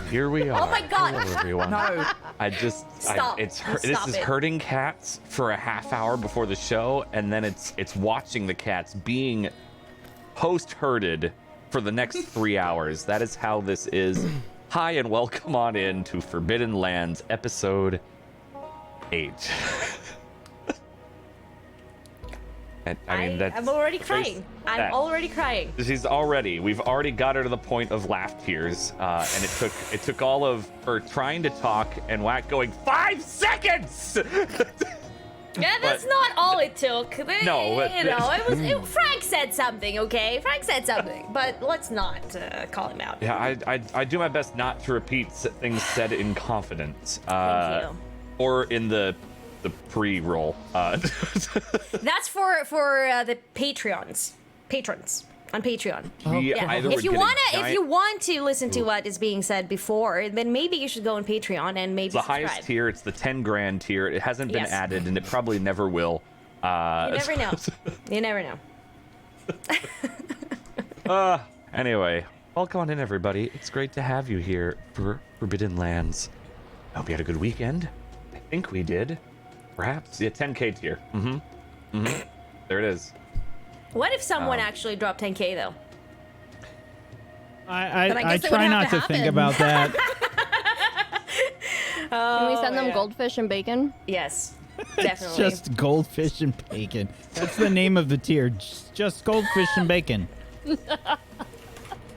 here we are. Oh my God. Hello, everyone. No. Stop. This Stop is it. herding cats for a half hour before the show, and then it's watching the cats being post-herded for the next 3 hours. That is how this is. Hi, and welcome on in to Forbidden Lands, episode 8. And, I mean, that's... I'm already crying. that. I'm already crying. We've already got her to the point of laugh tears, and it took all of her trying to talk and Whack going 5 seconds. Yeah, that's not all it took. No, but- Frank said something, okay? Frank said something, but let's not call him out. Yeah, I do my best not to repeat things said in confidence. Thank you. Or in the pre-roll. That's for the patrons on Patreon. Yeah. If you want to listen to what is being said before, then maybe you should go on Patreon and maybe the subscribe. highest tier, it's the 10 grand tier. It hasn't been added, and it probably never will. You never know. You never know. Anyway, welcome on in, everybody. It's great to have you here for Forbidden Lands. I hope you had a good weekend. I think we did. Perhaps. Yeah, 10K tier. There it is. What if someone actually dropped 10K though? I try not to think about that. Can we send them goldfish and bacon? Yes, It's definitely. just goldfish and bacon. That's the name of the tier. Just goldfish and bacon.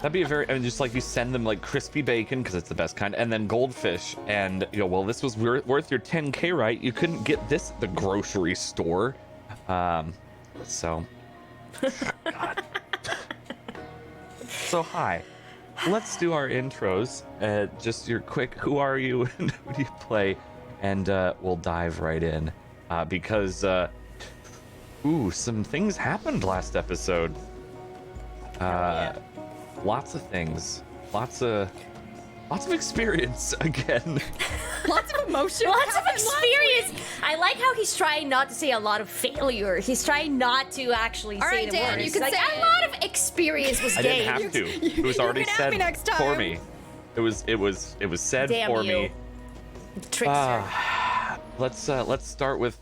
That'd be just like you send them like crispy bacon because it's the best kind, and then goldfish, and well, this was worth your 10K, right? You couldn't get this at the grocery store, so. God. So hi, let's do our intros. Just your quick, who are you and who do you play, and we'll dive right in because some things happened last episode. Lots of things. Lots of experience again. Lots of emotion. Lots of experience. I like how he's trying not to say a lot of failure. He's trying not to actually All say right, the Dan, words. you can like, say a it. lot of experience was I gained. didn't have to. It was already can have said me next for time. me. It was said Damn for you. me. Trickster. Let's start with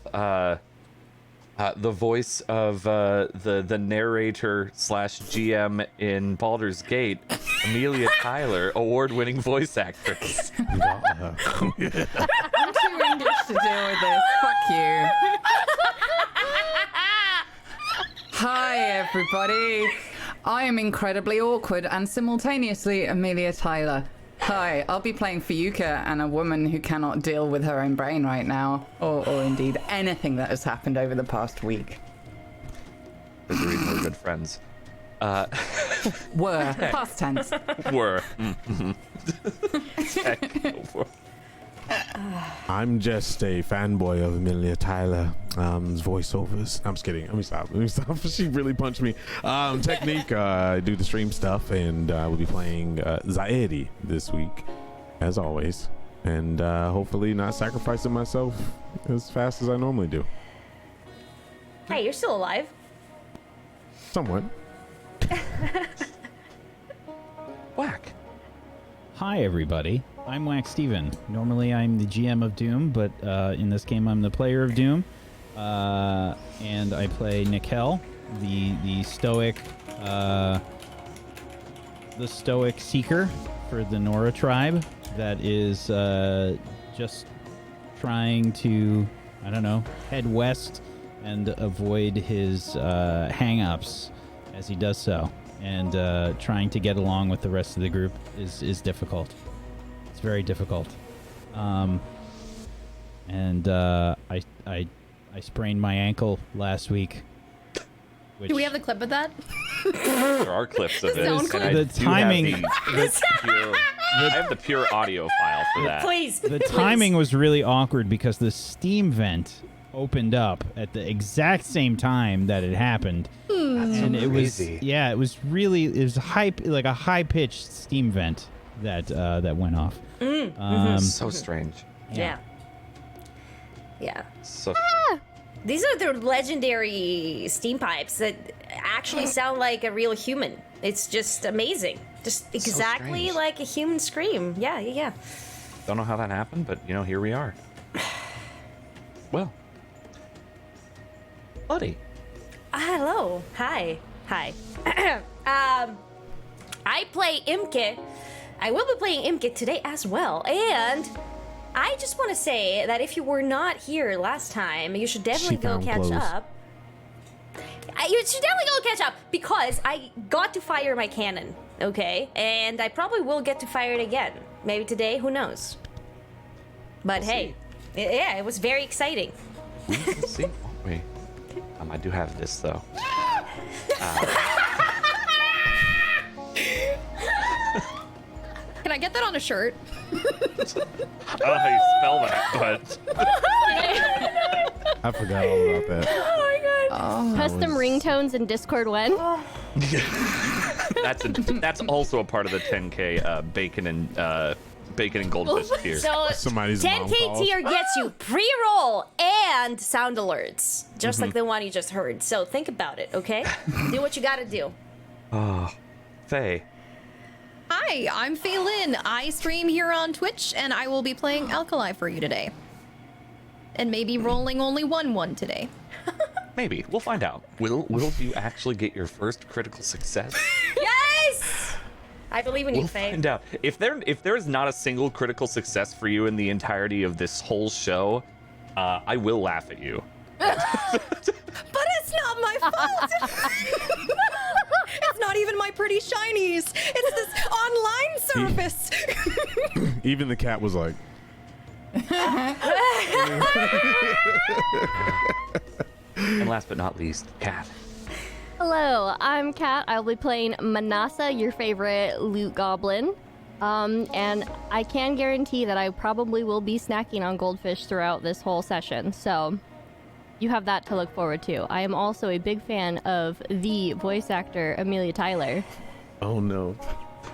the voice of the narrator / GM in Baldur's Gate, Amelia Tyler, award-winning voice actress. I'm too English to deal with this. Fuck you. Hi, everybody. I am incredibly awkward and simultaneously Amelia Tyler. Hi, I'll be playing Fayuka and a woman who cannot deal with her own brain right now, or indeed anything that has happened over the past week. There's a reason we're good friends. Were. Past tense. Were. Go for it. I'm just a fanboy of Amelia Tyler voiceovers. I'm just kidding. Let me stop. She really punched me. Technique, I do the stream stuff, and we'll be playing Zaedi this week, as always. And hopefully not sacrificing myself as fast as I normally do. Hey, you're still alive. Somewhat. Whack. Hi, everybody. I'm Wax Steven. Normally, I'm the GM of Doom, but in this game, I'm the player of Doom. And I play Nikel, the stoic seeker for the Nora tribe that is just trying to, I don't know, head west and avoid his hang-ups as he does so. And trying to get along with the rest of the group is difficult. It's very difficult. I sprained my ankle last week. Do we have the clip of that? There are clips of it. sound and clip? I The do timing- I have the pure audio file for that. Please. The timing was really awkward because the steam vent opened up at the exact same time that it happened. And it was it was like a high-pitched steam vent that went off. So strange. Yeah. So These are the legendary steam pipes that actually sound like a real human. It's just amazing. Just exactly strange. like a human scream. Yeah. Don't know how that happened, but here we are. Well, buddy. Hello. Hi. I play Imke. I will be playing Imke today as well, and I just want to say that if you were not here last time, you should definitely go catch up. You should definitely go catch up because I got to fire my cannon, okay? And I probably will get to fire it again. Maybe today, who knows? But hey, yeah, it was very exciting. We can see, won't we? I do have this though. Can I get that on a shirt? I don't know how you spell that, but I forgot all about that. Oh my god. Custom ringtones in Discord when? that's also a part of the 10K bacon and goldfish tier. So Somebody's mom 10K calls. tier gets you pre-roll and sound alerts, just like the one you just heard. So think about it, okay? Do what you gotta do. Faye. Hi, I'm Faye Lynn. I stream here on Twitch, and I will be playing Alkali for you today. And maybe rolling only 1/1 today. Maybe. We'll find out. Will you actually get your first critical success? Yes! I believe in you, We'll Faye. find out. If there is not a single critical success for you in the entirety of this whole show, I will laugh at you. But it's not my fault! It's not even my pretty shinies! It's this online service! Even the cat was like, And last but not least, Kat. Hello, I'm Kat. I'll be playing Manasa, your favorite loot goblin. And I can guarantee that I probably will be snacking on goldfish throughout this whole session, so you have that to look forward to. I am also a big fan of the voice actor Amelia Tyler. oh no.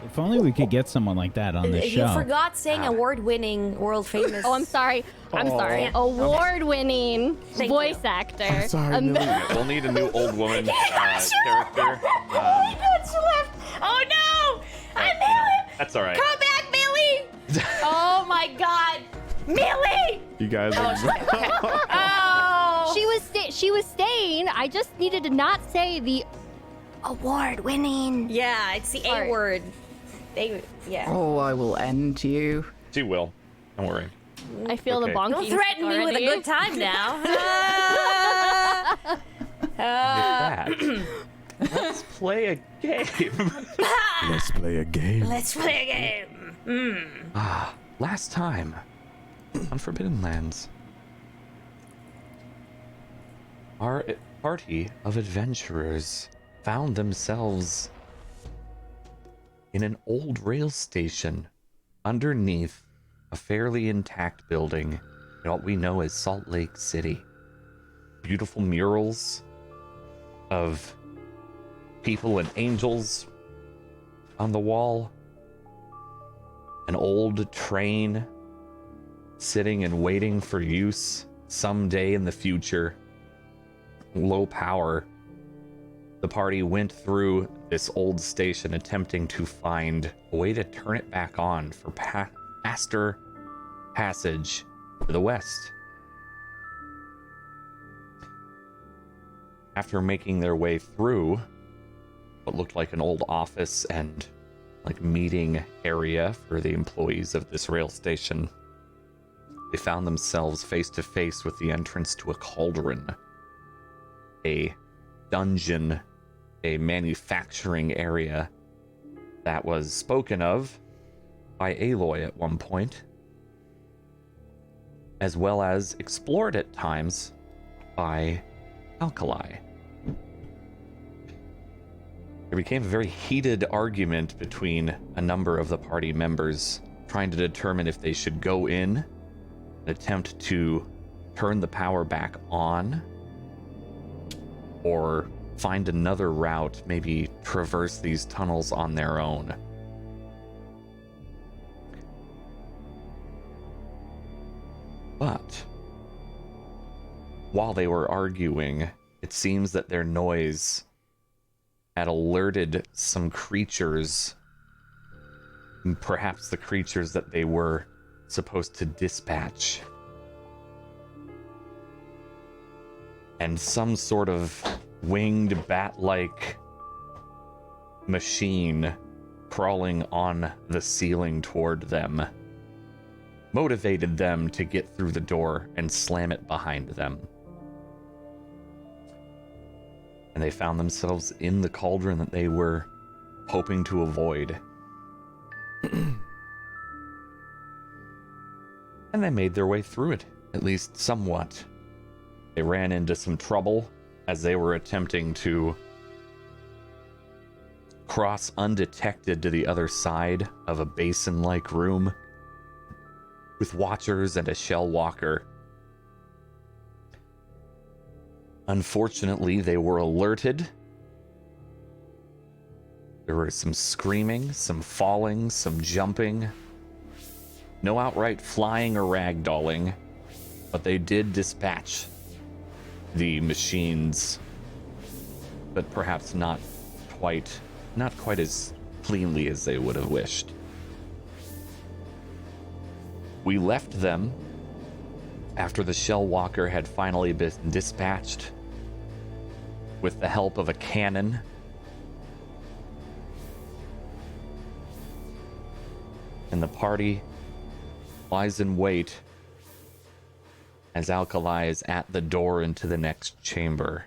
If only we could get someone like that on this You show. forgot saying award-winning, world-famous. Oh, I'm sorry. I'm sorry. Award-winning Thank voice you. actor. Sorry, Millie. We'll need a new old woman character. She left. Oh no! I'm Millie! That's all right. Come back, Millie! Oh my god! Millie! You guys are Oh! She was staying. I just needed to not say the award-winning. Yeah, it's the Sorry. A word. Yeah. Oh, I will end you. She will. Don't worry. I feel Okay. the bonking. Don't threaten me with a already. good time now. With that, let's play a game. Let's play a game. Let's play a game. Last time on Forbidden Lands, our party of adventurers found themselves in an old rail station underneath a fairly intact building in what we know as Salt Lake City. Beautiful murals of people and angels on the wall. An old train sitting and waiting for use someday in the future. Low power. The party went through this old station attempting to find a way to turn it back on for faster passage to the west. After making their way through what looked like an old office and like meeting area for the employees of this rail station, they found themselves face to face with the entrance to a cauldron, a dungeon, a manufacturing area that was spoken of by Aloy at one point, as well as explored at times by Alkali. There became a very heated argument between a number of the party members, trying to determine if they should go in and attempt to turn the power back on, or find another route, maybe traverse these tunnels on their own. But while they were arguing, it seems that their noise had alerted some creatures perhaps the creatures that they were supposed to dispatch. And some sort of winged bat-like machine crawling on the ceiling toward them motivated them to get through the door and slam it behind them. And they found themselves in the cauldron that they were hoping to avoid. And they made their way through it, at least somewhat. They ran into some trouble as they were attempting to cross undetected to the other side of a basin-like room with watchers and a shell walker. Unfortunately, they were alerted. There was some screaming, some falling, some jumping. No outright flying or ragdolling, but they did dispatch the machines, but perhaps not quite as cleanly as they would have wished. We left them after the shell walker had finally been dispatched with the help of a cannon. And the party lies in wait as Alkali is at the door into the next chamber.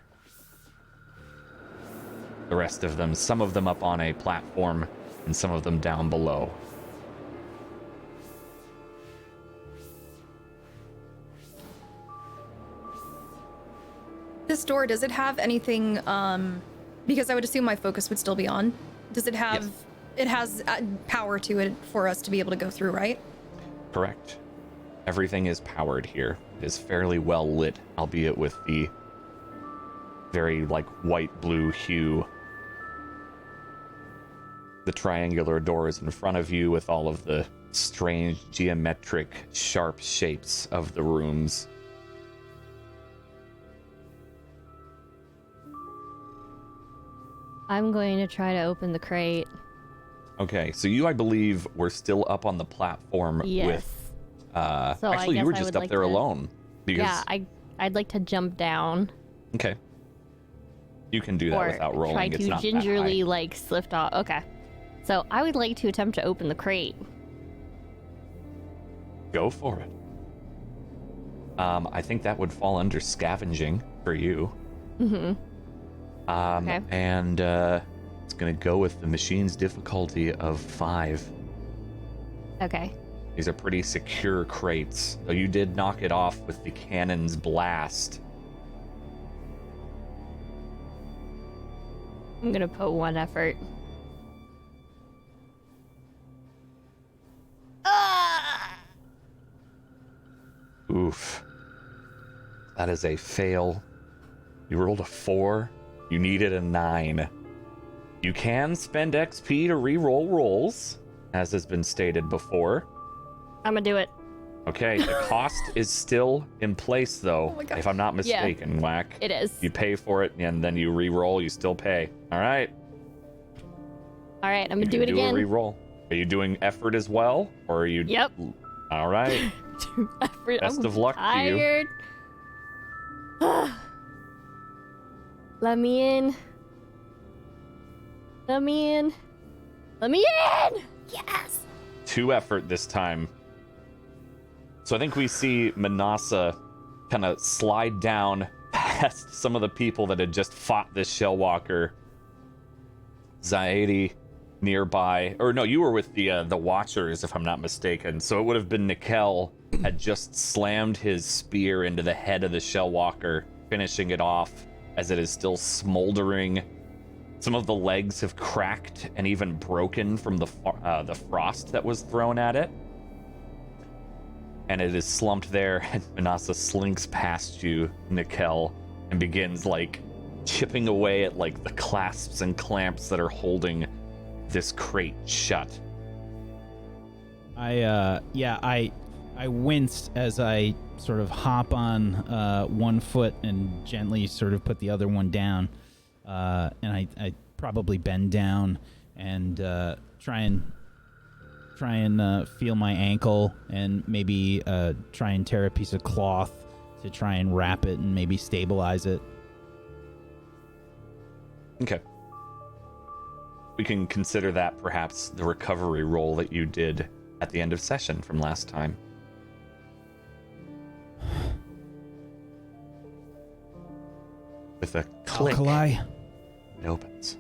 The rest of them, some of them up on a platform, and some of them down below. This door, does it have anything, because I would assume my focus would still be on. Does it have, Yes. It has power to it for us to be able to go through, right? Correct. Everything is powered here. It is fairly well lit, albeit with the very, white-blue hue. The triangular doors in front of you with all of the strange geometric, sharp shapes of the rooms. I'm going to try to open the crate. Okay, so you, I believe, were still up on the platform Yes. with... So I actually, you guess were I just would up like there to- alone. Because, Yeah, I'd like to jump down. Okay. You can do that Or without rolling. try It's to not that gingerly, high. slift off. Okay. So I would like to attempt to open the crate. Go for it. I think that would fall under scavenging for you. Mm-hmm. Okay. And it's going to go with the machine's difficulty of 5. Okay. These are pretty secure crates, though you did knock it off with the cannon's blast. I'm gonna put one effort. Oof. That is a fail. You rolled a 4. You needed a 9. You can spend XP to re-roll rolls, as has been stated before. I'm gonna do it. Okay, the cost is still in place, though, Oh my God. if I'm not mistaken, Whack. It is. You pay for it, and then you re-roll, you still pay. All right. All right, I'm You gonna do can it again. a re-roll. Are you doing effort as well, or are you... Yep. All right. Effort. Best I'm of luck to you. tired. Let me in. Let me in. Let me in! Yes! 2 effort this time. So I think we see Manasa kind of slide down past some of the people that had just fought this Shellwalker. Zaidi nearby, or no, you were with the Watchers, if I'm not mistaken. So it would have been Nikel had just slammed his spear into the head of the Shellwalker, finishing it off as it is still smoldering. Some of the legs have cracked and even broken from the frost that was thrown at it. And it is slumped there, and Manasa slinks past you, Nikel, and begins, chipping away at, the clasps and clamps that are holding this crate shut. I winced as I sort of hop on one foot and gently sort of put the other one down. And I probably bend down and try and try and feel my ankle and maybe try and tear a piece of cloth to try and wrap it and maybe stabilize it. Okay. We can consider that perhaps the recovery roll that you did at the end of session from last time. With a click, Alkali. it opens.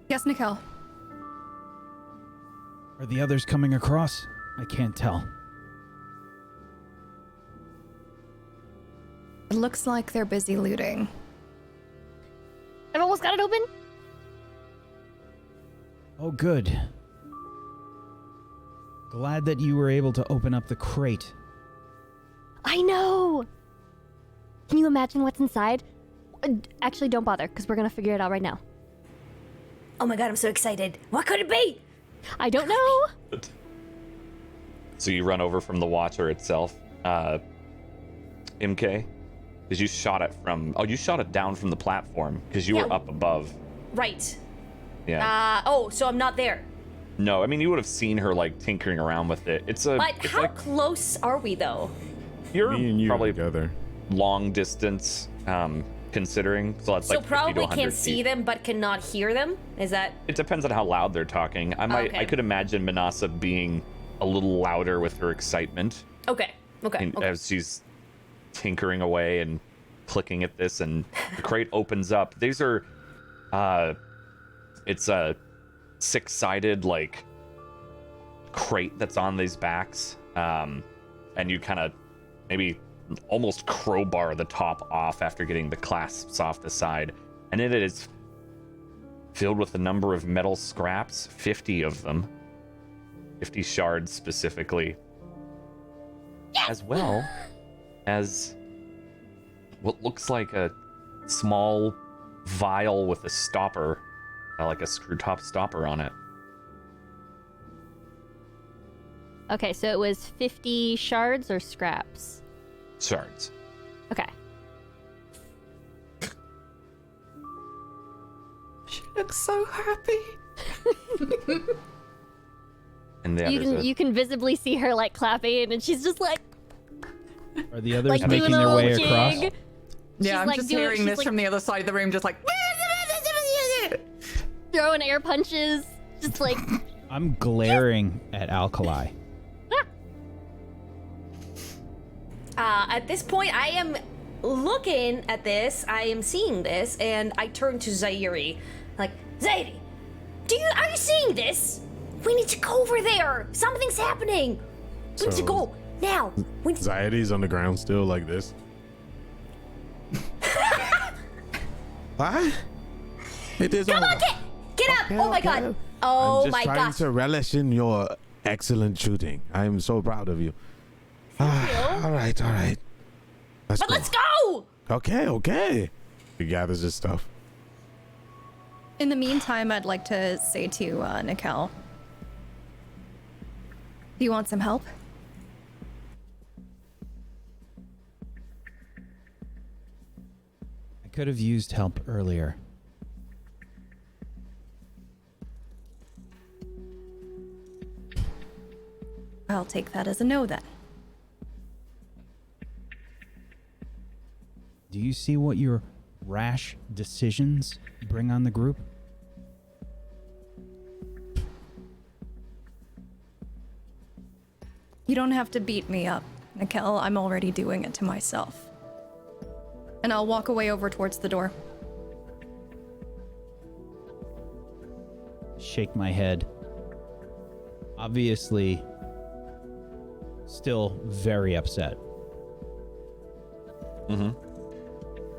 Yes, Nikel. Are the others coming across? I can't tell. It looks like they're busy looting. I've almost got it open. Oh, good. Glad that you were able to open up the crate. I know. Can you imagine what's inside? Actually, don't bother, because we're going to figure it out right now. Oh my god, I'm so excited. What could it be? I don't know. So you run over from the Watcher itself. MK? Because you shot it from... Oh, you shot it down from the platform, because you were up above. Right. Yeah. So I'm not there. No, I mean, you would have seen her, like, tinkering around with it. It's How like, close are we, though? you're Me and you probably together. long distance, considering. So that's So like 50 to probably 100 can't see feet. them, but cannot hear them? Is that... It depends on how loud they're talking. Okay. I could imagine Manasa being a little louder with her excitement Okay. as she's tinkering away and clicking at this, and the crate opens up. These are, it's a 6-sided like crate that's on these backs, and you kind of maybe almost crowbar the top off after getting the clasps off the side, and it is filled with a number of metal scraps, 50 of them, 50 shards specifically, as well as what looks like a small vial with a stopper, like a screw top stopper on it. Okay, so it was 50 shards or scraps? Shards. Okay. She looks so happy. And yeah, You can visibly see her like clapping, and she's just like Are the others like making doing a their way little across? jig. Yeah, She's I'm like just doing- hearing she's this like- from the other side of the room, just like. Throwing air punches, just like I'm glaring at Alkali. At this point, I am looking at this, I am seeing this, and I turn to Zairi. Like, Zairi, are you seeing this? We need to go over there. Something's happening. We need to So- go now. We need to... Anxiety's on the ground still like this. What? It is Come over. on, get up. Okay, Oh my okay. god. Oh I'm just my trying gosh. to relish in your excellent shooting. I am so proud of you. All right. But let's go. Okay. He gathers his stuff. In the meantime, I'd like to say to Nikel, do you want some help? I could have used help earlier. I'll take that as a no then. Do you see what your rash decisions bring on the group? You don't have to beat me up, Nikel. I'm already doing it to myself. And I'll walk away over towards the door. Shake my head. Obviously, still very upset.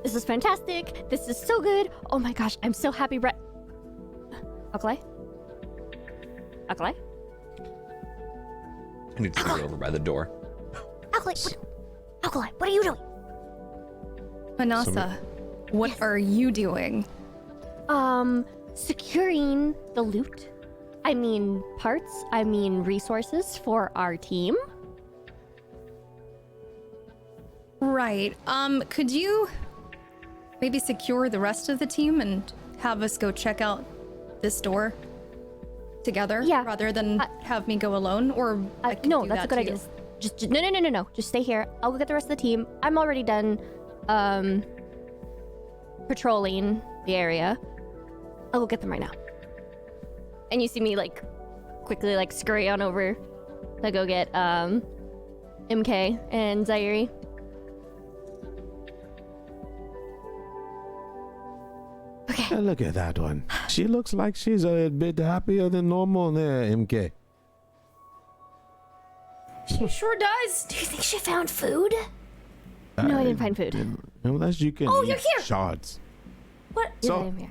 this is fantastic. This is so good. Oh my gosh, I'm so happy. Alkali? I need to sit over by the door. Alkali, what are you doing? Manasa, what are you doing? Securing the loot. I mean parts. I mean resources for our team. Right. Could you maybe secure the rest of the team and have us go check out this door together Yeah. rather than have me go alone? Or I could no, do that's a that good too. idea. Just no. Just stay here. I'll go get the rest of the team. I'm already done patrolling the area. I'll go get them right now. And you see me like quickly like scurry on over to go get MK and Zairi. Okay. Look at that one. She looks like she's a bit happier than normal there, MK. She sure does. Do you think she found food? No, I didn't find food. Unless you can Oh, eat you're here. shards. What? Yeah, So- I'm here.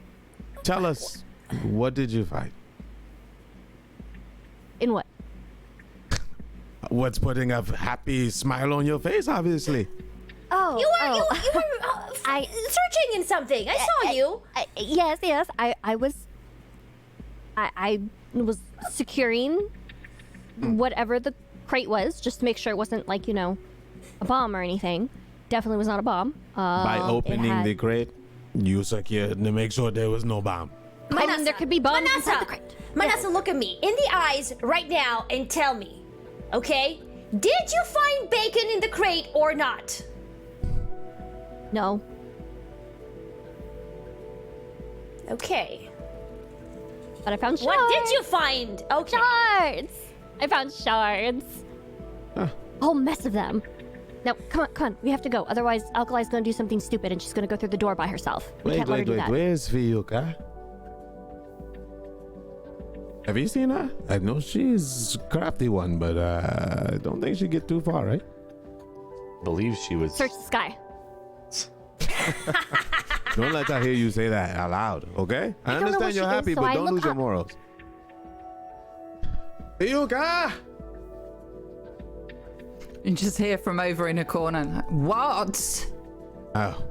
Tell us, what did you find? In what? What's putting a happy smile on your face, obviously? Oh, You were searching in something. I saw you. Yes. I was securing whatever the crate was, just to make sure it wasn't like, a bomb or anything. Definitely was not a bomb. By it opening had- the crate, you secured to make sure there was no bomb. I mean, there could be bombs Manasa, inside the crate. Manasa, look at me in the eyes right now and tell me, okay? Did you find bacon in the crate or not? No. Okay. But I found shards. What did you find? Okay. Shards! I found shards. A whole mess of them. Now, come on. We have to go. Otherwise, Alkali's gonna do something stupid and she's gonna go through the door by herself. We can't let her do that. Where's Fiyuka? Have you seen her? I know she's a crafty one, but I don't think she'd get too far, right? I believe she was. Search the sky. Don't let her hear you say that out loud, okay? I don't know understand where you're she happy, is, so but I don't look lose your up. morals. Fiyuka! You just hear from over in a corner, like, what? Oh.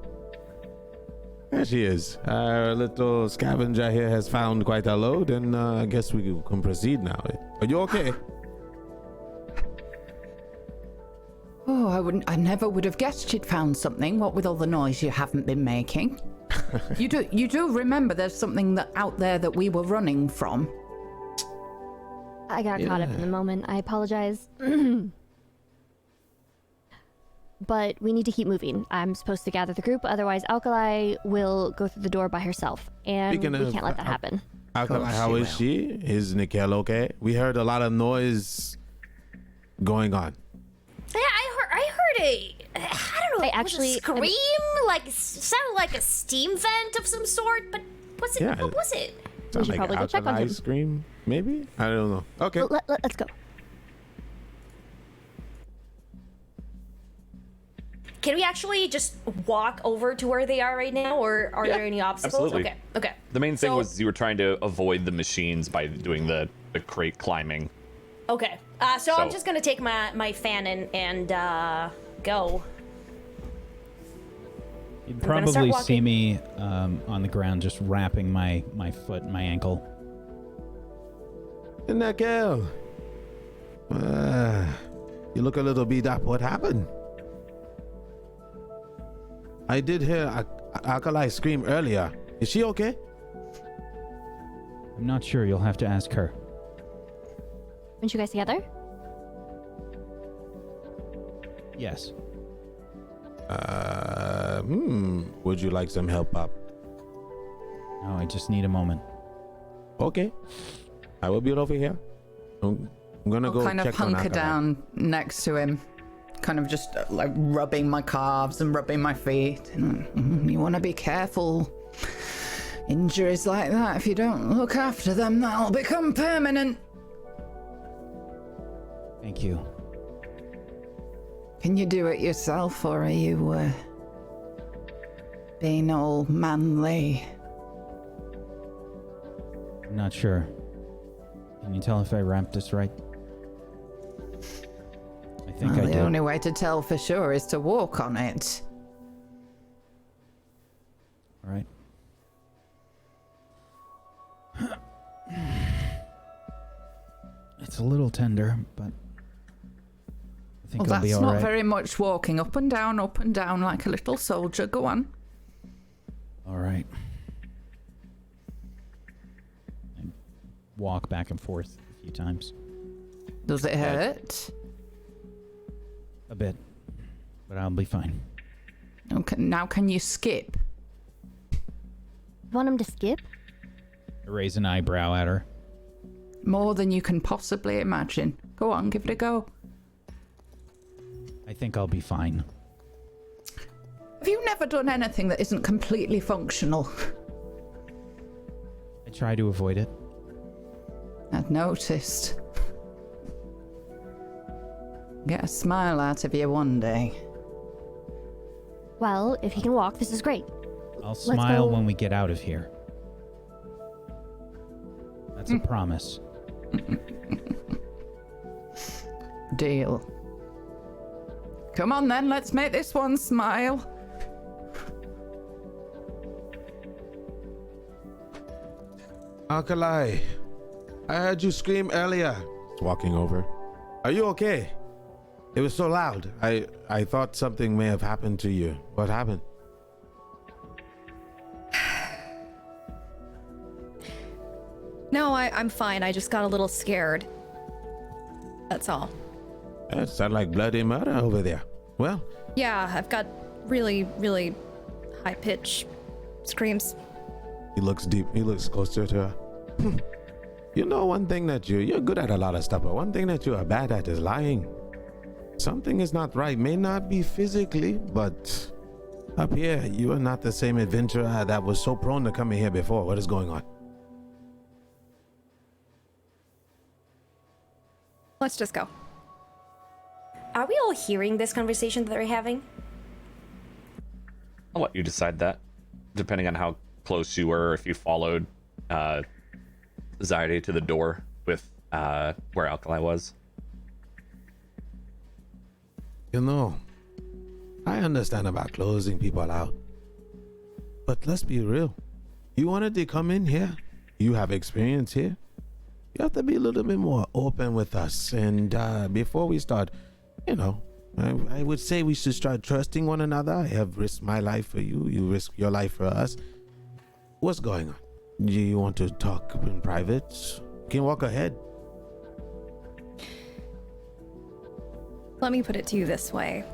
There she is. Our little scavenger here has found quite a load, and I guess we can proceed now. Are you okay? Oh, I never would have guessed you'd found something, what with all the noise you haven't been making. You do remember there's something out there that we were running from? I got caught up in the moment. I apologize. But we need to keep moving. I'm supposed to gather the group, otherwise Alkali will go through the door by herself. And Speaking we of, can't let that happen. How is she? Is Nikhil okay? We heard a lot of noise going on. Yeah, I heard a. I don't know. I actually- was a scream, like sounded like a steam vent of some sort. But was it? Yeah. What was it? Sounds should like probably go check on alkali him. scream, maybe? I don't know. Okay. Well, let's go. Can we actually just walk over to where they are right now, or are Yeah, there any obstacles? absolutely. Okay. The main thing So- was you were trying to avoid the machines by doing the crate climbing. Okay. So I'm So- just gonna take my fan and go. You'd gonna start probably see walking. me on the ground just wrapping my foot and my ankle. Nikhil. You look a little beat up. What happened? I did hear Alkali scream earlier. Is she okay? I'm not sure. You'll have to ask her. Aren't you guys together? Yes. Would you like some help up? No, I just need a moment. Okay. I will be over here. I'm gonna go Kind of check on hunker Alkali. down next to him, kind of just like rubbing my calves and rubbing my feet. You want to be careful. Injuries like that, if you don't look after them, that'll become permanent. Thank you. Can you do it yourself, or are you being all manly? I'm not sure. Can you tell if I wrapped this right? I think Well, I the did. only way to tell for sure is to walk on it. All right. It's a little tender, but I think Well, I'll be that's all not right. very much walking up and down like a little soldier. Go on. All right. walk back and forth a few times. Does it hurt? A bit. But I'll be fine. Okay, now can you skip? Want him to skip? I raise an eyebrow at her. More than you can possibly imagine. Go on, give it a go. I think I'll be fine. Have you never done anything that isn't completely functional? I try to avoid it. I've noticed. Get a smile out of you one day. Well, if he can walk, this is great. I'll smile go. when we get out of here. That's a promise. Deal. Come on then, let's make this one smile. Alkali, I heard you scream earlier. Walking over. Are you okay? It was so loud. I thought something may have happened to you. What happened? No, I'm fine. I just got a little scared. That's all. That sounded like bloody murder over there. Well, Yeah, I've got really, really high-pitched screams. he looks deep. He looks closer to her. You know, one thing that you're good at a lot of stuff, but one thing that you are bad at is lying. Something is not right. May not be physically, but up here, you are not the same adventurer that was so prone to coming here before. What is going on? Let's just go. Are we all hearing this conversation that they're having? I'll let you decide that, depending on how close you were, if you followed Zaide to the door with where Alkali was. You know, I understand about closing people out. But let's be real. You wanted to come in here. You have experience here. You have to be a little bit more open with us. And before we start, you know, I would say we should start trusting one another. I have risked my life for you. You risk your life for us. What's going on? Do you want to talk in private? You can walk ahead. Let me put it to you this way.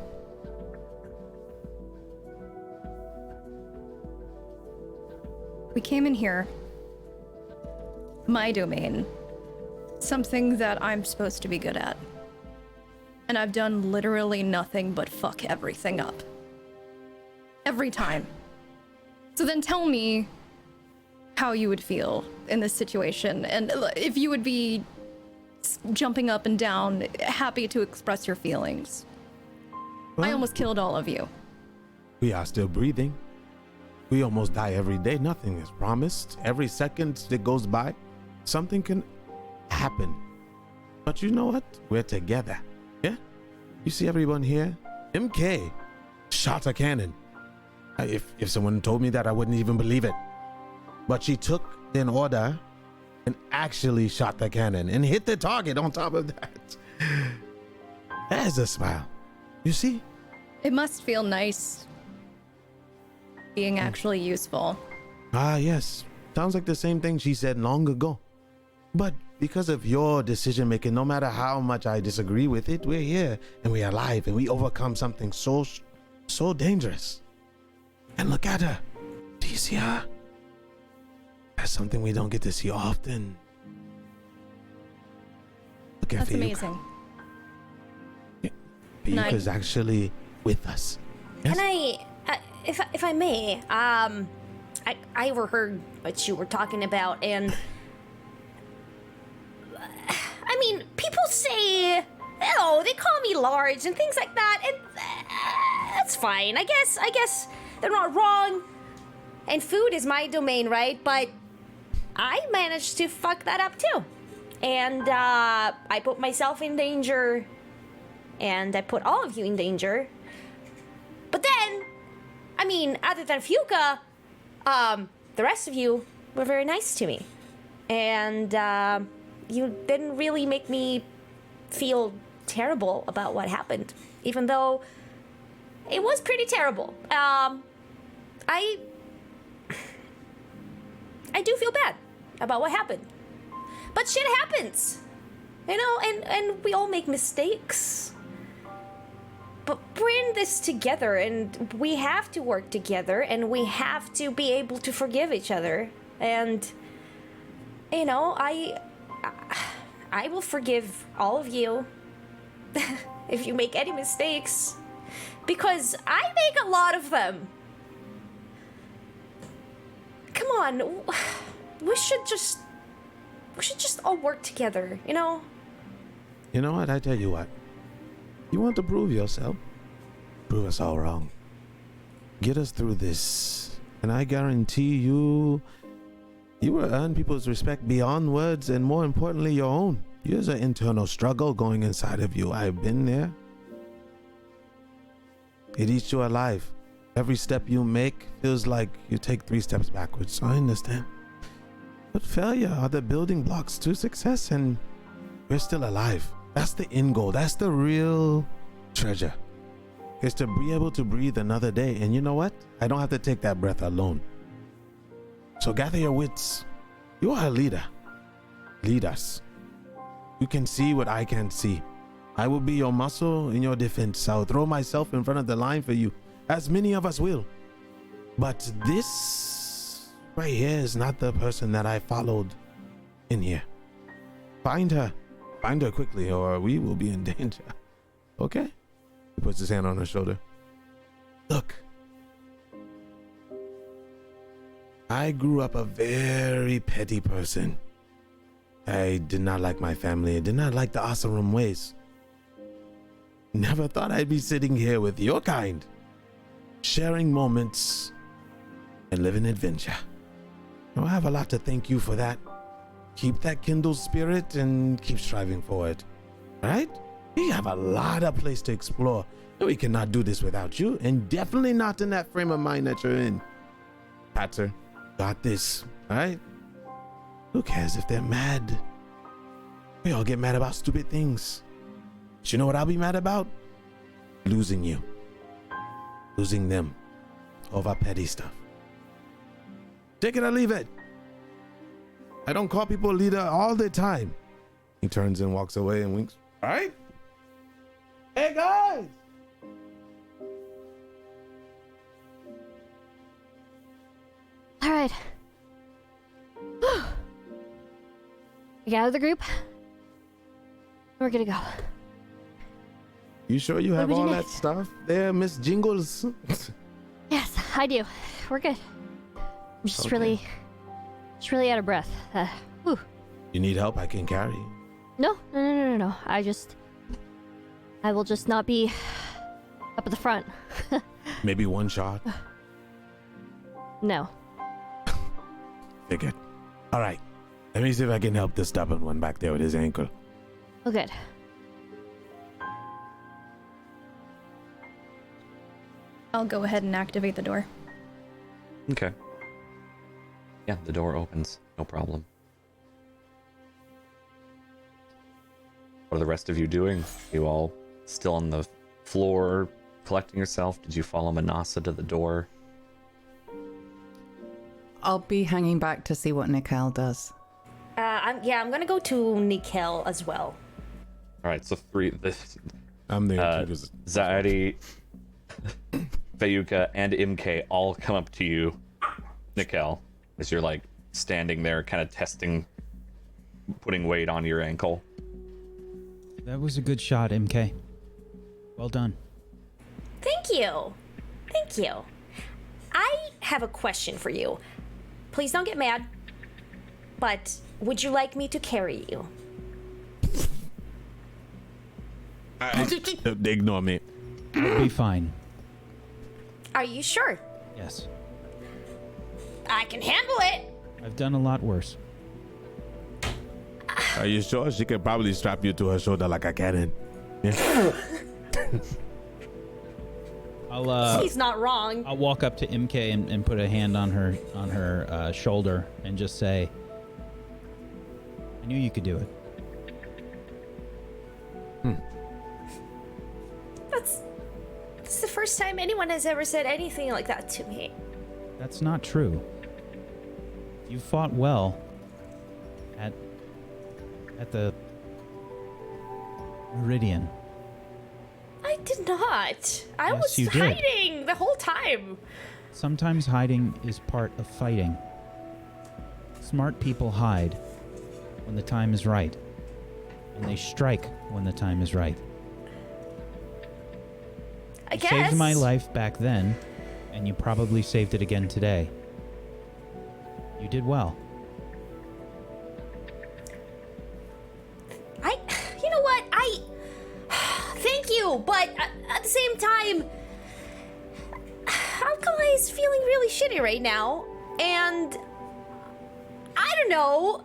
We came in here. My domain. Something that I'm supposed to be good at. And I've done literally nothing but fuck everything up. Every time. So then tell me how you would feel in this situation, and if you would be jumping up and down, happy to express your feelings. I almost killed all of you. We are still breathing. We almost die every day. Nothing is promised. Every second that goes by, something can happen. But you know what? We're together. Yeah? You see everyone here? MK shot a cannon. If someone told me that, I wouldn't even believe it. But she took an order and actually shot the cannon and hit the target on top of that. There's a smile. You see? It must feel nice being actually useful. Ah, yes. Sounds like the same thing she said long ago. But because of your decision making, no matter how much I disagree with it, we're here and we're alive and we overcome something so dangerous. And look at her. Do you see her? That's something we don't get to see often. Look at That's Fiyuka. amazing. Fiyuka's actually with us. Yes? Can I, if I may, I overheard what you were talking about, and I mean, people say, oh, they call me large and things like that, and that's fine. I guess they're not wrong. And food is my domain, right? But I managed to fuck that up too. And I put myself in danger. And I put all of you in danger. But then, I mean, other than Fuka, the rest of you were very nice to me. And you didn't really make me feel terrible about what happened. Even though it was pretty terrible. I do feel bad about what happened. But shit happens. You know, and we all make mistakes. But we're in this together, and we have to work together, and we have to be able to forgive each other. And, you know, I will forgive all of you if you make any mistakes, because I make a lot of them. Come on, we should just all work together, you know? You know what? I tell you what. You want to prove yourself? Prove us all wrong. Get us through this, and I guarantee you will earn people's respect beyond words, and more importantly, your own. There's an internal struggle going inside of you. I've been there. It eats you alive. Every step you make feels like you take 3 steps backwards. I understand. But failure are the building blocks to success, and we're still alive. That's the end goal. That's the real treasure. Is to be able to breathe another day. And you know what? I don't have to take that breath alone. So gather your wits. You are a leader. Lead us. You can see what I can't see. I will be your muscle in your defense. I'll throw myself in front of the line for you, as many of us will. But this right here is not the person that I followed in here. Find her. Find her quickly, or we will be in danger. Okay? He puts his hand on her shoulder. Look. I grew up a very petty person. I did not like my family. I did not like the Asarum ways. Never thought I'd be sitting here with your kind, sharing moments and living adventure. I have a lot to thank you for that. Keep that kindled spirit and keep striving forward. All right? We have a lot of place to explore. And we cannot do this without you, and definitely not in that frame of mind that you're in. Patter, got this. All right? Who cares if they're mad? We all get mad about stupid things. But you know what I'll be mad about? Losing you. Losing them. Over petty stuff. Take it or leave it. I don't call people a leader all the time. He turns and walks away and winks. All right? Hey, guys! All right. We got out of the group. We're gonna go. You sure you have would you all need? that stuff there, Miss Jingles? Yes, I do. We're good. I'm just Okay. really out of breath. Whew. You need help? I can carry you. No. I will just not be up at the front. Maybe one shot. No. Figured. All right. Let me see if I can help the stubborn one back there with his ankle. Oh, good. I'll go ahead and activate the door. Okay. Yeah, the door opens. No problem. What are the rest of you doing? You all still on the floor collecting yourself? Did you follow Manasa to the door? I'll be hanging back to see what Nickel does. I'm gonna go to Nickel as well. All right, so three. I'm there. too, Zaidi, Fayuka, and Imke all come up to you, Nickel, as you're like standing there, kind of testing, putting weight on your ankle. That was a good shot, MK. Well done. Thank you. I have a question for you. Please don't get mad, but would you like me to carry you? They ignore me. It'll be fine. Are you sure? Yes. I can handle it. I've done a lot worse. Are you sure? She could probably strap you to her shoulder like a cannon. Yeah. He's not wrong. I'll walk up to MK and put a hand on her shoulder and just say, I knew you could do it. That's the first time anyone has ever said anything like that to me. That's not true. You fought well at at the Meridian. I did not. I Yes, was you did. hiding the whole time. Sometimes hiding is part of fighting. Smart people hide when the time is right, and they strike when the time is right. I You guess. saved my life back then, and you probably saved it again today. You did well. You know what? Thank you, but at the same time, Alkali is feeling really shitty right now, and I don't know.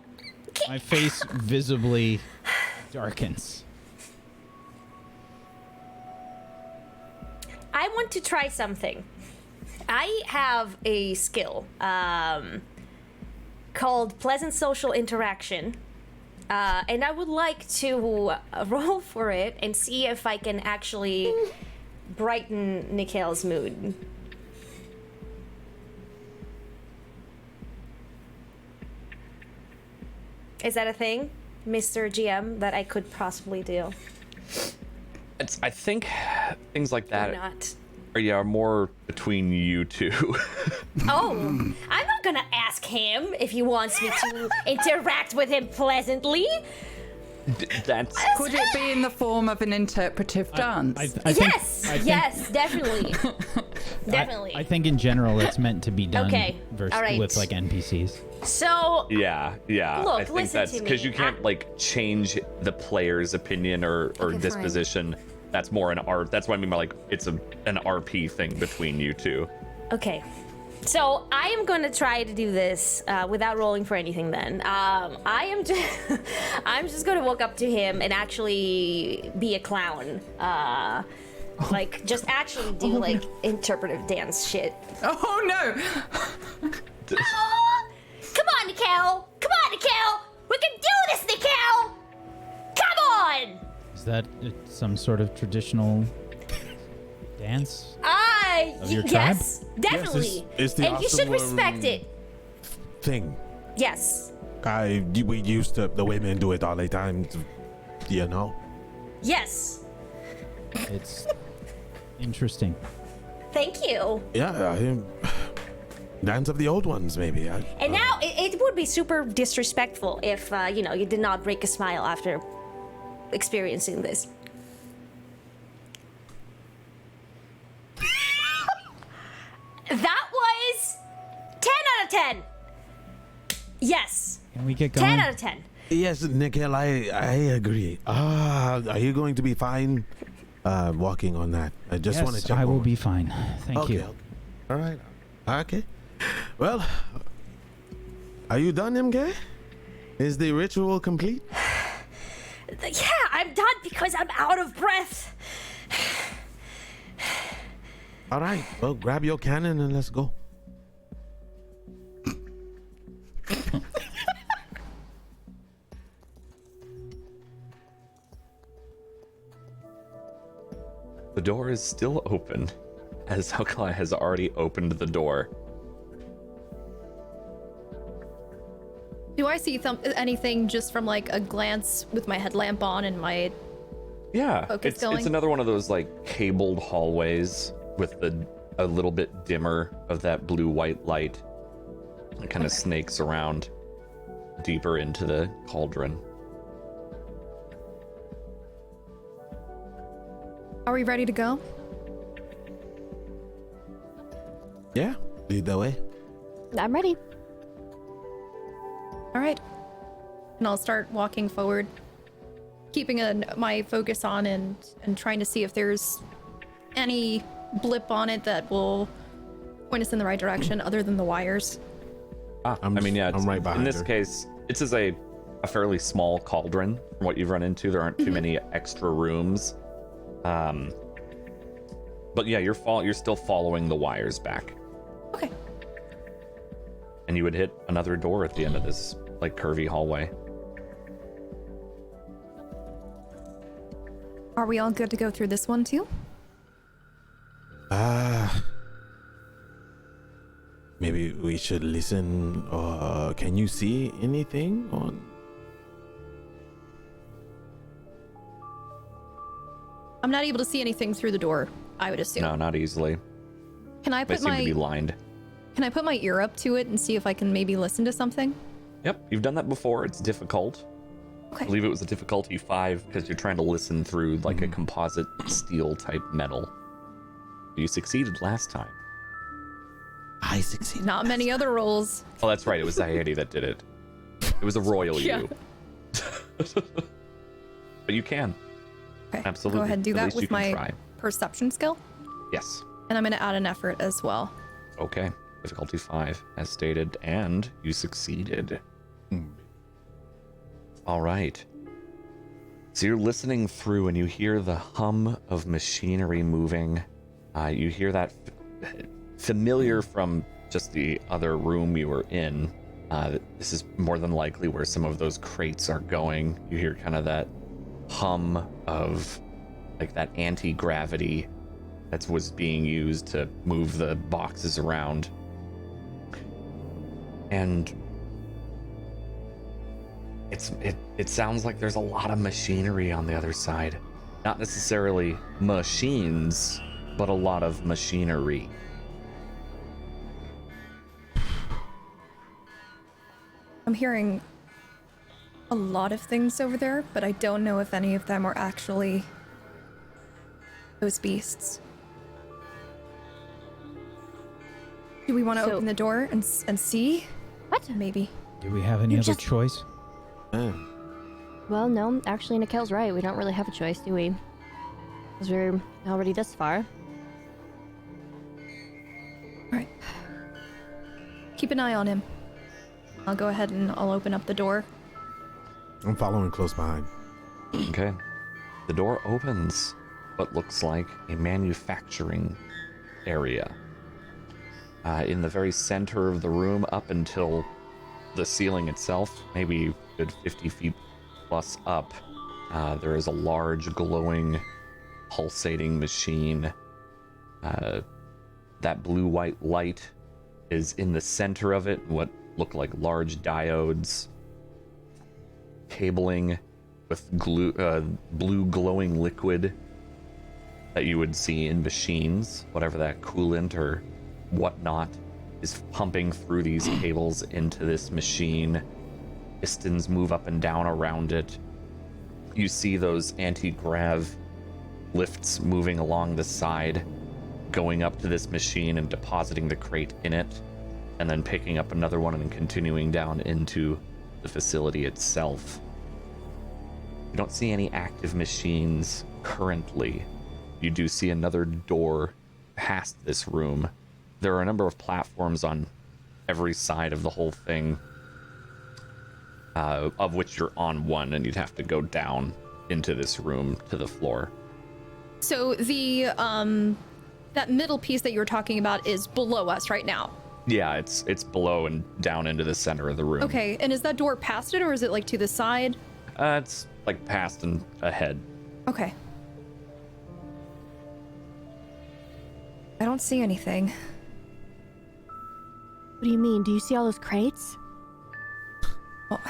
My face visibly darkens. I want to try something. I have a skill called Pleasant Social Interaction, and I would like to roll for it and see if I can actually brighten Nikhil's mood. Is that a thing, Mr. GM, that I could possibly do? I think things like Or that not? are more between you two. Oh, I'm not gonna ask him if he wants me to interact with him pleasantly. That's Could it be in the form of an interpretive dance? I think- Yes, definitely. Definitely. I think in general it's meant to be done Okay, all right. with like NPCs. So, yeah. Look, I think listen that's to because me. you can't like change the player's opinion or Okay, disposition. That's more an art. That's what I mean by like it's an RP thing between you two. okay. So I am gonna try to do this without rolling for anything. Then I'm just gonna walk up to him and actually be a clown, like just actually do like interpretive dance shit. Oh no! Oh, come on, Nikhil! Come on, Nikhil! We can do this, Nikhil! Come on! Is that some sort of traditional dance? Of your Yes, Yes, definitely. it's the And you should awesome, respect it. Thing. Yes. We used to, the women do it all the time, you know? Yes. It's interesting. Thank you. Yeah, dance of the old ones, maybe. And now it would be super disrespectful if you did not break a smile after experiencing this. That was 10 out of 10. Yes. Can we get going? 10 out of 10. Yes, Nikhil, I agree. Are you going to be fine walking on that? I just want to Yes, check. I will over. be fine. Thank Okay. you. All right. Okay. Well, are you done, MK? Is the ritual complete? Yeah, I'm done because I'm out of breath. All right. Well, grab your cannon and let's go. The door is still open, as Alkali has already opened the door. Do I see anything just from like a glance with my headlamp on and my Yeah, focus it's going? another one of those like cabled hallways with a little bit dimmer of that blue-white light. It kind of snakes around deeper into the cauldron. Are we ready to go? Yeah. Lead the way. I'm ready. All right. And I'll start walking forward, keeping my focus on and trying to see if there's any blip on it that will point us in the right direction other than the wires. I'm right behind in this her. case, this is a fairly small cauldron from what you've run into. There aren't too many extra rooms. But yeah, you're still following the wires back. Okay. And you would hit another door at the end of this like curvy hallway. Are we all good to go through this one too? Maybe we should listen. Can you see anything on? I'm not able to see anything through the door, I would assume. No, not easily. Can I They put seem to be lined. Can I put my ear up to it and see if I can maybe listen to something? Yep, you've done that before. It's difficult. Okay. I believe it was a difficulty 5 because you're trying to listen through like a composite steel type metal. You succeeded last time. I succeeded. Not many other rolls. Oh, that's right. It was Zaidi that did it. It was a royal Yeah. you. But you can. Okay. Absolutely. Go ahead and do At that least you with can my try. perception skill. Yes. And I'm going to add an effort as well. Okay. Difficulty 5, as stated, and you succeeded. All right. So you're listening through and you hear the hum of machinery moving. You hear that familiar from just the other room you were in. This is more than likely where some of those crates are going. You hear kind of that hum of like that anti-gravity that was being used to move the boxes around. And it sounds like there's a lot of machinery on the other side. Not necessarily machines, but a lot of machinery. I'm hearing a lot of things over there, but I don't know if any of them are actually those beasts. Do we want to open the door and see? What? Maybe. Do we have any You other just- choice? Well, no. Actually, Nikhil's right. We don't really have a choice, do we? Because we're already this far. Alright. Keep an eye on him. I'll go ahead and I'll open up the door. I'm following close behind. Okay. The door opens what looks like a manufacturing area. In the very center of the room, up until the ceiling itself, maybe a good 50 feet plus up, there is a large glowing, pulsating machine. That blue-white light is in the center of it, what look like large diodes, cabling with blue glowing liquid that you would see in machines, whatever that coolant or whatnot is pumping through these cables into this machine. Pistons move up and down around it. You see those anti-grav lifts moving along the side, going up to this machine and depositing the crate in it, and then picking up another one and continuing down into the facility itself. You don't see any active machines currently. You do see another door past this room. There are a number of platforms on every side of the whole thing, of which you're on one, and you'd have to go down into this room to the floor. So the that middle piece that you were talking about is below us right now. Yeah, it's below and down into the center of the room. Okay, and is that door past it or is it like to the side? It's like past and ahead. Okay. I don't see anything. What do you mean? Do you see all those crates? Well,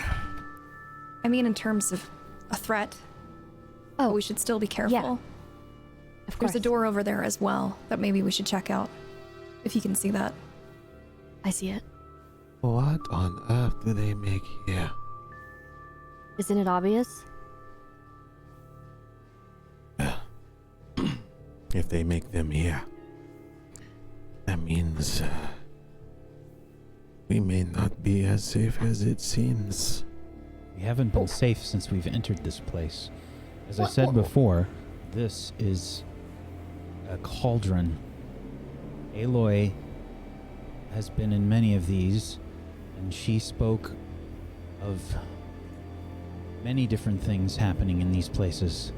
I mean in terms of a threat. Oh, We should still be careful. yeah. Of course. There's a door over there as well that maybe we should check out. If you can see that. I see it. What on earth do they make here? Isn't it obvious? If they make them here, that means we may not be as safe as it seems. We haven't been safe since we've entered this place. As I said before, this is a cauldron. Aloy has been in many of these, and she spoke of many different things happening in these places,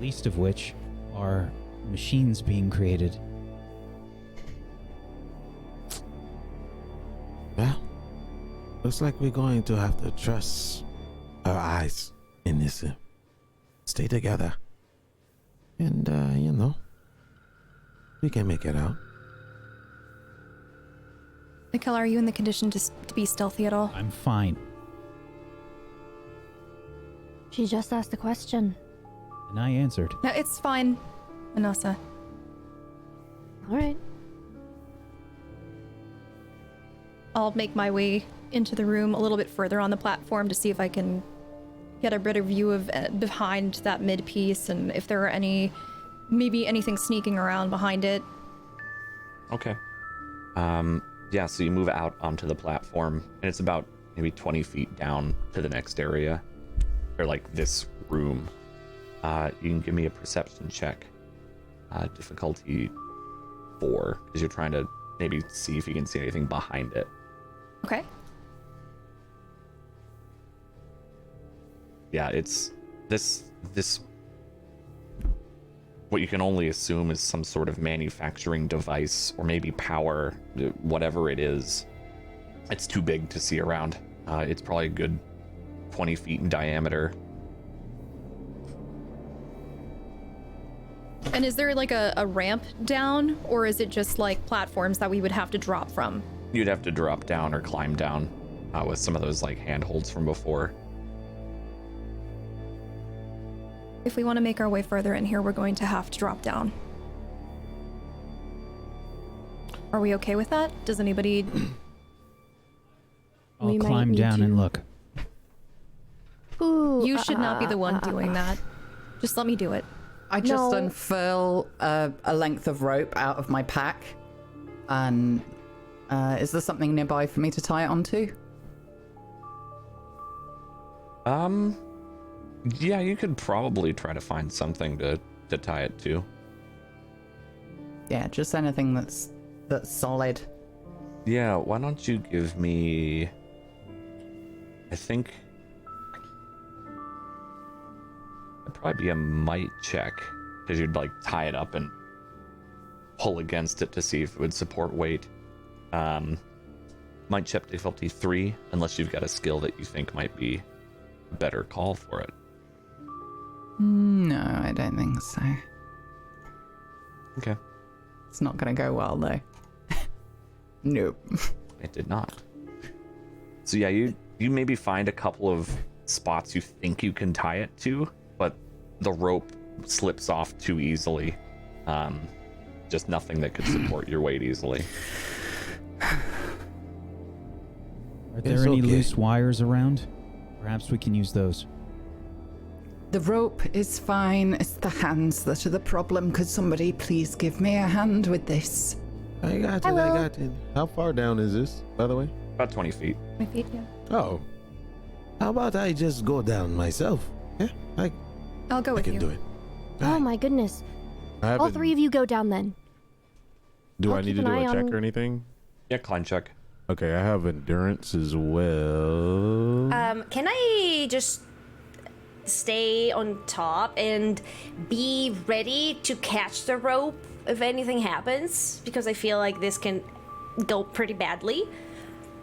least of which are machines being created. Well, looks like we're going to have to trust our eyes in this. Stay together. And, we can make it out. Nikhil, are you in the condition to be stealthy at all? I'm fine. She just asked a question. And I answered. No, it's fine, Manasa. All right. I'll make my way into the room a little bit further on the platform to see if I can get a better view of behind that mid piece and if there are maybe anything sneaking around behind it. Okay. Yeah, so you move out onto the platform, and it's about maybe 20 feet down to the next area, or like this room. You can give me a perception check. Difficulty 4, because you're trying to maybe see if you can see anything behind it. Okay. Yeah, it's this what you can only assume is some sort of manufacturing device or maybe power, whatever it is. It's too big to see around. It's probably a good 20 feet in diameter. And is there like a ramp down, or is it just like platforms that we would have to drop from? You'd have to drop down or climb down with some of those like handholds from before. If we want to make our way further in here, we're going to have to drop down. Are we okay with that? Does anybody... I'll We might climb need down to- and look. Ooh, You should not be the one doing that. Just let me do it. I just No. unfurl a length of rope out of my pack. And is there something nearby for me to tie it onto? Yeah, you could probably try to find something to tie it to. Yeah, just anything that's solid. Yeah, why don't you give me... I think... it'd probably be a might check, because you'd like tie it up and pull against it to see if it would support weight. Might check difficulty 3, unless you've got a skill that you think might be a better call for it. No, I don't think so. Okay. It's not going to go well, though. Nope. It did not. So yeah, you maybe find a couple of spots you think you can tie it to, but the rope slips off too easily. Just nothing that could support your weight easily. Are there It's any okay. loose wires around? Perhaps we can use those. The rope is fine. It's the hands that are the problem. Could somebody please give me a hand with this? I got it. I got it. How far down is this, by the way? About 20 feet. My feet, yeah. Oh. How about I just go down myself? Yeah, I'll go I with can you. do it. Oh my goodness. I All haven't- 3 of you go down then. Do I'll I need to keep do an a eye check on- or anything? Yeah, climb check. Okay, I have endurance as well. Can I just stay on top and be ready to catch the rope if anything happens? Because I feel like this can go pretty badly.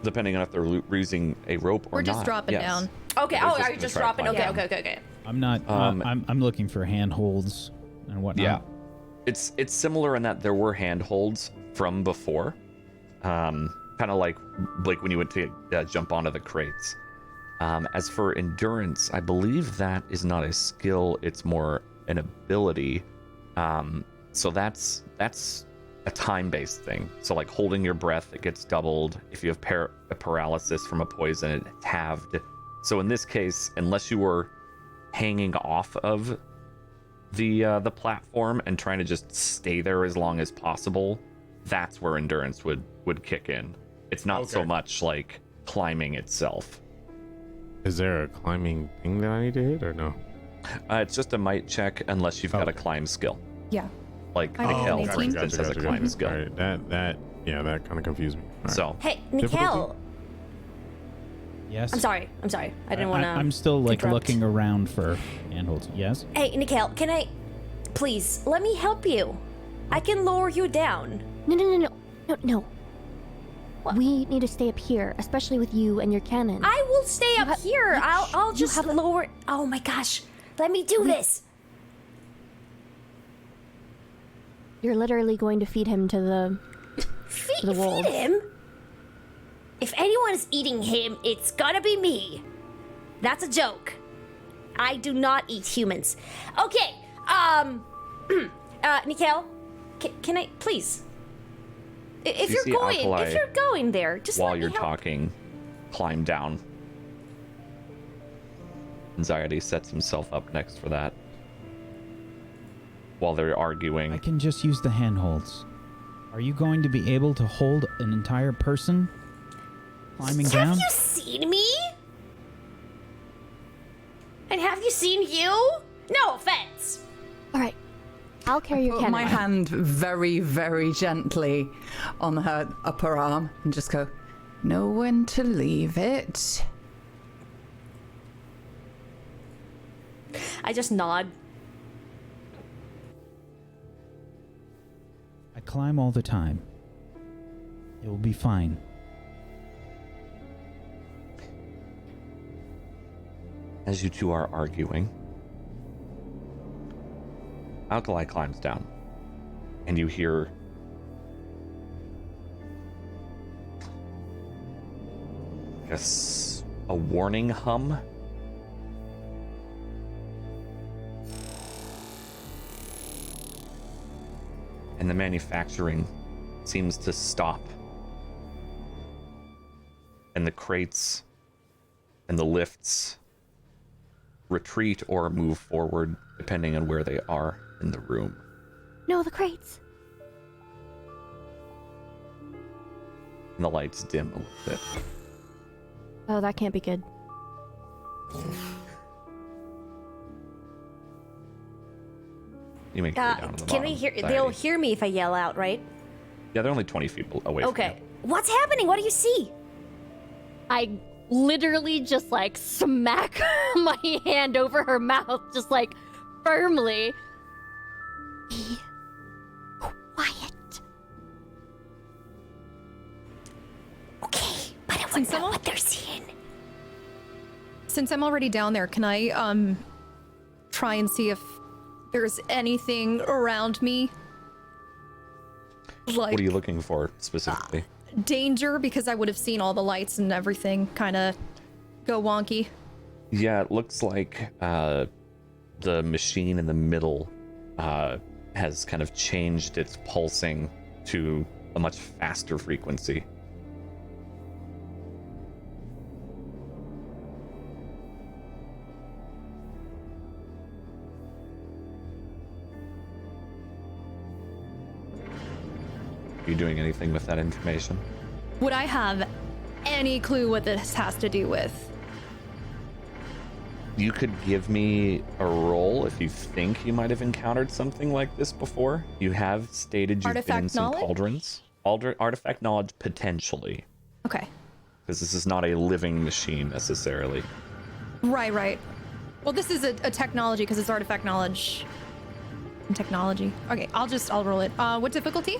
Depending on if they're using a rope or not. We're just dropping yes. down. Okay. They're Oh, just are you gonna just try to dropping? climb Okay, down. okay. I'm not. I'm looking for handholds and whatnot. Yeah. It's similar in that there were handholds from before. Kind of like when you went to jump onto the crates. As for endurance, I believe that is not a skill, it's more an ability. So that's a time-based thing. So like holding your breath, it gets doubled. If you have a paralysis from a poison, it's halved. So in this case, unless you were hanging off of the platform and trying to just stay there as long as possible, that's where endurance would kick in. It's not so Okay. much like climbing itself. Is there a climbing thing that I need to hit or no? It's just a might check unless you've got a climb skill. Yeah. Like I have Mikkel, an for 18. instance, has a climb skill. All right, that kind of confused me. All right. So Hey, Difficulty? Mikkel. Yes. I'm sorry. I didn't want to. I'm still like interrupt. looking around for handholds. Yes. Hey, Nikhil, can I... Please, let me help you. I can lower you down. No. We need to stay up here, especially with you and your cannon. I will stay up have- here. you- I'll you just have a- lower... Oh my gosh. Let me do this. You're literally going to feed him to the... Feed the wolves. him? If anyone is eating him, it's gonna be me. That's a joke. I do not eat humans. Okay, Nikhil, can I, please? If you're going there, just while let me you're help. talking, climb down. Anxiety sets himself up next for that. While they're arguing. I can just use the handholds. Are you going to be able to hold an entire person climbing down? Have you seen me? And have you seen you? No offense. All right. I'll carry your Put cannon. my hand very, very gently on her upper arm and just go, know when to leave it. I just nod. I climb all the time. It will be fine. As you two are arguing, Alkali climbs down, and you hear a warning hum. And the manufacturing seems to stop. And the crates and the lifts retreat or move forward, depending on where they are in the room. No, the crates. And the lights dim a little bit. Oh, that can't be good. You make your way down to the Can bottom. they hear? Anxiety. They'll hear me if I yell out, right? Yeah, they're only 20 feet away from Okay. you. What's happening? What do you see? I literally just like smack my hand over her mouth, just like firmly. Be quiet. Okay, but I want to know what they're seeing. Since I'm already down there, can I try and see if there's anything around me? Like What are you looking for specifically? danger, because I would have seen all the lights and everything kind of go wonky. Yeah, it looks like the machine in the middle has kind of changed its pulsing to a much faster frequency. Are you doing anything with that information? Would I have any clue what this has to do with? You could give me a roll if you think you might have encountered something like this before. You have stated you've been in Artifact some knowledge? cauldrons. Artifact knowledge, potentially. Okay. Because this is not a living machine necessarily. Right. Well, this is a technology because it's artifact knowledge and technology. Okay, I'll roll it. What difficulty?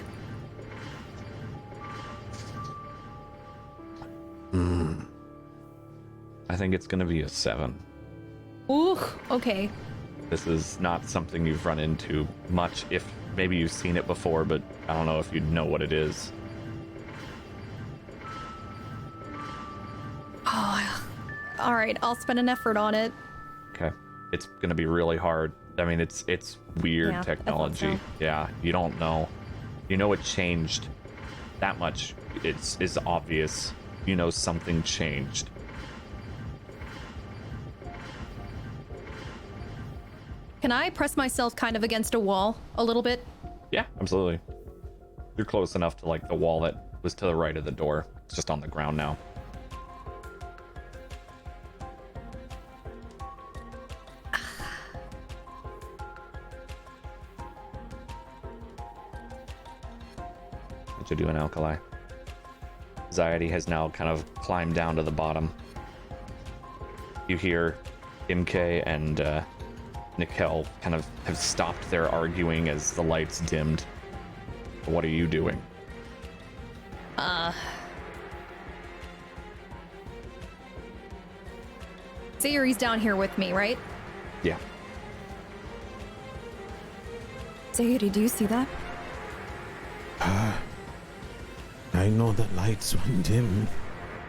I think it's going to be a 7. Ooh, okay. This is not something you've run into much. If maybe you've seen it before, but I don't know if you'd know what it is. All right, I'll spend an effort on it. Okay. It's going to be really hard. I mean, it's weird Yeah, I thought technology. so. Yeah, you don't know. You know it changed. That much is obvious. You know something changed. Can I press myself kind of against a wall a little bit? Yeah, absolutely. You're close enough to like the wall that was to the right of the door. It's just on the ground now. What you doing, Alkali? Anxiety has now kind of climbed down to the bottom. You hear MK and Nikhil kind of have stopped their arguing as the lights dimmed. What are you doing? Sayuri's down here with me, right? Yeah. Sayuri, do you see that? I know the lights went dim,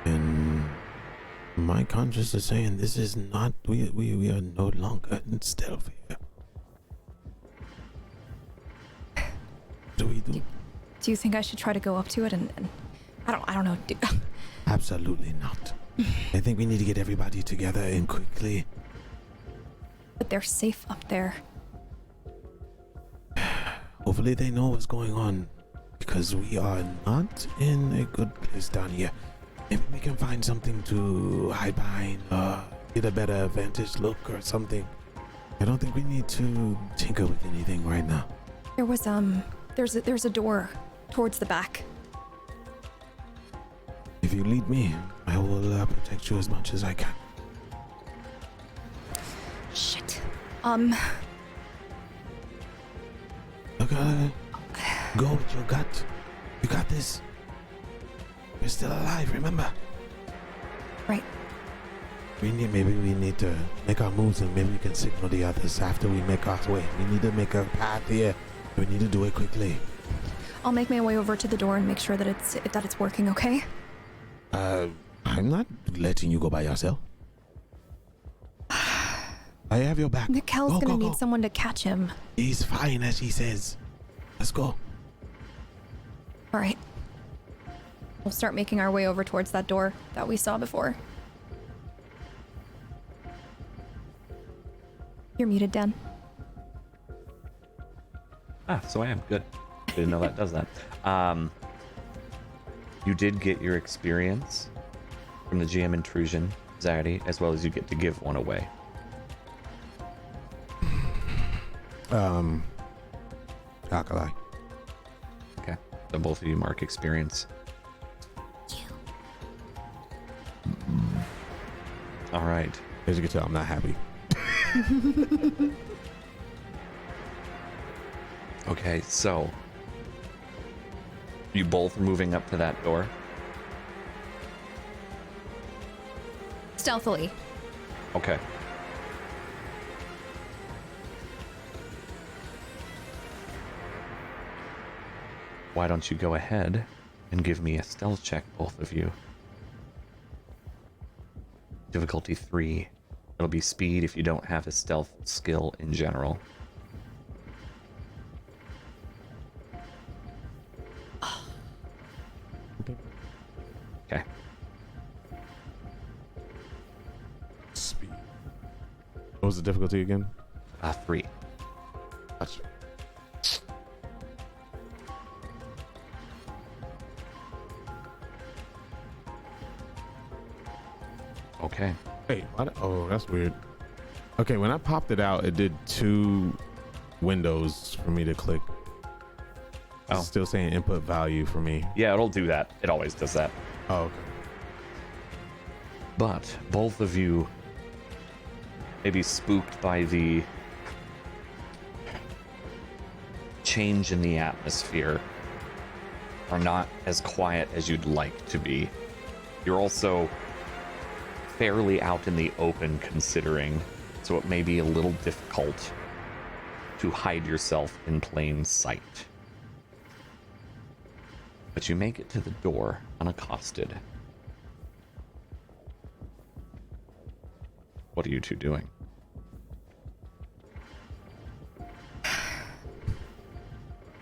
and My conscience is saying this is not. We are no longer in stealth here. What do we do? Do you think I should try to go up to it and I don't know. Absolutely not. I think we need to get everybody together and quickly. But they're safe up there. Hopefully they know what's going on, because we are not in a good place down here. Maybe we can find something to hide behind, get a better vantage look or something. I don't think we need to tinker with anything right now. There was there's a door towards the back. If you lead me, I will protect you as much as I can. Shit. Look, go with your gut. You got this. You're still alive, remember? Right. Maybe we need to make our moves, and maybe we can signal the others after we make our way. We need to make a path here. We need to do it quickly. I'll make my way over to the door and make sure that it's working, okay? I'm not letting you go by yourself. I have your back. Nikel's gonna need someone to catch him. He's fine, as he says. Let's go. All right. We'll start making our way over towards that door that we saw before. You're muted, Dan. So I am. Good. Didn't know that does that. You did get your experience from the GM intrusion, Zaddy, as well as you get to give one away. Alkali. Okay. So both of you mark experience. All right. As you can tell, I'm not happy. Okay, so you both are moving up to that door. Stealthily. Okay. Why don't you go ahead and give me a stealth check, both of you? Difficulty 3. It'll be speed if you don't have a stealth skill in general. Okay. Speed. What was the difficulty again? 3. Gotcha. Okay. Wait, oh, that's weird. Okay, when I popped it out, it did 2 windows for me to click. It's still saying input value for me. Yeah, it'll do that. It always does that. Oh, okay. But both of you may be spooked by the change in the atmosphere, are not as quiet as you'd like to be. You're also fairly out in the open considering, so it may be a little difficult to hide yourself in plain sight. But you make it to the door unaccosted. What are you two doing?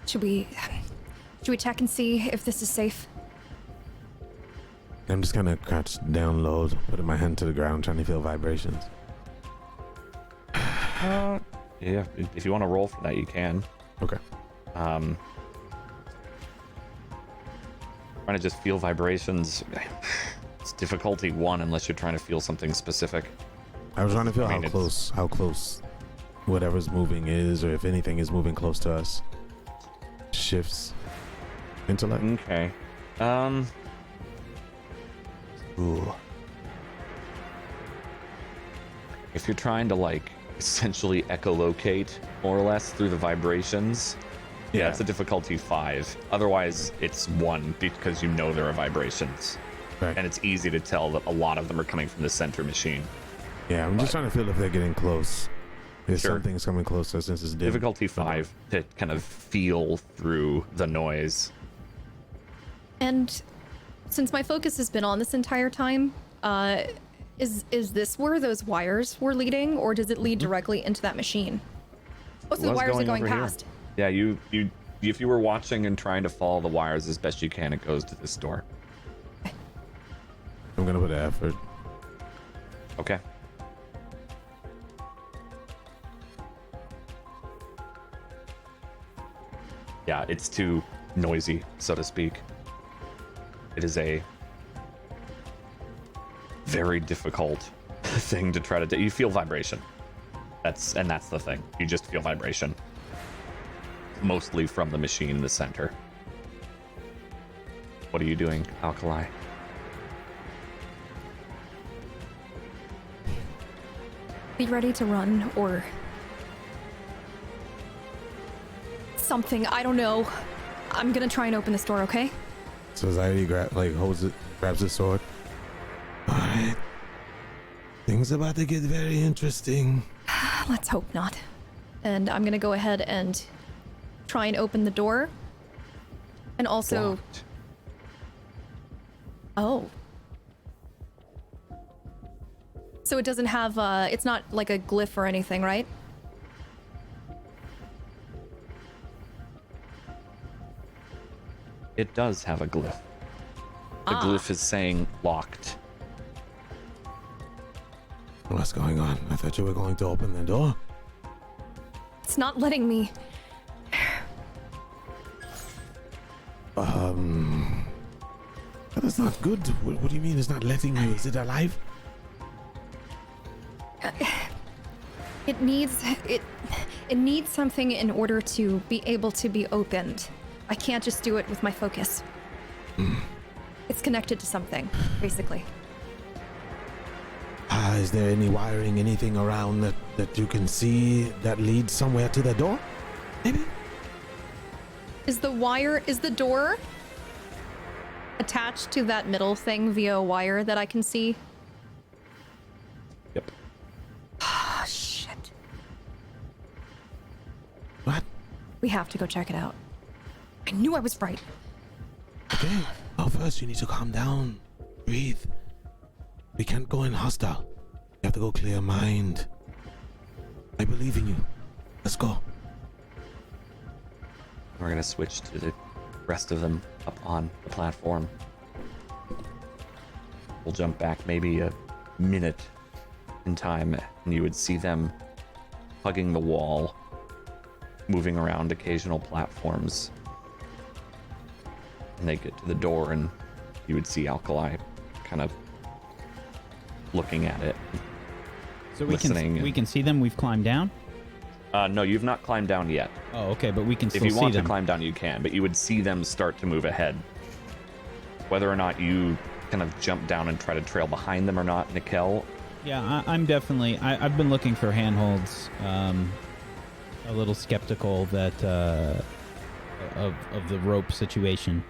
Should we check and see if this is safe? I'm just gonna crouch down low, putting my hand to the ground, trying to feel vibrations. Yeah, if you want to roll for that, you can. Okay. Trying to just feel vibrations. It's difficulty 1 unless you're trying to feel something specific. I was trying to feel how close whatever's moving is, or if anything is moving close to us. Shifts. Intellect. Okay. Ooh. If you're trying to like essentially echolocate more or less through the vibrations, yeah, it's a difficulty 5. Otherwise, it's 1 because you know there are vibrations. Right. And it's easy to tell that a lot of them are coming from the center machine. Yeah, I'm just trying to feel if they're getting close. If something's coming closer since it's dim. Difficulty 5 to kind of feel through the noise. And since my focus has been on this entire time, Is this where those wires were leading, or does it lead directly into that machine? Oh, so the wires are going over past. Here. Yeah, you if you were watching and trying to follow the wires as best you can, it goes to this door. I'm gonna put effort. Okay. Yeah, it's too noisy, so to speak. It is a very difficult thing to try to do. You feel vibration. That's the thing. You just feel vibration. Mostly from the machine in the center. What are you doing, Alkali? Be ready to run or something. I don't know. I'm gonna try and open this door, okay? So Anxiety grabs the sword. Alright. Things about to get very interesting. Let's hope not. And I'm gonna go ahead and try and open the door. And also... Blocked. Oh. So it doesn't have, it's not like a glyph or anything, right? It does have a glyph. The glyph is saying locked. What's going on? I thought you were going to open the door. It's not letting me. That's not good. What do you mean it's not letting you? Is it alive? It needs something in order to be able to be opened. I can't just do it with my focus. It's connected to something, basically. Is there any wiring, anything around that you can see that leads somewhere to the door? Maybe? Is the door attached to that middle thing via a wire that I can see? Yep. Oh, shit. What? We have to go check it out. I knew I was right. Okay. Well, first you need to calm down. Breathe. We can't go in hostile. You have to go clear mind. I believe in you. Let's go. We're gonna switch to the rest of them up on the platform. We'll jump back maybe a minute in time, and you would see them hugging the wall, moving around occasional platforms. And they get to the door, and you would see Alkali kind of looking at it. So listening. we can see them. We've climbed down. No, you've not climbed down yet. Oh, okay, but we can still If you see want them. to climb down, you can, but you would see them start to move ahead. Whether or not you kind of jump down and try to trail behind them or not, Nikel. Yeah, I'm definitely. I've been looking for handholds. A little skeptical that of the rope situation,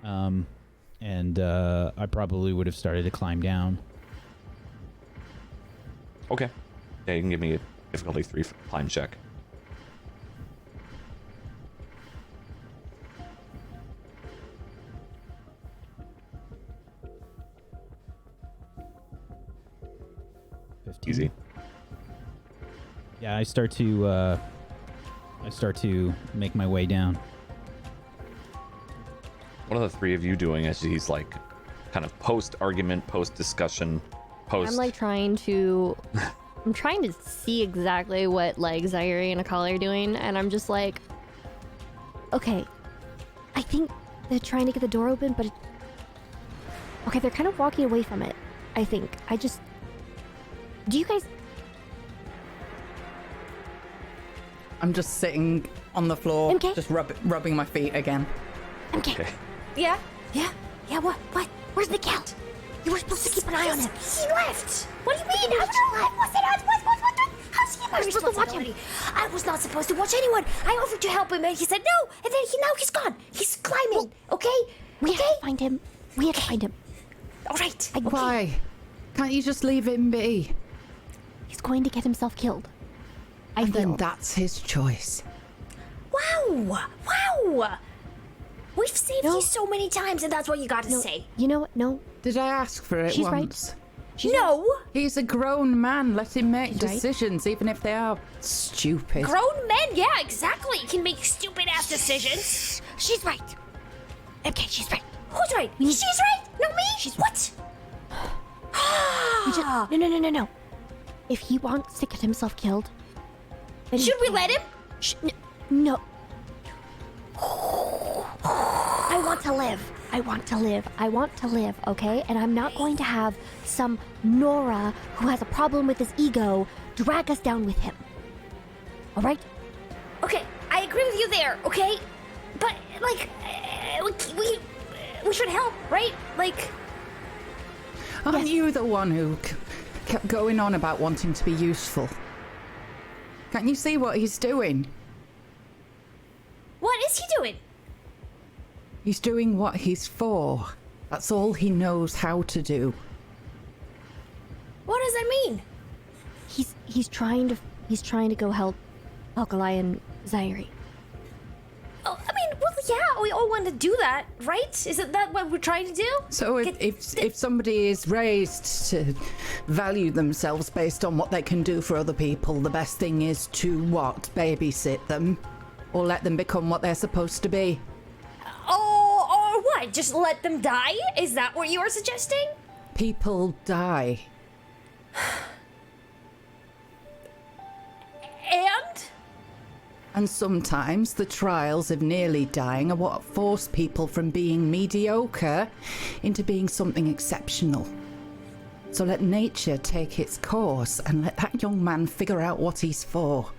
and I probably would have started to climb down. Okay. Yeah, you can give me a difficulty 3 climb check. Easy. Yeah, I start to make my way down. What are the three of you doing as he's like kind of post-argument, post-discussion, I'm like trying to see exactly what like Zaire and Akali are doing, and I'm just like, okay, I think they're trying to get the door open, but okay, they're kind of walking away from it. I think. Do you guys? I'm just sitting on the floor, MK? just rubbing my feet again. Okay. Yeah? What? Where's the count? You were supposed to keep an eye on him. He left. What do you mean? How did he left? What? How's he my supposed to watch him. responsibility? I was not supposed to watch anyone. I offered to help him and he said no. And then now he's gone. He's climbing. Okay? We have to find him. All right. Why? Can't you just leave him be? He's going to get himself killed. And then that's his choice. Wow. We've saved you so many times, and that's what you got to say. You know what? No. Did I ask for it She's right. once? No! He's a grown man. Let him make decisions, even if they are stupid. Grown men, yeah, exactly, can make stupid-ass decisions. She's right. Okay, she's right. Who's right? She's right, not me? What? No. If he wants to get himself killed, then Should we let him? No. I want to live, okay? And I'm not going to have some Nora who has a problem with his ego drag us down with him. All right? Okay, I agree with you there, okay? But, like, we should help, right? Like... Aren't you the one who kept going on about wanting to be useful? Can't you see what he's doing? What is he doing? He's doing what he's for. That's all he knows how to do. What does that mean? He's trying to go help Alkali and Zairi. Oh, I mean, well, yeah, we all want to do that, right? Isn't that what we're trying to do? So if somebody is raised to value themselves based on what they can do for other people, the best thing is to what? Babysit them? Or let them become what they're supposed to be? Oh, or what? Just let them die? Is that what you are suggesting? People die. And sometimes the trials of nearly dying are what force people from being mediocre into being something exceptional. So let nature take its course and let that young man figure out what he's for.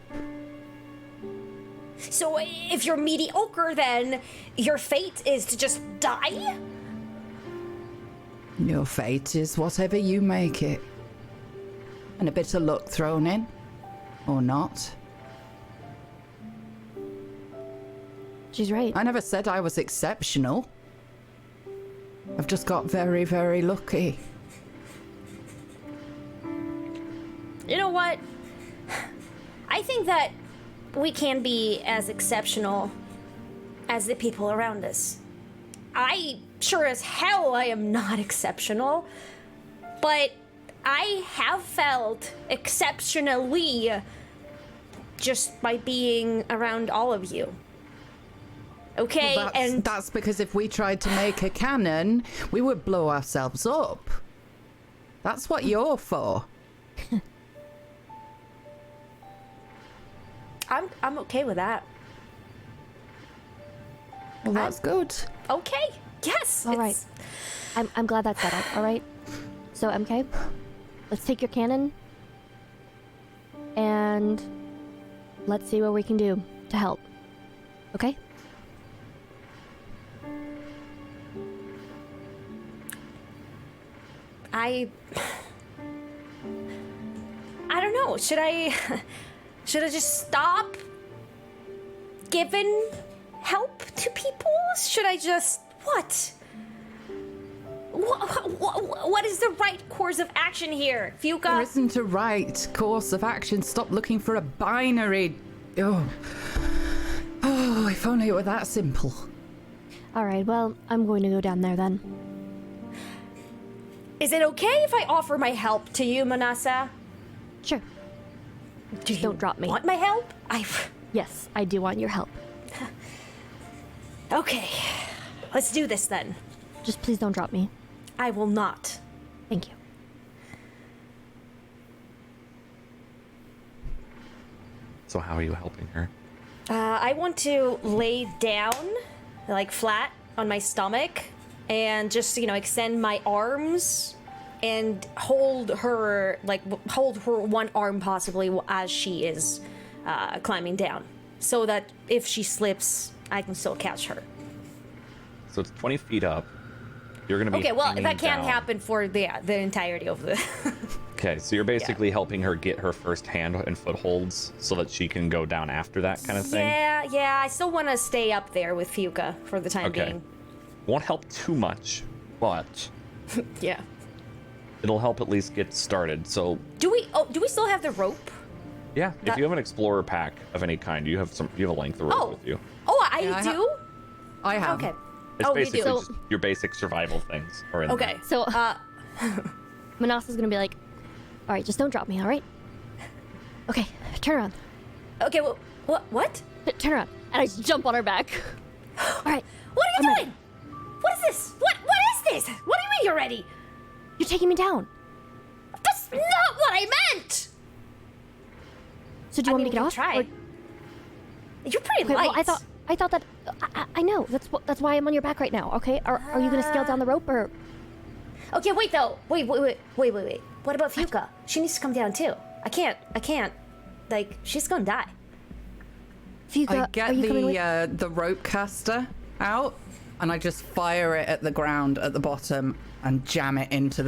So if you're mediocre, then your fate is to just die? Your fate is whatever you make it. And a bit of luck thrown in. Or not. She's right. I never said I was exceptional. I've just got very, very lucky. You know what? I think that we can be as exceptional as the people around us. I sure as hell I am not exceptional, but I have felt exceptionally just by being around all of you. Okay, Well, and that's because if we tried to make a cannon, we would blow ourselves up. That's what you're for. I'm okay with that. Well, that's good. Okay. Yes. All right. I'm glad that's settled. All right. So MK, let's take your cannon and let's see what we can do to help. Okay? I don't know. Should I just stop giving help to people? Should I just what? What is the right course of action here, Fuka? There isn't a right course of action. Stop looking for a binary. Oh, if only it were that simple. All right. Well, I'm going to go down there then. Is it okay if I offer my help to you, Manasa? Sure. Just don't drop me. Want my help? Yes, I do want your help. Okay. Let's do this then. Just please don't drop me. I will not. Thank you. So how are you helping her? I want to lay down, like flat on my stomach, and just, extend my arms and hold her one arm possibly as she is climbing down, so that if she slips, I can still catch her. So it's 20 feet up. You're going to be Okay, well, hanging that can't down. happen for the entirety of the... Okay, so you're basically helping her get her first hand and footholds so that she can go down after that kind of thing? Yeah, I still want to stay up there with Fuka for the time being. Won't help too much, but Yeah. it'll help at least get started. So Do we still have the rope? yeah, if you have an explorer pack of any kind, you have a length of rope with you. Oh, I Yeah, do? I have. Okay. It's you basically do. just your basic survival things are in Okay. there. So, Manasa's gonna be like, all right, just don't drop me, all right? Okay, turn around. Okay, well, what? Turn around. And I just jump on her back. All right. What are you I'm doing? What is this? What is this? What do you mean you're ready? You're taking me down. That's not what I meant! So do you want me to get off? Try. Or- You're pretty Okay, light. well, I thought that I know. That's why I'm on your back right now. Okay? Are you gonna scale down the rope or? Okay, wait though. Wait. What about Fuka? She needs to come down too. I can't. Like, she's gonna die. Fuka, I are get you coming with? the rope caster out, and I just fire it at the ground at the bottom and jam it into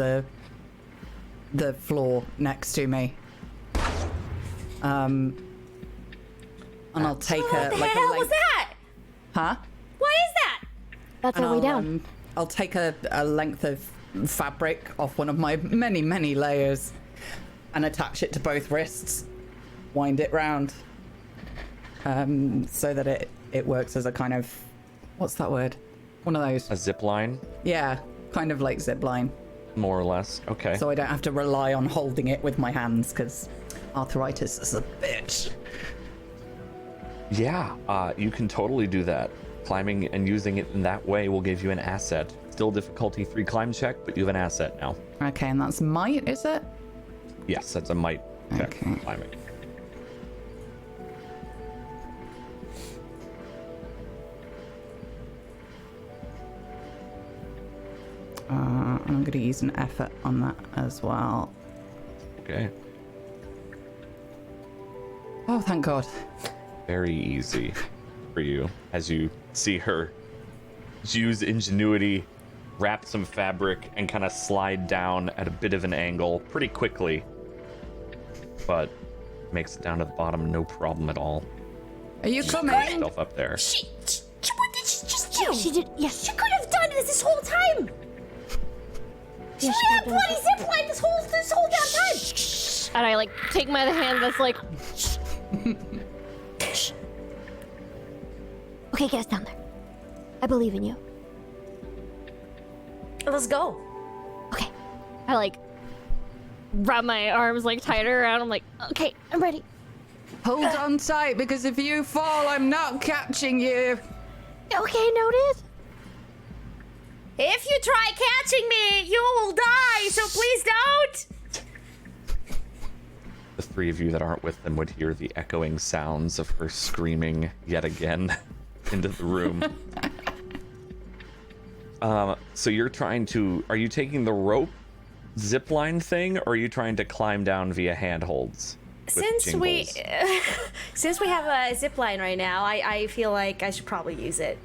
the floor next to me. And I'll take What the like hell a length. was that? Huh? What is that? That's And our way down. I'll take a length of fabric off one of my many layers and attach it to both wrists, wind it round, so that it works as a kind of, what's that word? One of those. A zip line, Yeah, kind of like zip line. more or less. Okay. So I don't have to rely on holding it with my hands because arthritis is a bitch. Yeah, you can totally do that. Climbing and using it in that way will give you an asset. Still difficulty 3 climb check, but you have an asset now. Okay, and that's might, is it? Yes, that's a might check Okay. climbing. I'm going to use an effort on that as well. Okay. Oh, thank God. Very easy for you as you see her use ingenuity, wrap some fabric, and kind of slide down at a bit of an angle pretty quickly. But makes it down to the bottom, no problem at all. Are you coming? Yourself up there. What did she just do? She did. Yes. She could have done this whole time. She Yeah, had a bloody zip line this whole damn time. And I like take my hand that's like. Okay, get us down there. I believe in you. Let's go. Okay. I like wrap my arms like tighter around. I'm like, okay, I'm ready. Hold on tight, because if you fall, I'm not catching you. Okay, noted. If you try catching me, you will die. So please don't. The 3 of you that aren't with them would hear the echoing sounds of her screaming yet again into the room. So you're trying to... Are you taking the rope zipline thing, or are you trying to climm down via handholds? Since we have a zip line right now, I feel like I should probably use it.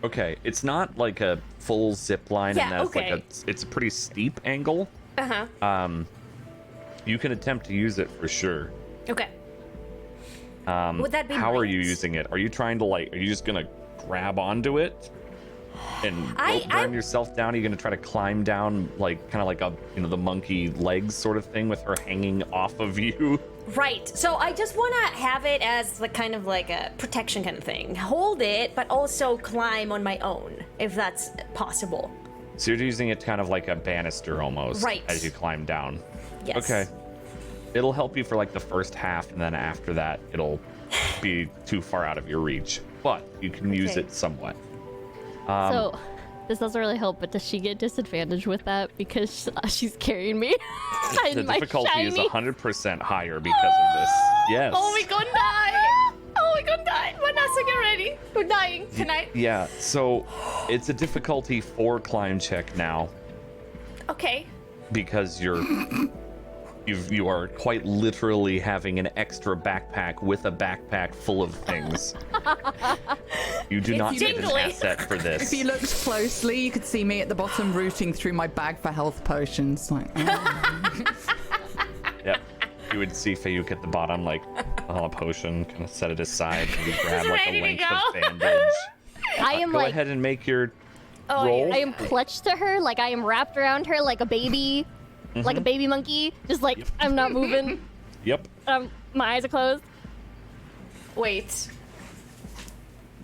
Okay, it's not like a full zip line, Yeah, and that's okay. like it's a pretty steep angle. Uh-huh. You can attempt to use it for sure. Okay. Would that be How are you right? using it? Are you trying to are you just gonna grab onto it and rope burn yourself down? Are you gonna try to climb down kind of like a the monkey legs sort of thing with her hanging off of you? Right. So I just want to have it as kind of like a protection kind of thing. Hold it, but also climb on my own, if that's possible. So you're using it kind of like a banister almost, Right. as you climb down. Yes. Okay. It'll help you for the first half, and then after that, it'll be too far out of your reach. But you can use Okay. it somewhat. So, this doesn't really help, but does she get disadvantage with that because she's carrying me? The And my difficulty is shiny- 100% higher because of this. Yes. Oh, we gonna die. Oh, we gonna die. Manasa, get ready. We're dying tonight. Yeah, so it's a difficulty 4 climb check now Okay. because you are quite literally having an extra backpack with a backpack full of things. You do not get an jingly. asset for If this. you looked closely, you could see me at the bottom rooting through my bag for health potions. Yep. You would see Fayuk at the bottom, a potion, kind of set it aside, maybe grab a ready to length go. of bandage. I am Go like, ahead and make your Oh, roll. I am clutched to her, like I am wrapped around her like a baby, like a baby monkey. Just like I'm not moving. Yep. My eyes are closed. Wait.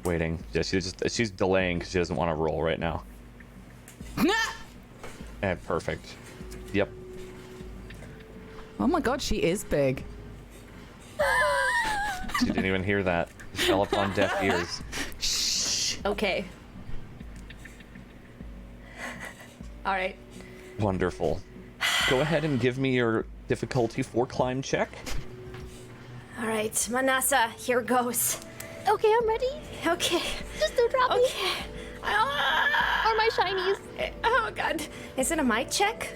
Waiting. Yeah, she's delaying because she doesn't want to roll right now. Perfect. Yep. Oh my god, she is big. She didn't even hear that. It fell upon deaf ears. Okay. All right. Wonderful. Go ahead and give me your difficulty 4 climb check. All right, Manasa, here goes. Okay, I'm ready. Okay. Just don't drop me. Okay. Or my shinies. Oh god. Is it a mic check?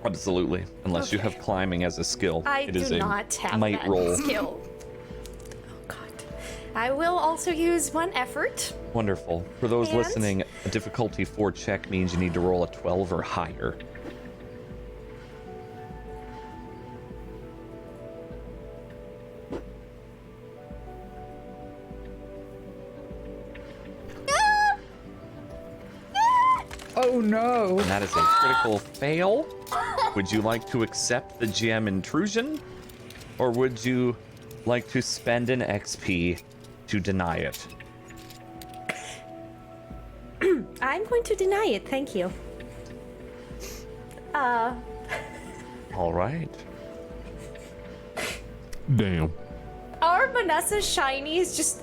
Absolutely. Unless you have climbing as a skill. I it do is a not have might that roll. skill. Oh god. I will also use 1 effort. Wonderful. For those And? listening, a difficulty 4 check means you need to roll a 12 or higher. Oh no. And that is a critical fail. Would you like to accept the gem intrusion? Or would you like to spend an XP to deny it? I'm going to deny it, thank you. All right. Damn. Are Manasa's shinies just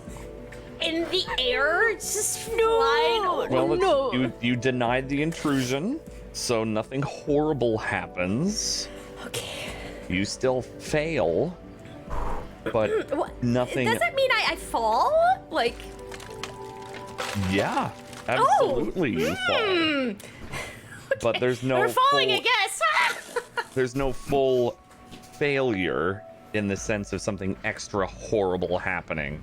in the air? Just flying? Well, you denied the intrusion, so nothing horrible happens. Okay. You still fail, but What? nothing. Does that mean I fall? Like, Yeah, absolutely you fall. But there's no we're falling, full, I guess. there's no full failure in the sense of something extra horrible happening.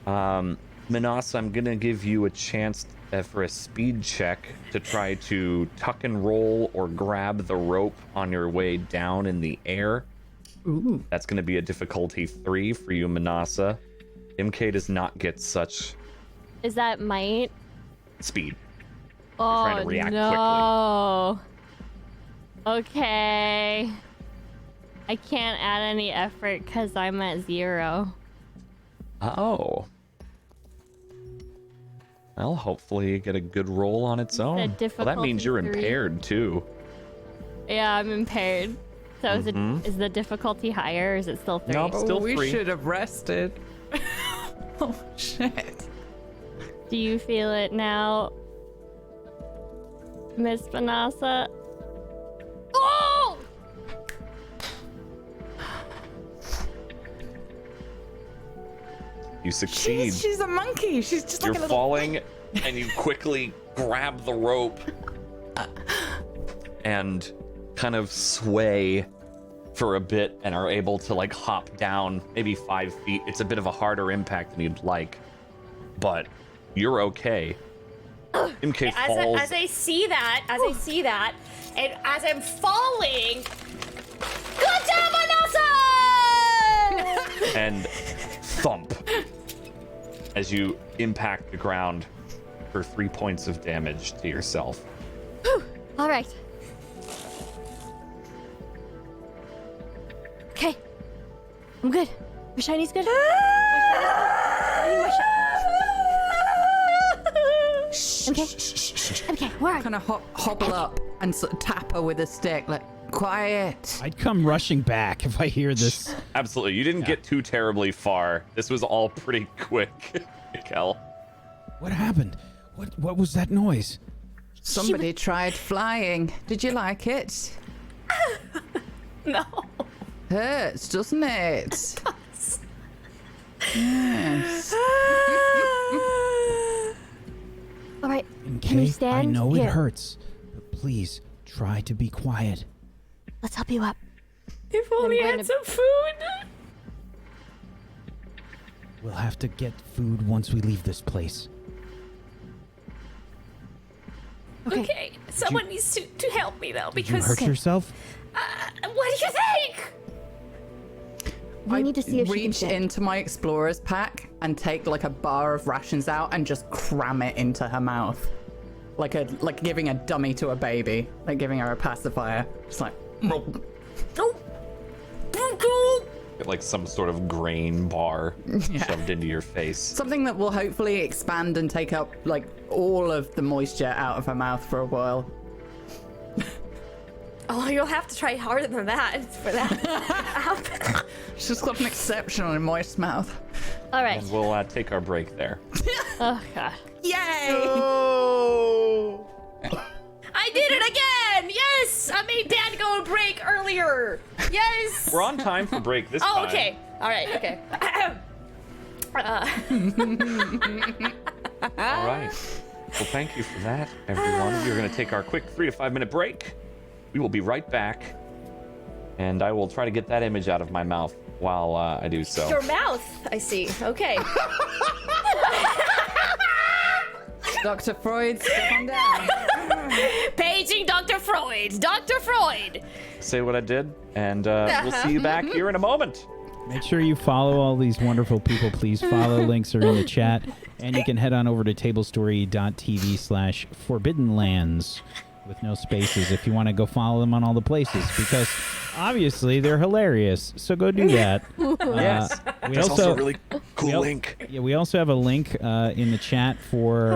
Manasa, I'm gonna give you a chance for a speed check to try to tuck and roll or grab the rope on your way down in the air. Ooh. That's gonna be a difficulty 3 for you, Manasa. MK does not get such Is that might? speed. Oh, trying to react no. Okay. I can't add any effort because I'm at 0. Oh. Well, hopefully you get a good roll on its own. Well, that difficulty means you're 3. impaired too. Yeah, I'm impaired. So is the difficulty higher or is it still 3? Nope. Still we 3. should have rested. Oh shit. Do you feel it now, Miss Manasa? Oh! You succeed. She's a monkey. She's just You're like a little... falling, and you quickly grab the rope and kind of sway for a bit and are able to like hop down maybe 5 feet. It's a bit of a harder impact than you'd like, but you're okay. MK falls. As I see that, and as I'm falling, good job, Manasa! And thump as you impact the ground for 3 points of damage to yourself. All right. Okay. I'm good. Your shiny's good? Okay, where are you? Kind of hobble up and sort of tap her with a stick, like, quiet. I'd come rushing back if I hear this. Absolutely. You didn't get too terribly far. This was all pretty quick, Kel. What happened? What was that noise? Somebody tried flying. Did you like it? No. Hurts, doesn't it? Yes. All right. MK, Can you stand I know here? it hurts, but please try to be quiet. Let's help you up. If only I going had to- some food. We'll have to get food once we leave this place. Okay, someone needs to help me though, Did you because hurt yourself? what do you think? We need to see if she can reach stand. into my explorer's pack and take like a bar of rations out and just cram it into her mouth, like giving a dummy to a baby, like giving her a pacifier. Just like, Get like some sort of grain bar shoved into your face. something that will hopefully expand and take up like all of the moisture out of her mouth for a while. Oh you'll have to try harder than that for that. She's got an exceptionally moist mouth. All right. And we'll take our break there. Oh god. Yay! I did it again! Yes! I made Dad go on break earlier! Yes! We're on time for break this time. Oh, okay. All right, okay. All right. Well, thank you for that, everyone. We're going to take our quick 3 to 5 minute break. We will be right back. And I will try to get that image out of my mouth while I do so. Your mouth, I see. Okay. Dr. Freud, step on down. Paging Dr. Freud. Dr. Freud. Say what I did, and we'll see you back here in a moment. Make sure you follow all these wonderful people. Please follow. Links are in the chat. And you can head on over to tablestory.tv/forbiddenlands with no spaces if you want to go follow them on all the places, because obviously they're hilarious. So go do that. Yes. That's also a really cool link. Yeah, we also have a link in the chat for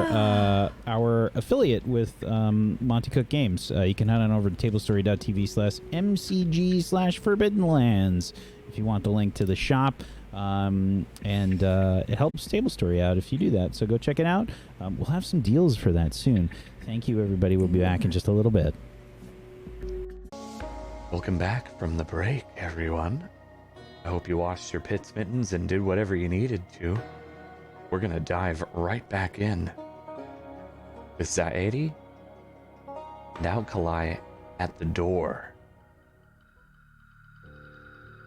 our affiliate with Monty Cook Games. You can head on over to tablestory.tv/mcg/forbiddenlands if you want the link to the shop. And it helps Tablestory out if you do that. So go check it out. We'll have some deals for that soon. Thank you, everybody. We'll be back in just a little bit. Welcome back from the break, everyone. I hope you washed your pits mittens and did whatever you needed to. We're gonna dive right back in with Zaedi and Alkali at the door.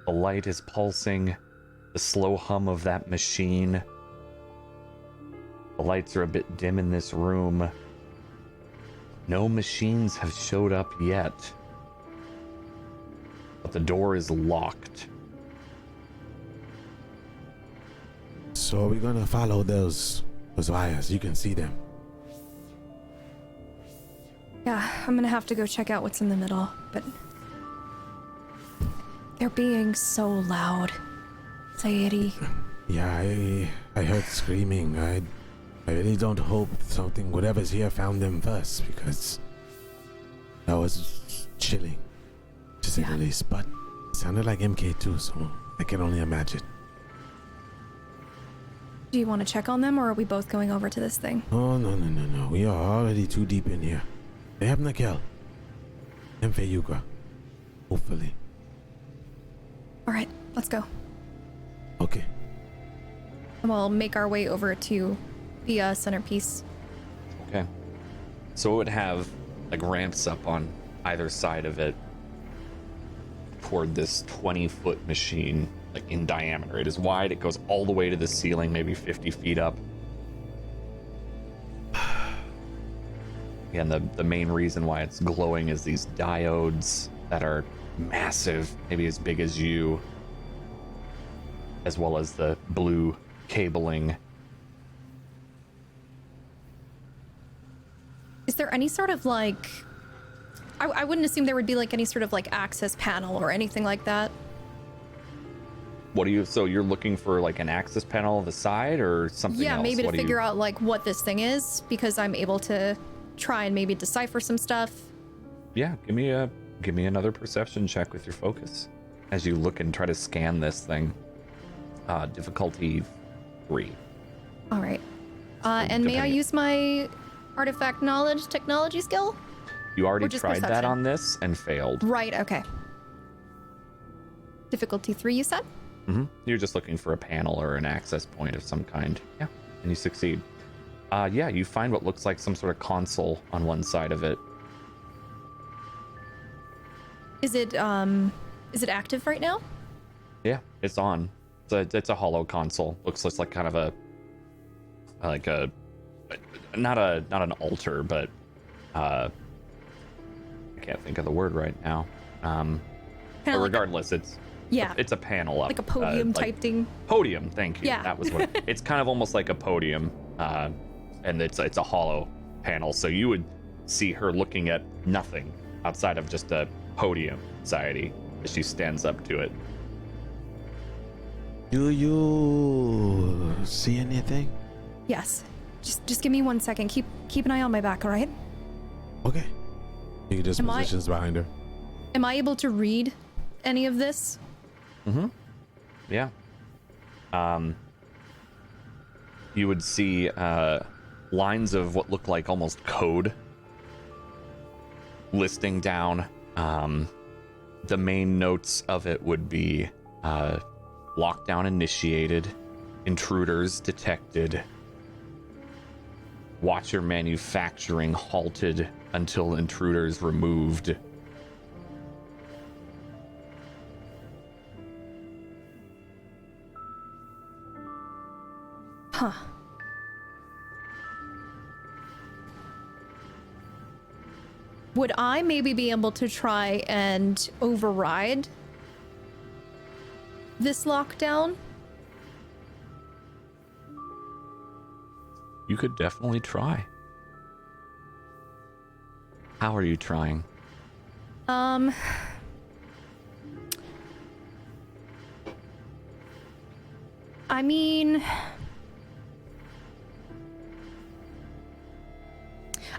The light is pulsing, the slow hum of that machine. The lights are a bit dim in this room. No machines have showed up yet, but the door is locked. So we're gonna follow those wires. You can see them. Yeah, I'm gonna have to go check out what's in the middle, but they're being so loud. Sayedi. Yeah, I heard screaming. I really don't hope something, whatever's here, found them first, because that was chilling, to say the least. But it sounded like MK2, so I can only imagine. Do you want to check on them, or are we both going over to this thing? Oh, no. We are already too deep in here. They have Nakel. Yuka. Hopefully. Alright, let's go. Okay. And we'll make our way over to the centerpiece. Okay. So it would have like ramps up on either side of it toward this 20-foot machine, like in diameter. It is wide. It goes all the way to the ceiling, maybe 50 feet up. Again, the main reason why it's glowing is these diodes that are massive, maybe as big as you, as well as the blue cabling. Is there any sort of like... I wouldn't assume there would be like any sort of like access panel or anything like that. So you're looking for like an access panel on the side or something else? Yeah, maybe to figure out like what this thing is, because I'm able to try and maybe decipher some stuff. Yeah, give me another perception check with your focus as you look and try to scan this thing. Difficulty 3. All right. And may I use my artifact knowledge technology skill? You already just tried that perception? on this and failed. Right, okay. Difficulty 3, you said? Mm-hmm. You're just looking for a panel or an access point of some kind. Yeah, and you succeed. Yeah, you find what looks like some sort of console on one side of it. Is it active right now? Yeah, it's on. It's a hollow console. Looks like kind of not an altar, but I can't think of the word right now. But regardless, it's a panel up, like a podium type thing. Podium, thank you. Yeah. That was what it's kind of almost like a podium, and it's a hollow panel. So you would see her looking at nothing outside of just a podium society as she stands up to it. Do you see anything? Yes. Just give me 1 second. Keep an eye on my back, all right? Okay. You can just positions behind her. Am I able to read any of this? Yeah. You would see lines of what look like almost code listing down. The main notes of it would be lockdown initiated, intruders detected, Watcher manufacturing halted until intruders removed. Huh. Would I maybe be able to try and override this lockdown? You could definitely try. How are you trying? I mean,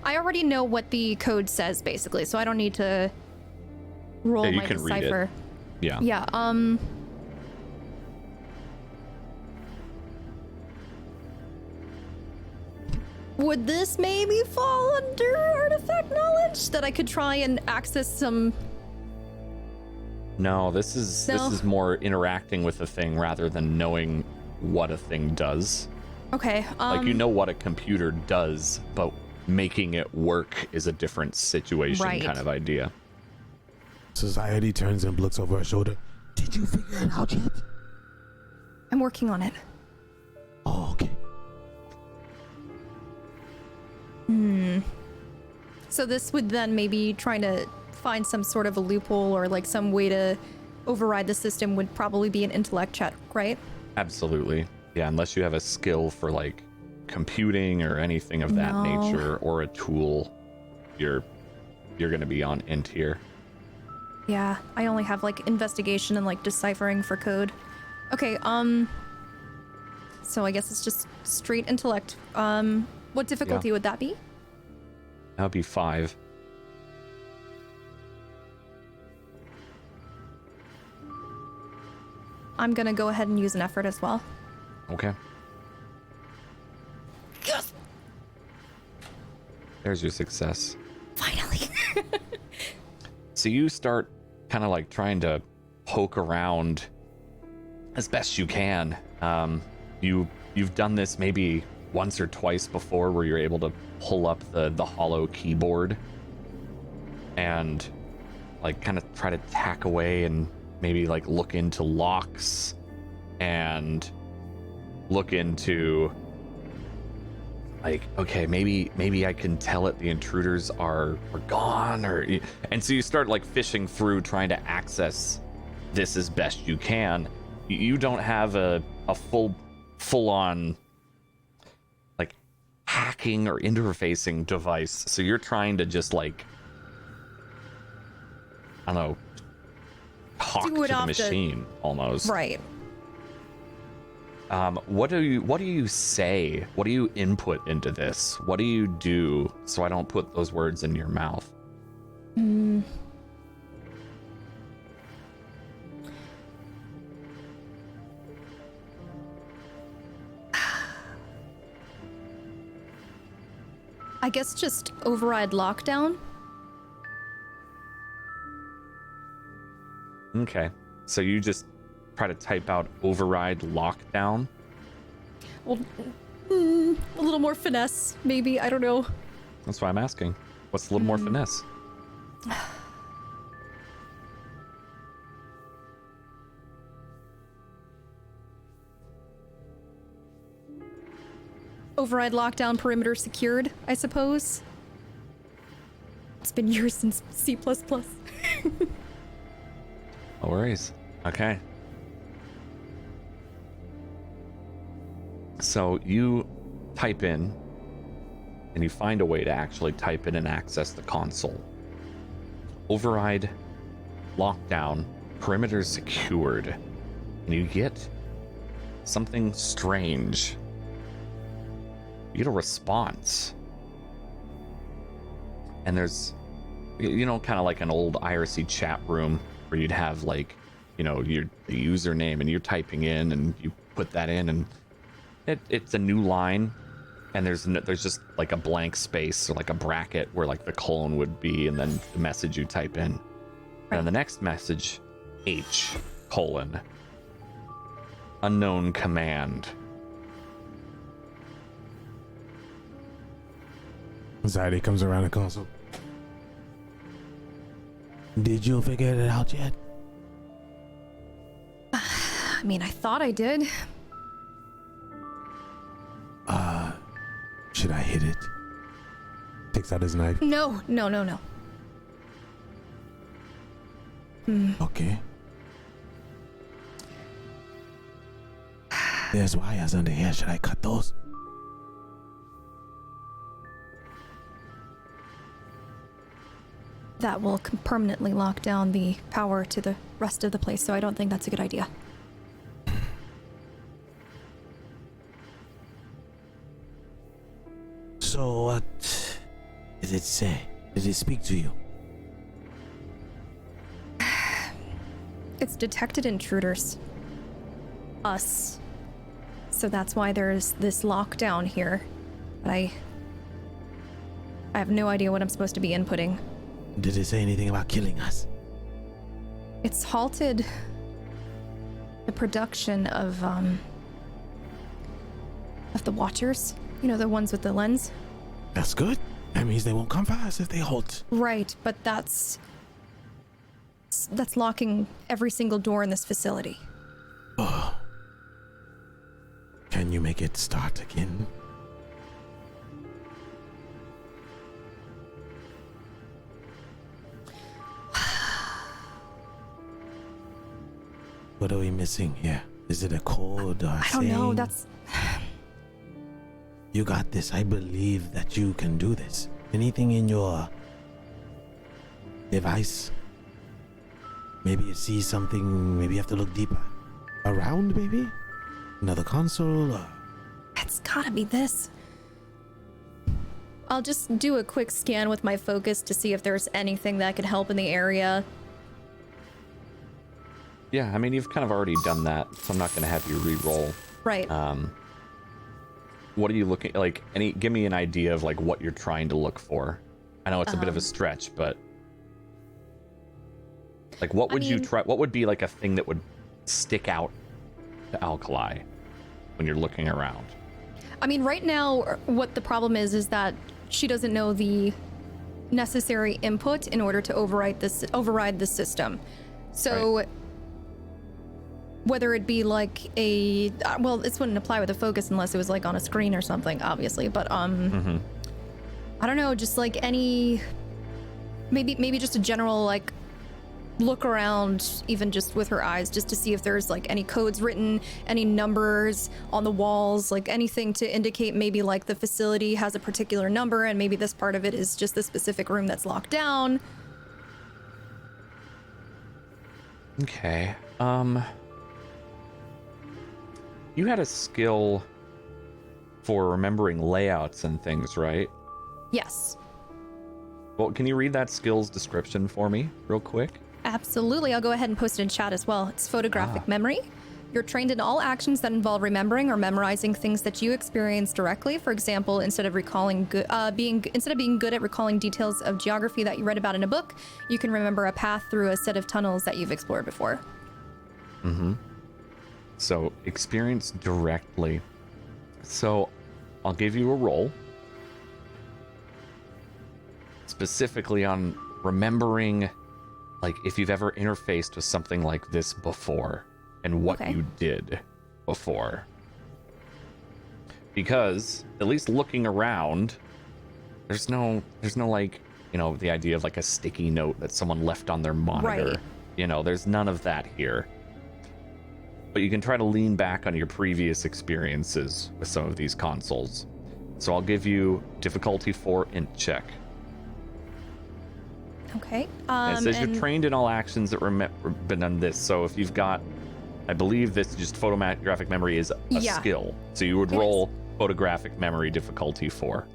I already know what the code says basically, so I don't need to roll Yeah, you my can read decipher. it. Yeah. Yeah, would this maybe fall under artifact knowledge? That I could try and access some... No, this is more interacting with a thing rather than knowing what a thing does. Okay, Like, you know what a computer does, but making it work is a different situation Right. kind of idea. Society turns and looks over her shoulder. Did you figure it out yet? I'm working on it. Oh, okay. So this would then maybe trying to find some sort of a loophole or like some way to override the system would probably be an intellect check, right? Absolutely. Yeah, unless you have a skill for like computing or anything of that No. nature or a tool, you're going to be on int here. Yeah, I only have like investigation and like deciphering for code. Okay, so I guess it's just straight intellect. What difficulty would that be? That would be 5. I'm gonna go ahead and use an effort as well. Okay. Yes! There's your success. Finally. So you start kind of like trying to poke around as best you can. You've done this maybe once or twice before where you're able to pull up the hollow keyboard and like kind of try to tack away and maybe like look into locks and look into like, okay, maybe I can tell it the intruders are gone, and so you start like fishing through trying to access this as best you can. You don't have a full on like hacking or interfacing device, so you're trying to just like, I don't know, talk Do to it the off the- machine almost. Right. What do you say? What do you input into this? What do you do so I don't put those words in your mouth? I guess just override lockdown. Okay. So you just try to type out override lockdown. Well, a little more finesse, maybe. I don't know. That's why I'm asking. What's a little more finesse? Override lockdown, perimeter secured, I suppose. It's been years since C++. No worries. Okay. So you type in, and you find a way to actually type in and access the console. Override, lockdown, perimeter secured, and you get something strange. You get a response, and there's kind of like an old IRC chat room where you'd have like, the username and you're typing in and you put that in and it's a new line and there's just like a blank space or like a bracket where like the colon would be and then the message you type in. And then the next message, H : unknown command. Anxiety comes around the console. Did you figure it out yet? I mean, I thought I did. Should I hit it? Takes out his knife. No. Okay. There's wires under here. Should I cut those? That will permanently lock down the power to the rest of the place, so I don't think that's a good idea. So what did it say? Did it speak to you? It's detected intruders. Us. So that's why there's this lockdown here. But I have no idea what I'm supposed to be inputting. Did it say anything about killing us? It's halted the production of the Watchers. The ones with the lens. That's good. That means they won't come for us if they halt. Right, but that's locking every single door in this facility. Oh. Can you make it start again? What are we missing here? Is it a code or I don't know, that's... You got this. I believe that you can do this. Anything in your device? Maybe you see something, maybe you have to look deeper. Around, maybe? Another console? Or... It's gotta be this. I'll just do a quick scan with my focus to see if there's anything that could help in the area. Yeah, I mean, you've kind of already done that, so I'm not going to have you re-roll. Right. What are you looking like? Give me an idea of like what you're trying to look for. I know it's a bit of a stretch, but like what would you try? What would be like a thing that would stick out to Alkali when you're looking around? I mean, right now, what the problem is that she doesn't know the necessary input in order to override the system. So. Right. Whether it be like a, well, this wouldn't apply with a focus unless it was like on a screen or something, obviously. But I don't know, just like any, maybe just a general like look around, even just with her eyes, just to see if there's like any codes written, any numbers on the walls, like anything to indicate maybe like the facility has a particular number and maybe this part of it is just the specific room that's locked down. Okay. You had a skill for remembering layouts and things, right? Yes. Well, can you read that skill's description for me real quick? Absolutely. I'll go ahead and post it in chat as well. It's photographic memory. You're trained in all actions that involve remembering or memorizing things that you experience directly. For example, instead of being good at recalling details of geography that you read about in a book, you can remember a path through a set of tunnels that you've explored before. So, experience directly. So, I'll give you a roll. Specifically on remembering, like, if you've ever interfaced with something like this before and what you did before. Because, at least looking around, there's no like, the idea of like a sticky note that someone left on their monitor. Right. There's none of that here. But you can try to lean back on your previous experiences with some of these consoles. So I'll give you difficulty 4 int check. Okay. It says you're trained in all actions that been on this. So if you've got, I believe this just photographic memory is a skill. So you would roll photographic memory difficulty 4.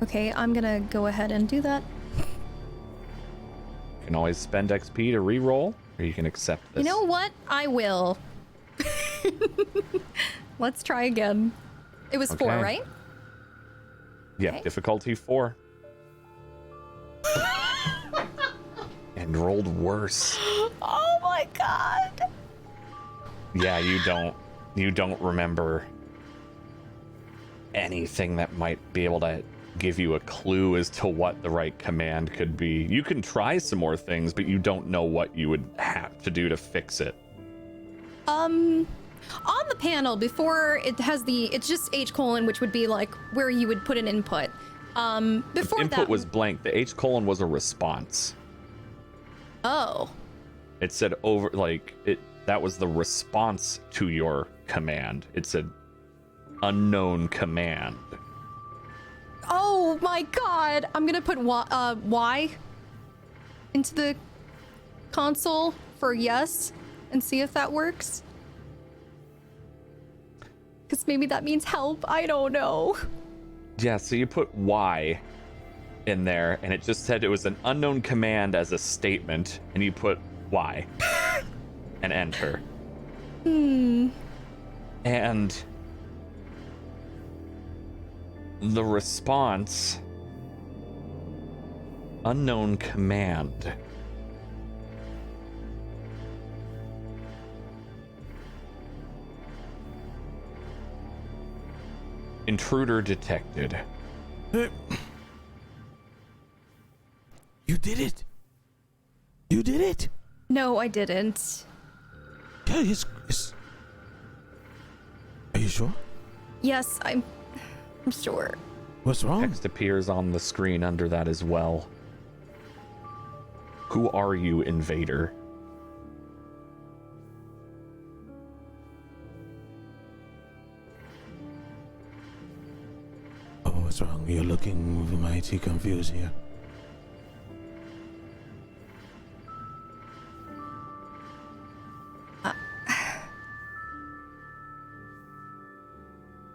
Okay, I'm gonna go ahead and do that. You can always spend XP to re-roll, or you can accept this. You know what? I will. Let's try again. It was 4, Okay. right? Yeah, Okay. difficulty 4. And rolled worse. Oh my god. Yeah, you don't remember anything that might be able to give you a clue as to what the right command could be. You can try some more things, but you don't know what you would have to do to fix it. On the panel before it has it's just H:, which would be like where you would put an input. Before Input that was blank. The H: was a response. Oh. It said that was the response to your command. It said unknown command. Oh my god. I'm gonna put Y into the console for yes and see if that works. Because maybe that means help. I don't know. Yeah, so you put Y in there, and it just said it was an unknown command as a statement, and you put Y and enter. And the response, unknown command. Intruder detected. You did it. You did it. No, I didn't. Yeah, Are you sure? Yes, I'm sure. What's wrong? Text appears on the screen under that as well. Who are you, invader? Oh, what's wrong? You're looking mighty confused here.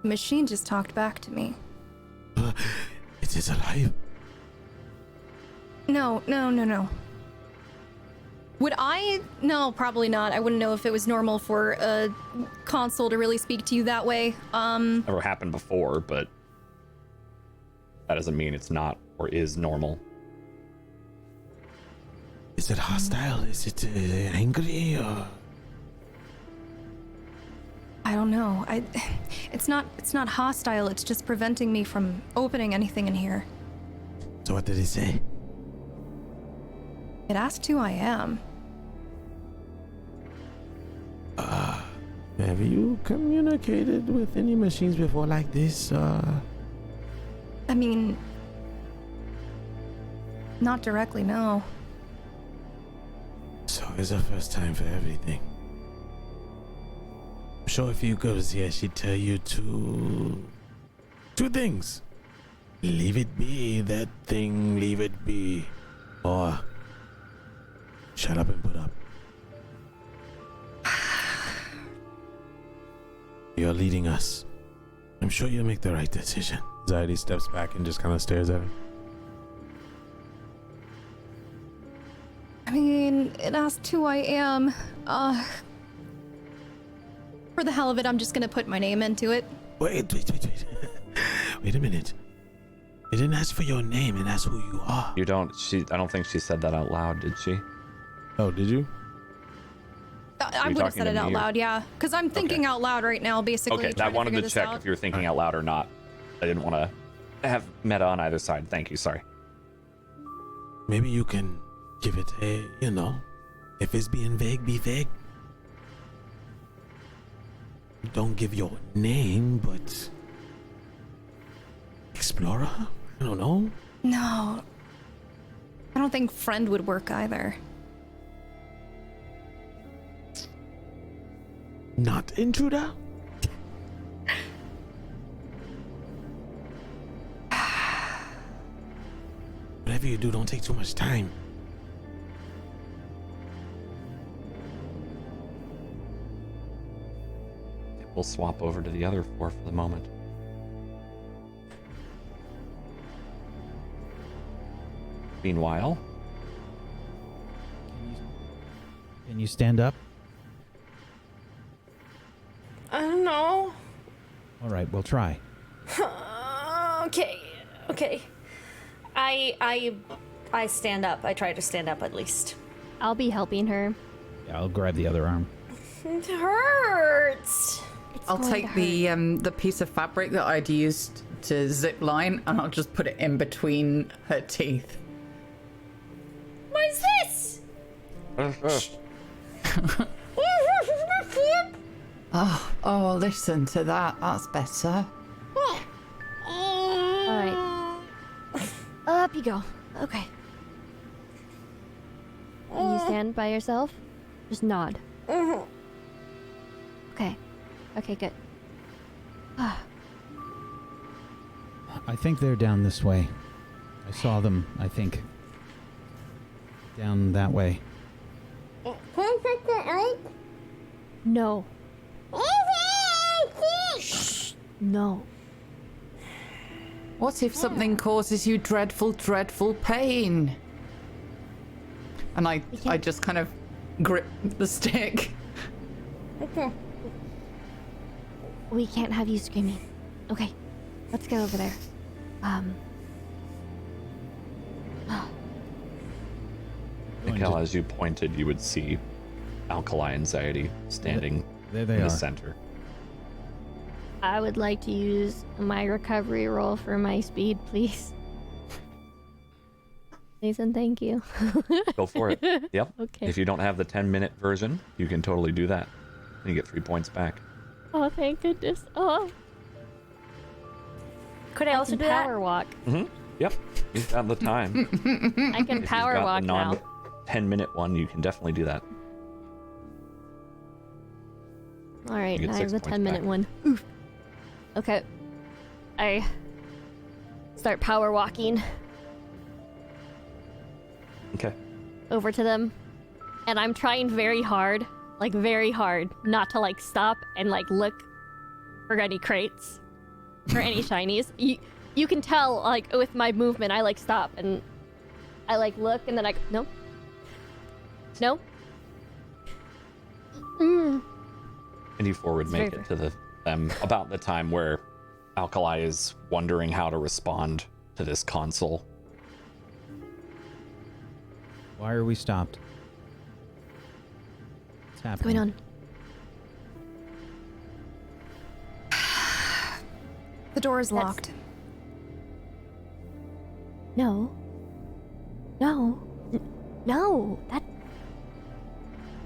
The machine just talked back to me. It is alive. No. Would I? No, probably not. I wouldn't know if it was normal for a console to really speak to you that way. Never happened before, but that doesn't mean it's not or is normal. Is it hostile? Is it angry? Or... I don't know. It's not hostile. It's just preventing me from opening anything in here. So what did it say? It asked who I am. Have you communicated with any machines before like this? I mean, not directly, no. So it's the first time for everything. I'm sure if you goes here, she'd tell you two things. Leave it be, that thing, leave it be. Or shut up and put up. You're leading us. I'm sure you'll make the right decision. Zadie steps back and just kind of stares at him. I mean, it asked who I am. For the hell of it, I'm just gonna put my name into it. Wait. Wait a minute. It didn't ask for your name, it asked who you are. I don't think she said that out loud, did she? Oh, did you? I would have said it out loud, yeah. Because I'm thinking out loud right now, basically. Okay, I wanted to check if you were thinking out loud or not. I didn't want to have meta on either side. Thank you, sorry. Maybe you can give it a, if it's being vague, be vague. Don't give your name, but... Explorer? I don't know. No. I don't think friend would work either. Not intruder? Whatever you do, don't take too much time. We'll swap over to the other 4 for the moment. Meanwhile, Can you stand up? I don't know. All right, we'll try. Okay. I stand up. I try to stand up at least. I'll be helping her. Yeah, I'll grab the other arm. It hurts. I'll take the piece of fabric that I'd used to zip line and I'll just put it in between her teeth. What is this? Oh, listen to that. That's better. All right. Up you go. Okay. Can you stand by yourself? Just nod. Okay. Okay, good. I think they're down this way. I saw them, I think. Down that way. No. Shh. No. What if something causes you dreadful, dreadful pain? And I just kind of grip the stick. We can't have you screaming. Okay, let's go over there. Mikhail, as you pointed, you would see Alkali Anxiety standing There they in the are. center. I would like to use my recovery roll for my speed, please. Please and thank you. Go for it. Yep. Okay. If you don't have the 10-minute version, you can totally do that. You get 3 points back. Oh, thank goodness. Oh, Could I also do power that? walk. Yep. You've got the time. I can If power you've got walk the now. 10-minute one, you can definitely do that. All right, You get now I have 6 the points 10-minute back. one. Oof. Okay. I start power walking Okay. over to them, and I'm trying very hard, not to stop and look for any crates or any shinies. You can tell with my movement, I stop and I look and then I go, no. And you forward make it to them about the time where Alkali is wondering how to respond to this console. Why are we stopped? What's happening? Going on. The door is That's- locked. No. That.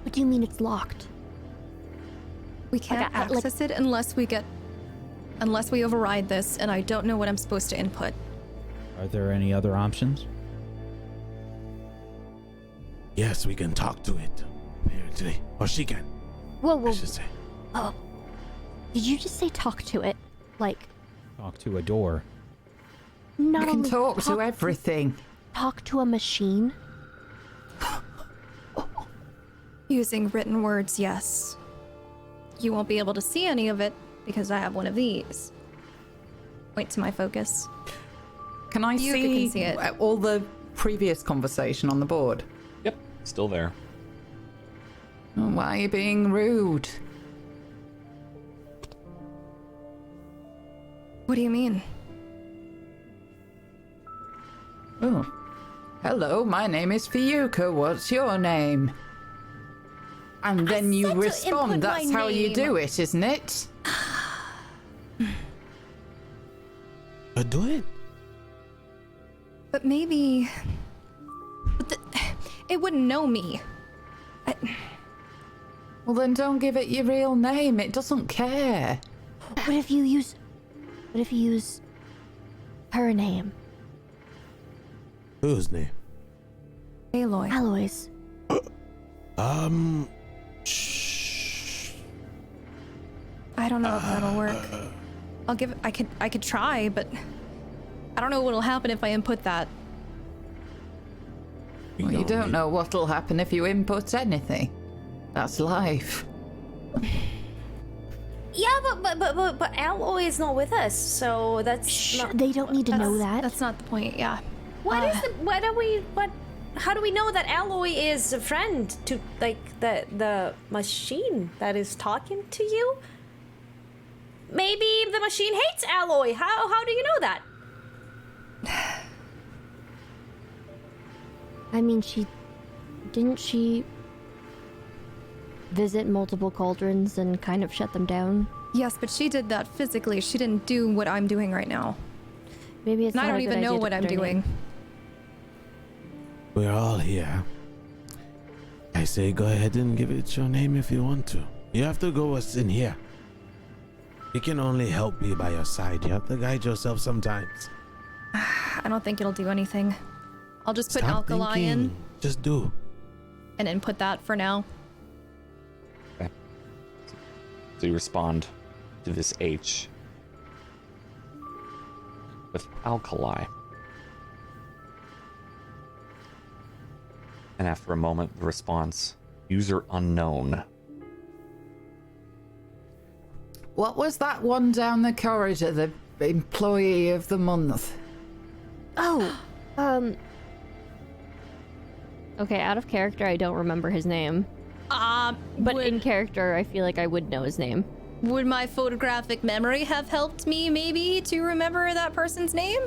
What do you mean it's locked? We can't I- access it unless we override this, and I don't know what I'm supposed to input. Are there any other options? Yes, we can talk to it. Apparently. Or she can, Whoa. I should say. Oh. Did you just say talk to it? Talk to a door. Not You can only talk to everything. talk to a machine? Using written words, yes. You won't be able to see any of it because I have one of these. Point to my focus. Can I You see, can see it. all the previous conversation on the board? Yep. Still there. Oh, why are you being rude? What do you mean? Oh. Hello, my name is Fiuka. What's your name? And then you said to respond. input That's my how you name. do it, isn't it? Do it. But maybe... it wouldn't know me. Well, then don't give it your real name. It doesn't care. What if you use her name? Whose name? Aloy. Alloys. Shh. I don't know if that'll work. I could try, but I don't know what'll happen if I input that. Well, you don't know what'll happen if you input anything. That's life. Yeah, but Alloy is not with us, so that's not. They don't need to know that. That's not the point, yeah. How do we know that Alloy is a friend to, like, the machine that is talking to you? Maybe the machine hates Alloy. How do you know that? I mean, didn't she visit multiple cauldrons and kind of shut them down? Yes, but she did that physically. She didn't do what I'm doing right now. Maybe it's and not I don't a good even know idea what to I'm put her doing. name. We're all here. I say go ahead and give it your name if you want to. You have to go what's in here. It can only help be by your side. You have to guide yourself sometimes. I don't think it'll do anything. I'll just put Stop alkali in thinking. Just do. and input that for now. Okay. So you respond to this H with alkali. And after a moment, the response, user unknown. What was that one down the corridor, the employee of the month? Oh, okay, out of character, I don't remember his name. But in character, I feel like I would know his name. Would my photographic memory have helped me, maybe, to remember that person's name?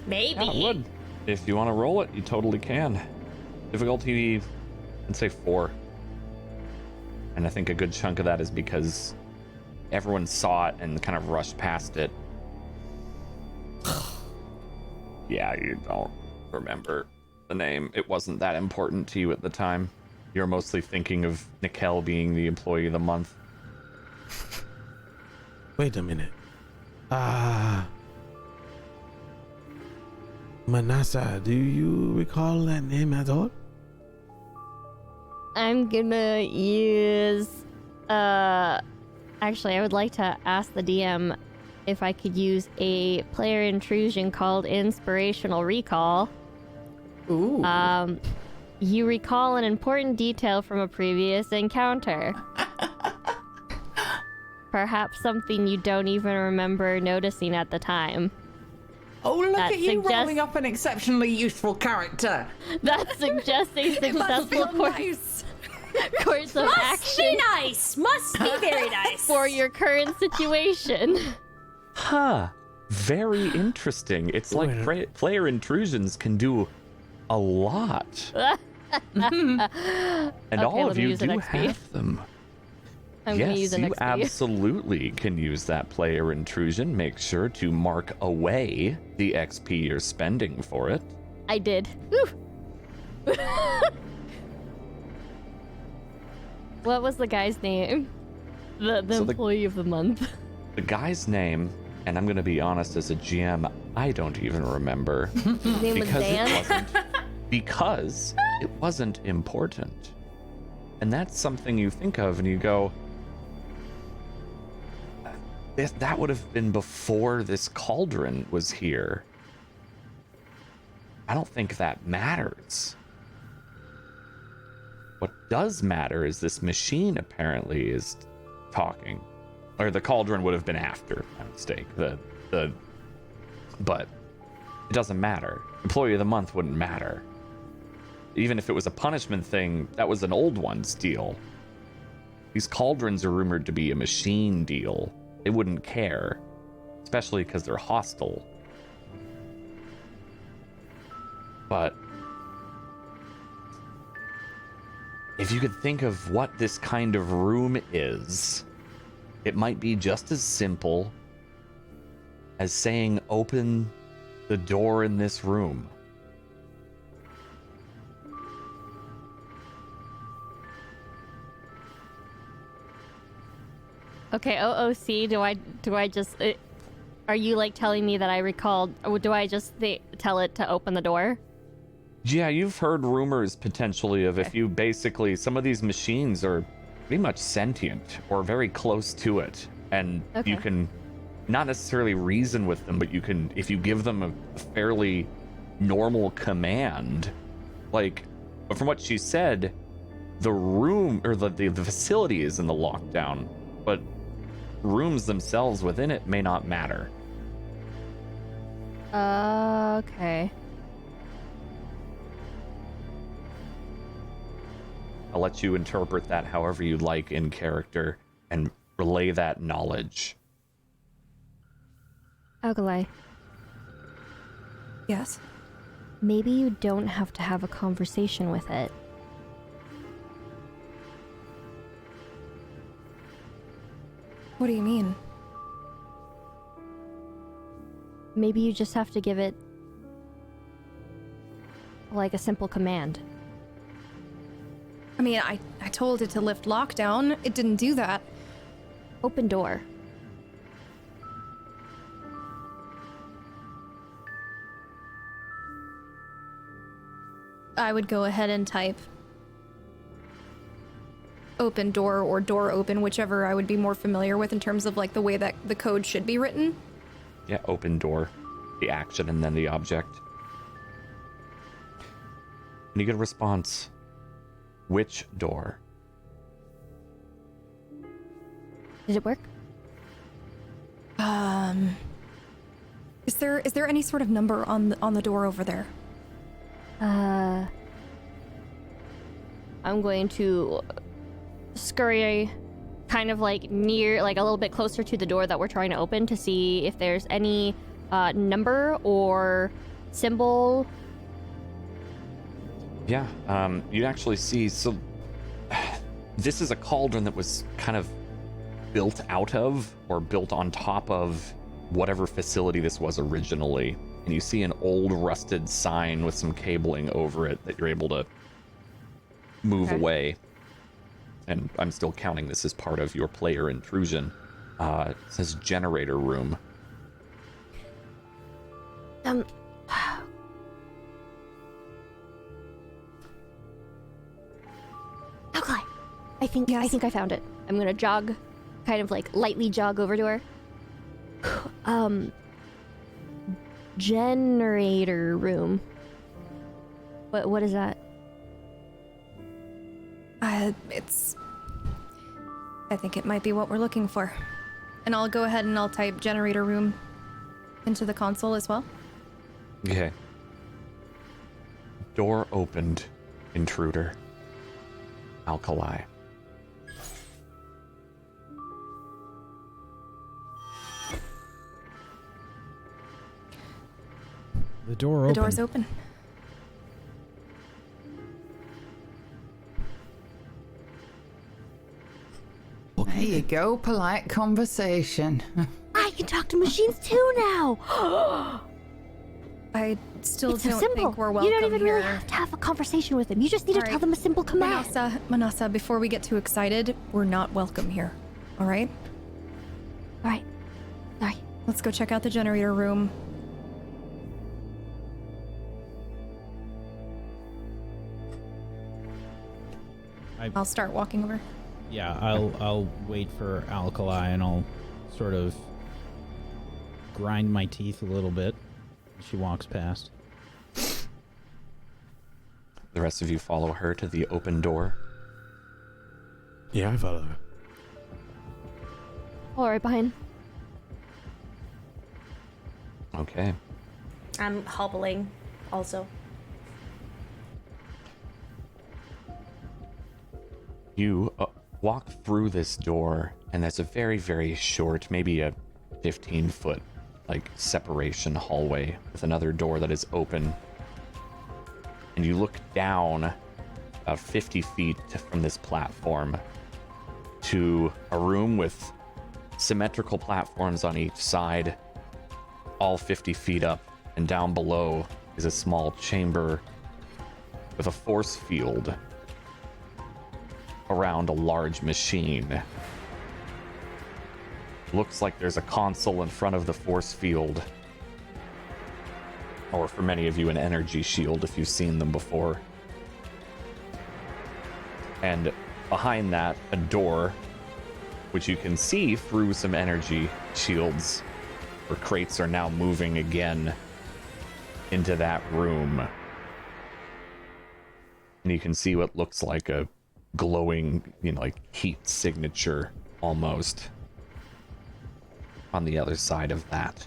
Maybe. Yeah, it would. If you want to roll it, you totally can. Difficulty, I'd say 4. And I think a good chunk of that is because everyone saw it and kind of rushed past it. Yeah, you don't remember the name. It wasn't that important to you at the time. You're mostly thinking of Nickel being the employee of the month. Wait a minute. Manasa, do you recall that name at all? I'm gonna use, actually, I would like to ask the DM if I could use a player intrusion called Inspirational Recall. Ooh. You recall an important detail from a previous encounter. Perhaps something you don't even remember noticing at the time. Oh, look that at you suggests- rolling up an exceptionally useful character. That suggests a successful course of Must action be nice. Must be very nice. for your current situation. Huh. Very interesting. It's like player intrusions can do a lot. And Okay, all let of me you use an do XP. have them. I'm gonna use Yes, an you XP. absolutely can use that player intrusion. Make sure to mark away the XP you're spending for it. I did. Woo. What was the guy's name? The So the- employee of the month. The guy's name, and I'm going to be honest as a GM, I don't even remember. His name was Dan. Because it wasn't important. And that's something you think of and you go, that would have been before this cauldron was here. I don't think that matters. What does matter is this machine apparently is talking. Or the cauldron would have been after, my mistake. But it doesn't matter. Employee of the month wouldn't matter. Even if it was a punishment thing, that was an old one's deal. These cauldrons are rumored to be a machine deal. They wouldn't care, especially because they're hostile. But if you could think of what this kind of room is, it might be just as simple as saying, open the door in this room. Okay, OOC, do I just are you like telling me that I recalled, or do I just tell it to open the door? Yeah, you've heard rumors potentially of if you basically, some of these machines are pretty much sentient or very close to it. And you can not necessarily reason with them, but you can, if you give them a fairly normal command, like, but from what she said, the room or the facility is in the lockdown, but rooms themselves within it may not matter. Okay. I'll let you interpret that however you like in character and relay that knowledge. Algalai, Yes. maybe you don't have to have a conversation with it. What do you mean? Maybe you just have to give it like a simple command. I mean, I told it to lift lockdown. It didn't do that. Open door. I would go ahead and type open door or door open, whichever I would be more familiar with in terms of like the way that the code should be written. Yeah, open door, the action, and then the object. And you get a response. Which door? Did it work? Is there any sort of number on the door over there? I'm going to scurry kind of like near, like a little bit closer to the door that we're trying to open to see if there's any number or symbol. Yeah, you actually see, so this is a cauldron that was kind of built out of or built on top of whatever facility this was originally. And you see an old rusted sign with some cabling over it that you're able to move away. And I'm still counting this as part of your player intrusion. It says generator room. Algalai, I think I found it. I'm gonna jog, kind of like lightly jog over to her. Generator room. What is that? I think it might be what we're looking for. And I'll go ahead and I'll type generator room into the console as well. Okay. Door opened, intruder. Alkali. The door The door's open. There you go, polite conversation. I can talk to machines too now. I still It's so don't simple. think we're welcome You don't even here. really have to have a conversation with them. You just need to All tell right. them a simple command. Manasa, before we get too excited, we're not welcome here. All right? All right. Sorry. Let's go check out the generator room. I'll start walking over. Yeah, I'll wait for Alkali and I'll sort of grind my teeth a little bit as she walks past. The rest of you follow her to the open door. Yeah, I follow her. All right, behind. Okay. I'm hobbling also. You walk through this door, and there's a very, very short, maybe a 15-foot, separation hallway with another door that is open. And you look down about 50 feet from this platform to a room with symmetrical platforms on each side, all 50 feet up, and down below is a small chamber with a force field around a large machine. Looks like there's a console in front of the force field, or for many of you, an energy shield if you've seen them before. And behind that, a door, which you can see through some energy shields, where crates are now moving again into that room. And you can see what looks like a glowing, heat signature almost on the other side of that.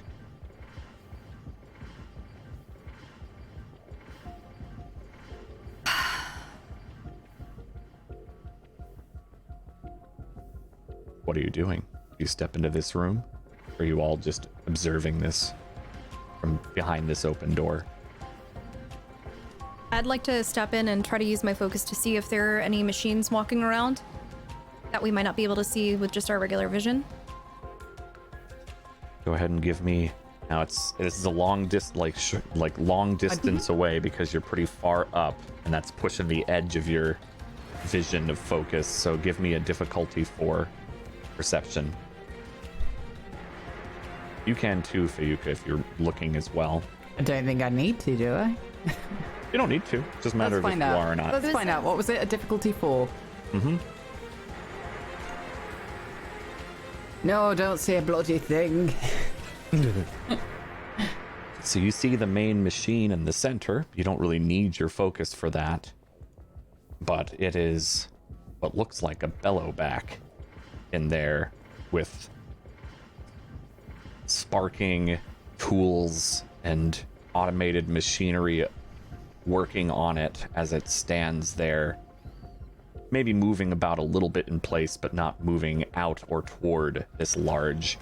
What are you doing? You step into this room? Or are you all just observing this from behind this open door? I'd like to step in and try to use my focus to see if there are any machines walking around that we might not be able to see with just our regular vision. Go ahead and give me. Now this is a long long distance away because you're pretty far up, and that's pushing the edge of your vision of focus. So give me a difficulty 4 perception. You can too, Fayuka, if you're looking as well. I don't think I need to, do I? You don't need to. It's just a matter of if you are or not. Let's find out. What was it? A difficulty 4? Mm-hmm. No, don't say a bloody thing. So you see the main machine in the center. You don't really need your focus for that. But it is what looks like a bellowback in there with sparking tools and automated machinery working on it as it stands there, maybe moving about a little bit in place, but not moving out or toward this large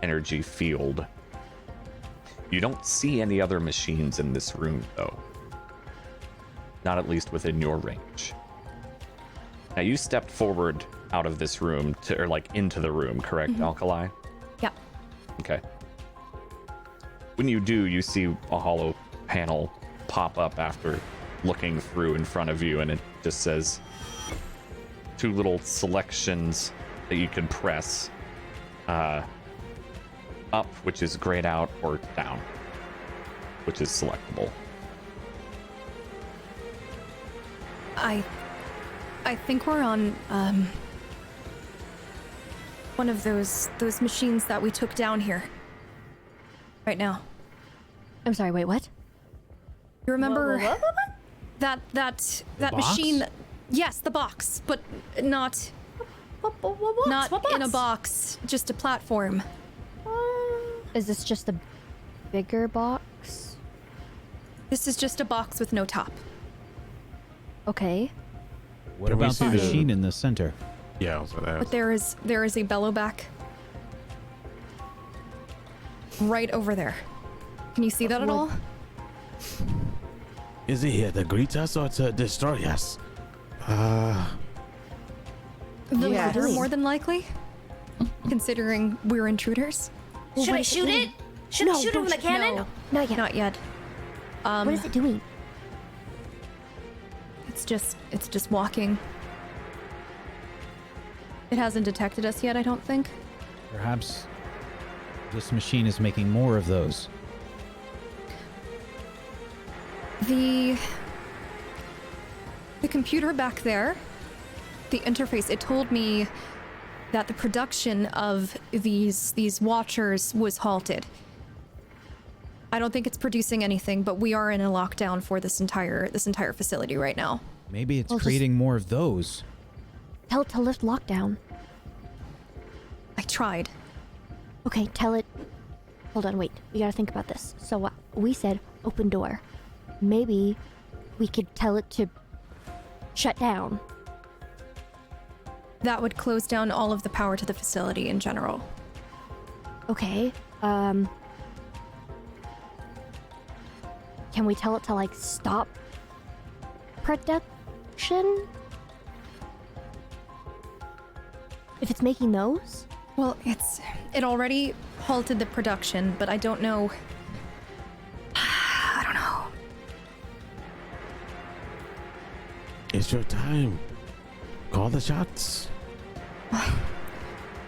energy field. You don't see any other machines in this room, though. Not at least within your range. Now, you stepped forward out of this room, into the room, correct, Alkali? Yep. Okay. When you do, you see a hollow panel pop up after looking through in front of you, and it just says 2 little selections that you can press. Up, which is grayed out, or down, which is selectable. I think we're on one of those machines that we took down here right now. I'm sorry, wait, what? You remember What? that box? machine? Yes, the box, but not What in a box, just a platform. Is this just a bigger box? This is just a box with no top. Okay. What Can we about the see the- machine in the center? Yeah, I was gonna But ask. there is a bellowback right over there. Can you see that at all? Is he here to greet us or to destroy us? The Yes. latter, more than likely, considering we're intruders. Should I shoot it? Should I shoot it with a cannon? No, Not yet. not yet. What is it doing? It's just walking. It hasn't detected us yet, I don't think. Perhaps this machine is making more of those. The computer back there, the interface, it told me that the production of these watchers was halted. I don't think it's producing anything, but we are in a lockdown for this entire facility right now. Maybe it's Well, just- creating more of those. Tell it to lift lockdown. I tried. Okay, tell it. Hold on, wait. We gotta think about this. So we said open door. Maybe we could tell it to shut down. That would close down all of the power to the facility in general. Okay. Can we tell it to like stop production? If it's making those? Well, it already halted the production, but I don't know. I don't know. It's your time. Call the shots.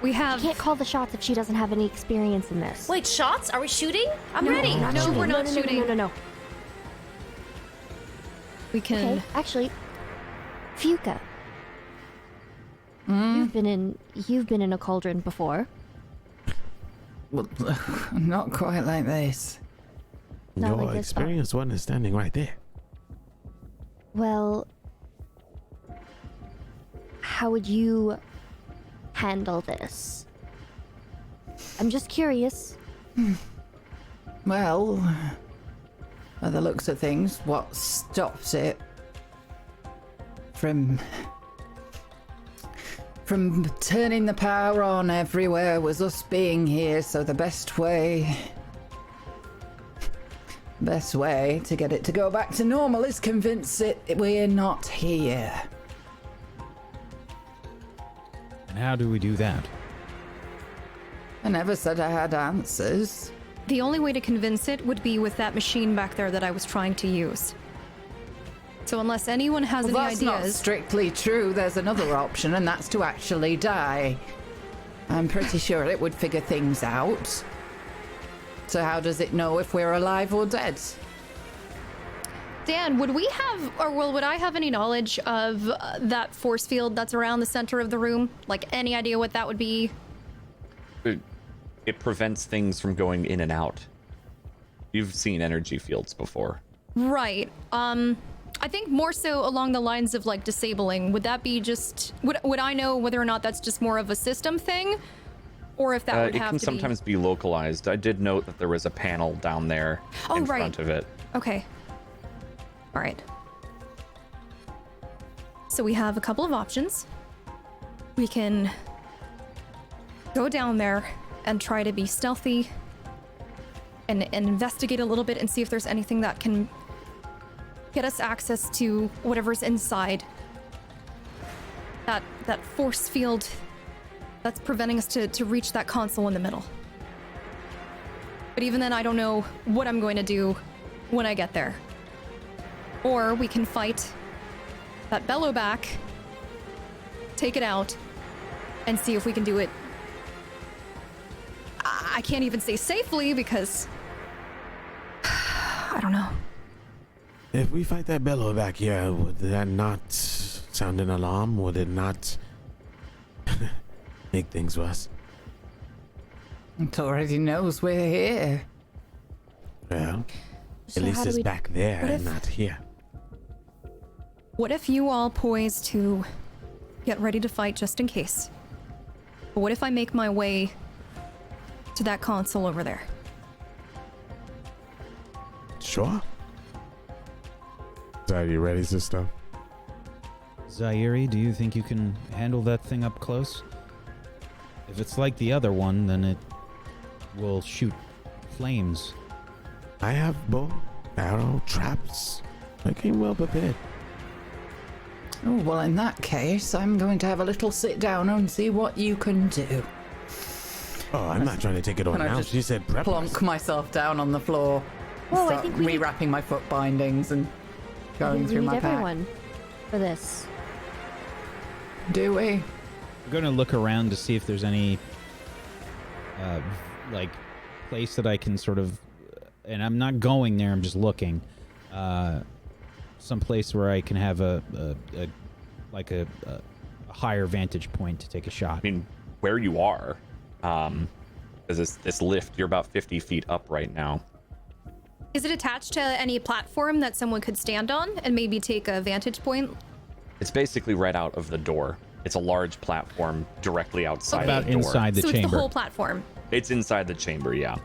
We have. Can't call the shots if she doesn't have any experience in this. Wait, shots? Are we shooting? I'm No, ready. Not No, shooting. we're not no, shooting. No. We can. Okay, actually, Fuka. You've been in a cauldron before. Well, not quite like this. Not Your like this, experienced one is standing right there. Well, how would you handle this? I'm just curious. Well, by the looks of things, what stops it from from turning the power on everywhere was us being here, so the best way to get it to go back to normal is convince it we're not here. And how do we do that? I never said I had answers. The only way to convince it would be with that machine back there that I was trying to use. So unless anyone has any That's not ideas... strictly true. There's another option, and that's to actually die. I'm pretty sure it would figure things out. So how does it know if we're alive or dead? Dan, would I have any knowledge of that force field that's around the center of the room? Like, any idea what that would be? It prevents things from going in and out. You've seen energy fields before. Right. I think more so along the lines of, like, disabling. Would that be just... Would I know whether or not that's just more of a system thing? Or if that would have to be... It can sometimes be localized. I did note that there was a panel down there in front of it. Okay. All right. So we have a couple of options. We can go down there and try to be stealthy and investigate a little bit and see if there's anything that can get us access to whatever's inside that force field that's preventing us to reach that console in the middle. But even then, I don't know what I'm going to do when I get there. Or we can fight that bellow back, take it out, and see if we can do it. I can't even say safely because I don't know. If we fight that bellow back here, would that not sound an alarm? Would it not make things worse? It already knows we're here. Well, So at least how do it's we- back there what and if- not here. What if you all poise to get ready to fight just in case? But what if I make my way to that console over there? Sure. Are you ready, sister? Zaire, do you think you can handle that thing up close? If it's like the other one, then it will shoot flames. I have bow, arrow, traps. I came well prepared. Oh, well, in that case, I'm going to have a little sit down and see what you can do. Oh, I'm not trying to take it all And I now. just She said prep. Plonk myself down on the floor. Whoa, I Start think we need- rewrapping my foot bindings and going we through need my pack. everyone for this. Do we? I'm going to look around to see if there's any, like, place that I can sort of, and I'm not going there, I'm just looking, some place where I can have a higher vantage point to take a shot. I mean, where you are, is this lift, you're about 50 feet up right now. Is it attached to any platform that someone could stand on and maybe take a vantage point? It's basically right out of the door. It's a large platform directly outside About the door. inside the So chamber. it's the whole platform. It's inside the chamber, yeah.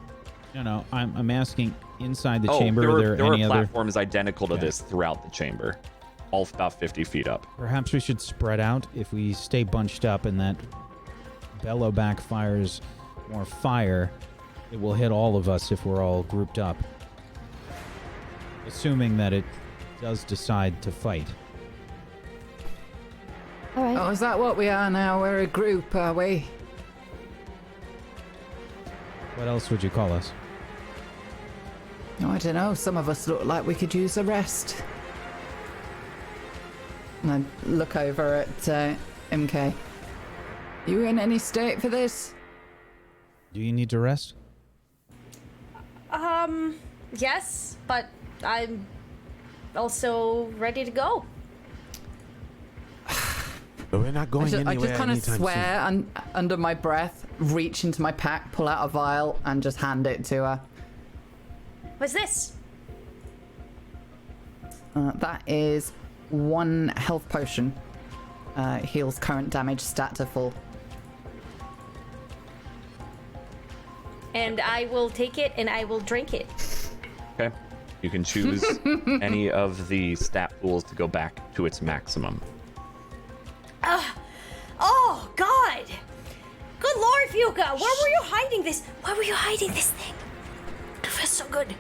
No, I'm asking inside the Oh, chamber. there Are there are any other? platforms identical to Okay. this throughout the chamber, all about 50 feet up. Perhaps we should spread out. If we stay bunched up and that bellow back fires more fire, it will hit all of us if we're all grouped up. Assuming that it does decide to fight. All right. Oh, is that what we are now? We're a group, are we? What else would you call us? Oh, I don't know. Some of us look like we could use a rest. And I look over at MK. You in any state for this? Do you need to rest? Yes, but I'm also ready to go. But we're not going I anywhere just kind of anytime swear under my breath, reach into my pack, pull out a vial, and just hand it to her. What's this? That is 1 health potion. Heals current damage stat to full. And I will take it and I will drink it. Okay. You can choose any of the stat pools to go back to its maximum. Oh, Oh, God! Good Lord, Fuka! Where were you hiding this? Why were you hiding this thing? It feels so good.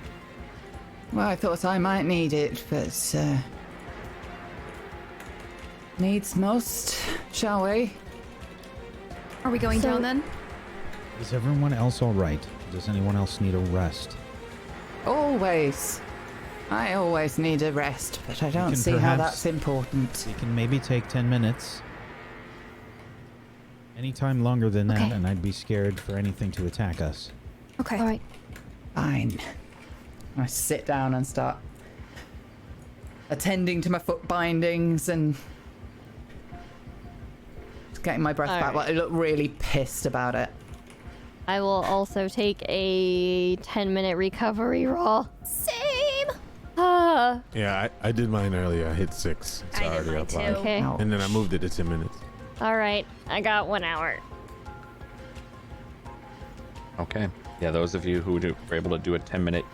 Well, I thought I might need it, but needs most, shall we? Are we going down then? Is everyone else all right? Does anyone else need a rest? Always. I always need a rest, but I don't see how that's important. We can maybe take 10 minutes. Any time longer than that, and I'd be scared for anything to attack us. Okay. All right. Fine. I sit down and start attending to my foot bindings and just getting my breath back. But I look really pissed about it. I will also take a 10-minute recovery roll. Same! Yeah, I did mine earlier. I hit 6. It's I did already mine up too. high. Okay. And then I moved it to 10 minutes. All right. I got 1 hour. Okay. Yeah, those of you who were able to do a 10-minute,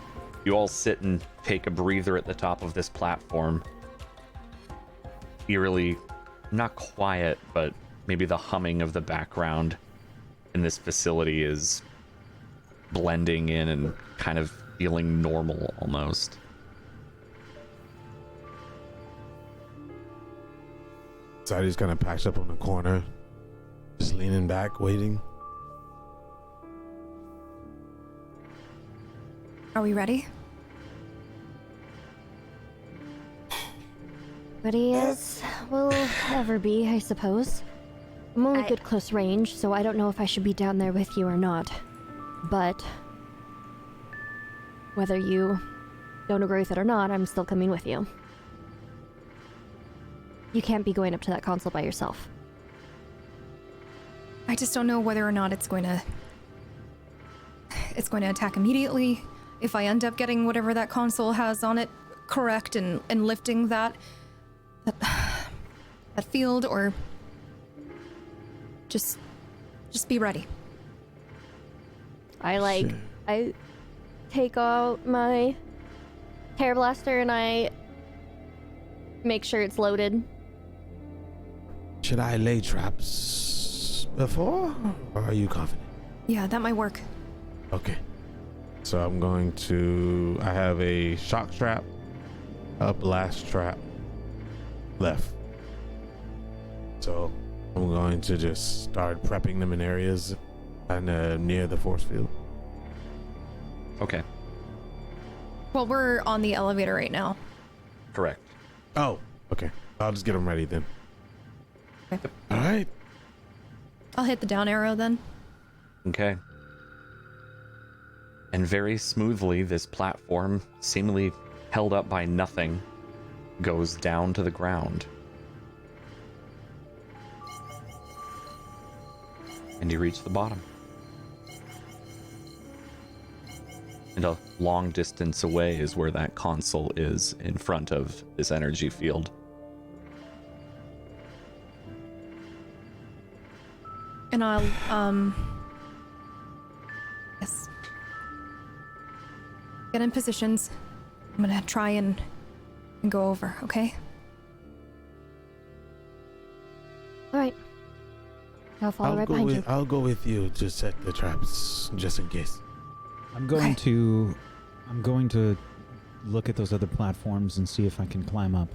you all sit and take a breather at the top of this platform. Eerily, not quiet, but maybe the humming of the background in this facility is blending in and kind of feeling normal almost. Sadie's kind of packed up on the corner, just leaning back, waiting. Are we ready? Ready as we'll ever be, I suppose. I'm only good close range, so I don't know if I should be down there with you or not. But whether you don't agree with it or not, I'm still coming with you. You can't be going up to that console by yourself. I just don't know whether or not it's going to attack immediately. If I end up getting whatever that console has on it correct and lifting that field, or just be ready. I take out my hair blaster and I make sure it's loaded. Should I lay traps before? Or are you confident? Yeah, that might work. Okay. So I'm going to... I have a shock trap, a blast trap left. So I'm going to just start prepping them in areas and near the force field. Okay, Well, we're on the elevator right now. correct. Oh, okay. I'll just get them ready then. Okay. All right. I'll hit the down arrow then. Okay. And very smoothly, this platform, seemingly held up by nothing, goes down to the ground. And you reach the bottom. And a long distance away is where that console is, in front of this energy field. And I'll, yes. Get in positions. I'm gonna try and go over, okay? All right. I'll follow right behind you. I'll go with you to set the traps, just in case. I'm going to look at those other platforms and see if I can climb up.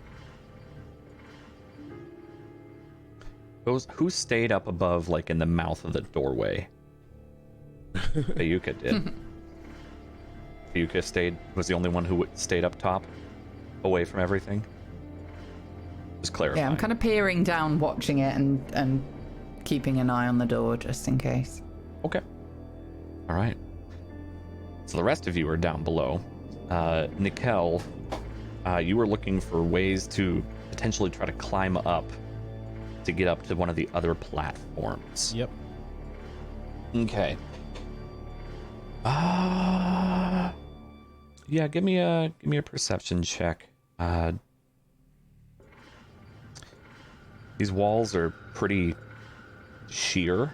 Who stayed up above, like in the mouth of the doorway? Bayuka did. Bayuka was the only one who stayed up top, away from everything. Just clarifying. Yeah, I'm kind of peering down, watching it, and keeping an eye on the door just in case. Okay. All right. So the rest of you are down below. Nikel, you were looking for ways to potentially try to climb up to get up to one of the other platforms. Yep. Okay. Yeah, give me a perception check. These walls are pretty sheer.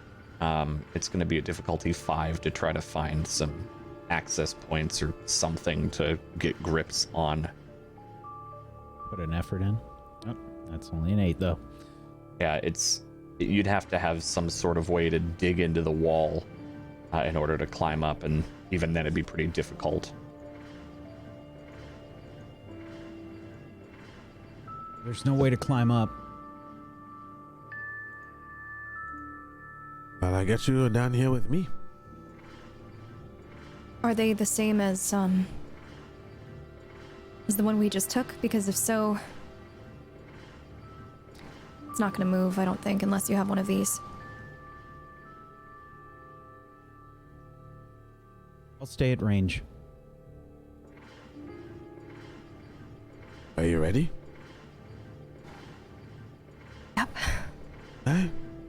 It's going to be a difficulty 5 to try to find some access points or something to get grips on. Put an effort in. Oh, that's only an 8 though. Yeah, it's You'd have to have some sort of way to dig into the wall in order to climb up, and even then it'd be pretty difficult. There's no way to climb up. Well, I guess you are down here with me. Are they the same as the one we just took? Because if so, it's not gonna move, I don't think, unless you have one of these. I'll stay at range. Are you ready? Yep.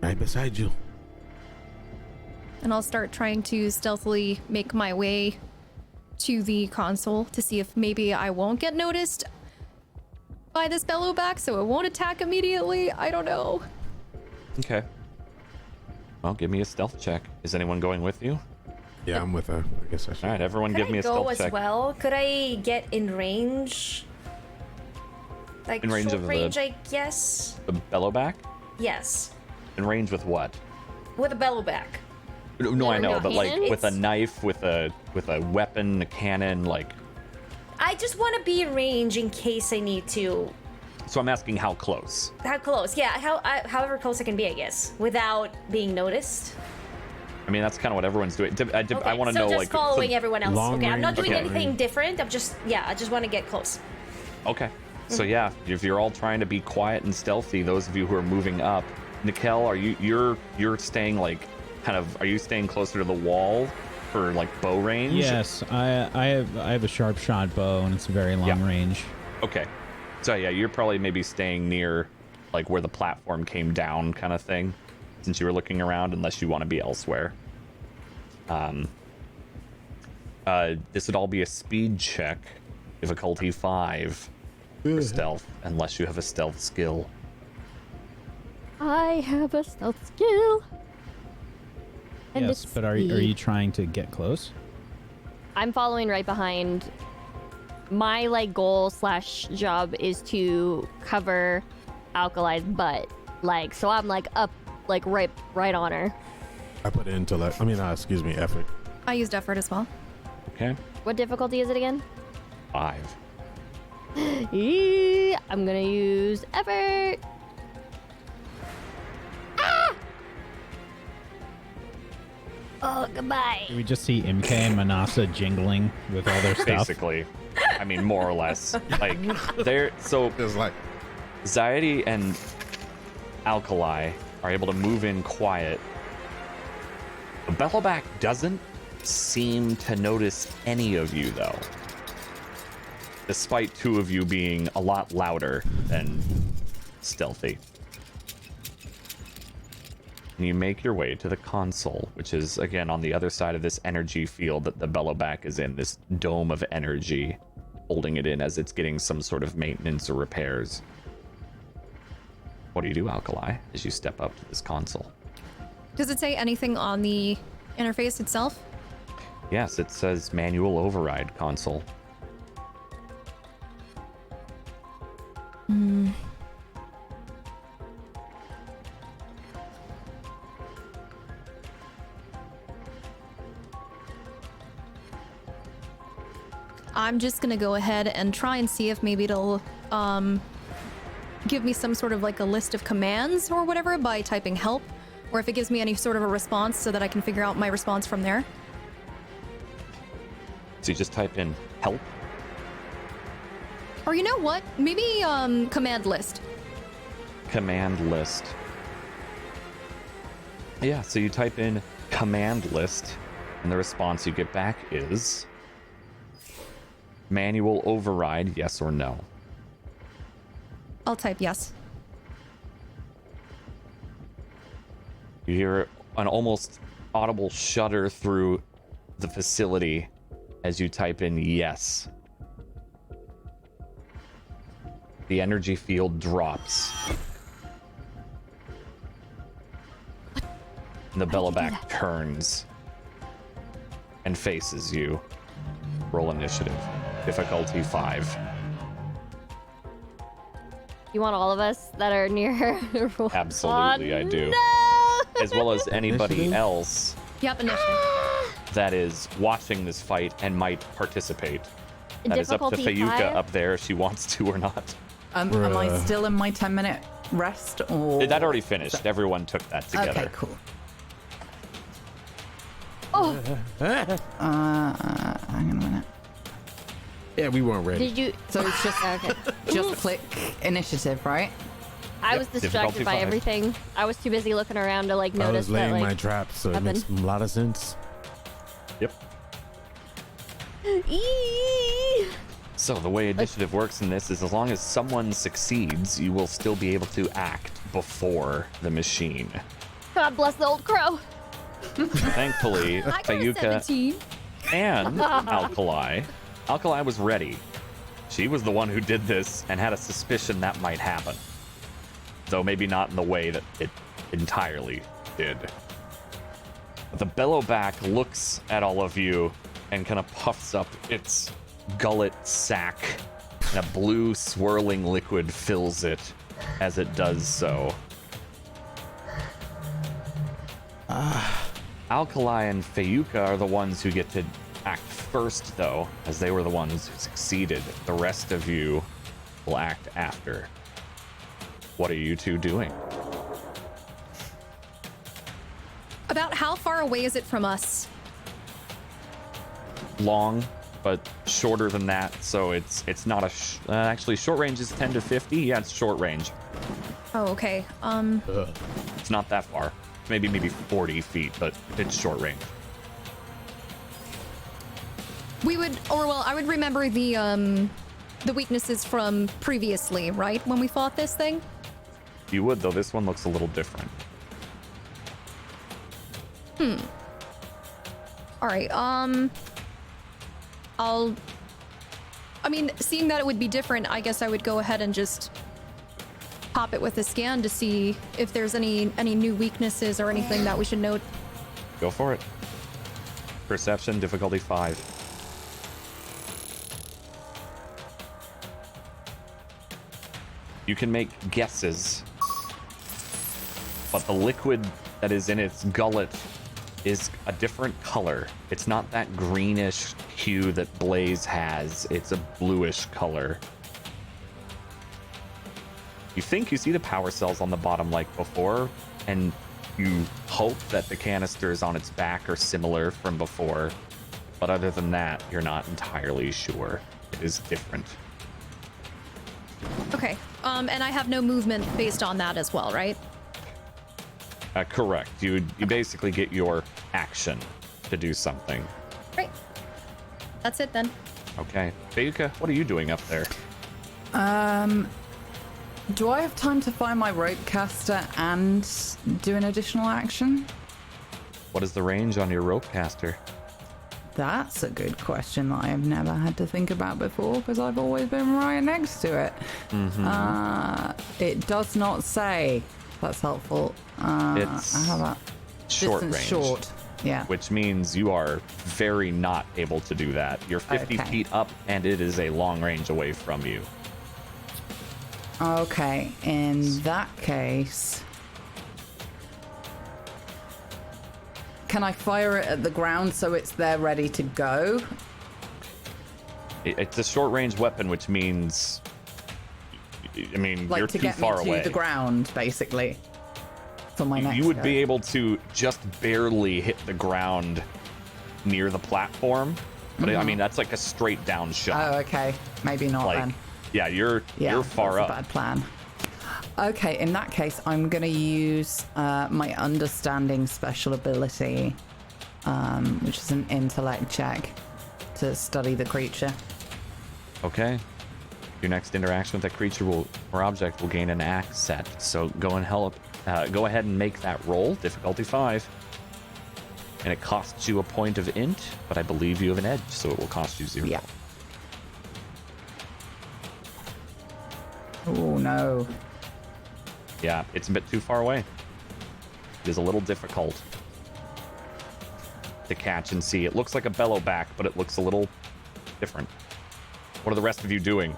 Right beside you. And I'll start trying to stealthily make my way to the console to see if maybe I won't get noticed by this bellowback, so it won't attack immediately. I don't know. Okay. Well, give me a stealth check. Is anyone going with you? Yeah, I'm with her. I guess I should. All right, everyone, give me a Could I stealth go as check. well? Could I get in range? Like In range short of range, the- I guess. The bellowback? Yes, In range with what? with a bellowback. No, I know, no, but like cannon? with a It's- knife, with a weapon, a cannon, like. I just want to be in range in case I need to. So I'm asking how close. How close? Yeah, however close I can be, I guess, without being noticed. I mean, that's kind of what everyone's doing. I Okay, want to so know, just like. following so- everyone else. long Okay, I'm not range, doing okay. anything different. I just want to get close. Okay. So yeah, if you're all trying to be quiet and stealthy, those of you who are moving up, Nikel, are you're staying like kind of, are you staying closer to the wall for like bow range? Yes, I have a sharp shot bow, and it's a very long Yeah. range. Okay. So yeah, you're probably maybe staying near like where the platform came down kind of thing, since you were looking around, unless you want to be elsewhere. This would all be a speed check, difficulty 5 for stealth, unless you have a stealth skill. I have a stealth skill. And Yes, it's but are speed. you trying to get close? I'm following right behind. My like goal / job is to cover Alkali's butt. Like, so I'm like up, like right on her. I put intellect. Excuse me, effort. I used effort as well. Okay. What difficulty is it again? 5. I'm gonna use effort. Ah! Oh, goodbye. We just see MK and Manasa jingling with all their stuff. Basically. I mean, more or less. Like, they're so It's like Zaidi and Alkali are able to move in quiet. The Bellowback doesn't seem to notice any of you, though. Despite two of you being a lot louder than stealthy. And you make your way to the console, which is, again, on the other side of this energy field that the Bellowback is in, this dome of energy, holding it in as it's getting some sort of maintenance or repairs. What do you do, Alkali, as you step up to this console? Does it say anything on the interface itself? Yes, it says manual override console. I'm just gonna go ahead and try and see if maybe it'll give me some sort of like a list of commands or whatever by typing help, or if it gives me any sort of a response so that I can figure out my response from there. So you just type in help. Or you know what? Maybe command list. Command list. Yeah, so you type in command list, and the response you get back is manual override, yes or no. I'll type yes. You hear an almost audible shudder through the facility as you type in yes. The energy field drops. And the Bellowback turns and faces you. Roll initiative. Difficulty 5. You want all of us that are near her? Absolutely, I do. No! As well as anybody Initiative? else Yep, initiative. that is watching this fight and might participate. That is up to Difficulty Fayuka 5? up there if she wants to or not. Am I still in my 10-minute rest? Or That already finished. Everyone took that together. Okay, cool. Oh, Hang on a minute. Yeah, we weren't ready. did you? So it's just Okay. just click initiative, right? I was difficulty distracted by 5. everything. I was too busy looking around to like I notice was that laying like. my traps, so it happened. makes a lot of sense. Yep. Eee! So the way initiative works in this is as long as someone succeeds, you will still be able to act before the machine. God bless the old crow. Thankfully, I got a Fayuka 17. and Alkali was ready. She was the one who did this and had a suspicion that might happen. Though maybe not in the way that it entirely did. But the bellowback looks at all of you and kind of puffs up its gullet sack, and a blue swirling liquid fills it as it does so. Alkali and Fayuka are the ones who get to act first, though, as they were the ones who succeeded. The rest of you will act after. What are you two doing? About how far away is it from us? Long, but shorter than that, so it's not a actually short range is 10 to 50. Yeah, it's short range. Oh, okay. It's not that far. Maybe 40 feet, but it's short range. I would remember the weaknesses from previously, right? When we fought this thing? You would, though this one looks a little different. All right. Seeing that it would be different, I guess I would go ahead and just pop it with a scan to see if there's any new weaknesses or anything that we should note. Go for it. Perception, difficulty 5. You can make guesses, but the liquid that is in its gullet is a different color. It's not that greenish hue that Blaze has. It's a bluish color. You think you see the power cells on the bottom like before, and you hope that the canisters on its back are similar from before, but other than that, you're not entirely sure. It is different. Okay. And I have no movement based on that as well, right? Correct. You basically get your action to do something. Great. That's it then. Okay. Fayuka, what are you doing up there? Do I have time to find my rope caster and do an additional action? What is the range on your rope caster? That's a good question that I have never had to think about before because I've always been right next to it. It does not say. That's helpful. It's how about short distance range. short? Yeah. Which means you are very not able to do that. You're 50 Okay. feet up, and it is a long range away from you. Okay, in that case, can I fire it at the ground so it's there ready to go? It's a short range weapon, which means, I mean, Like you're to too get me far to away. the ground, basically. For my next You would go. be able to just barely hit the ground near the platform, but I mean that's like a straight down shot. Oh, okay. Maybe not like, then. yeah, you're far that's up. a bad plan. Okay, in that case, I'm going to use my understanding special ability, which is an intellect check, to study the creature. Okay. Your next interaction with that creature or object will gain an axe set. So go ahead and make that roll, difficulty 5. And it costs you a point of int, but I believe you have an edge, so it will cost you 0. Yeah. Oh, no. Yeah, it's a bit too far away. It is a little difficult to catch and see. It looks like a bellowback, but it looks a little different. What are the rest of you doing?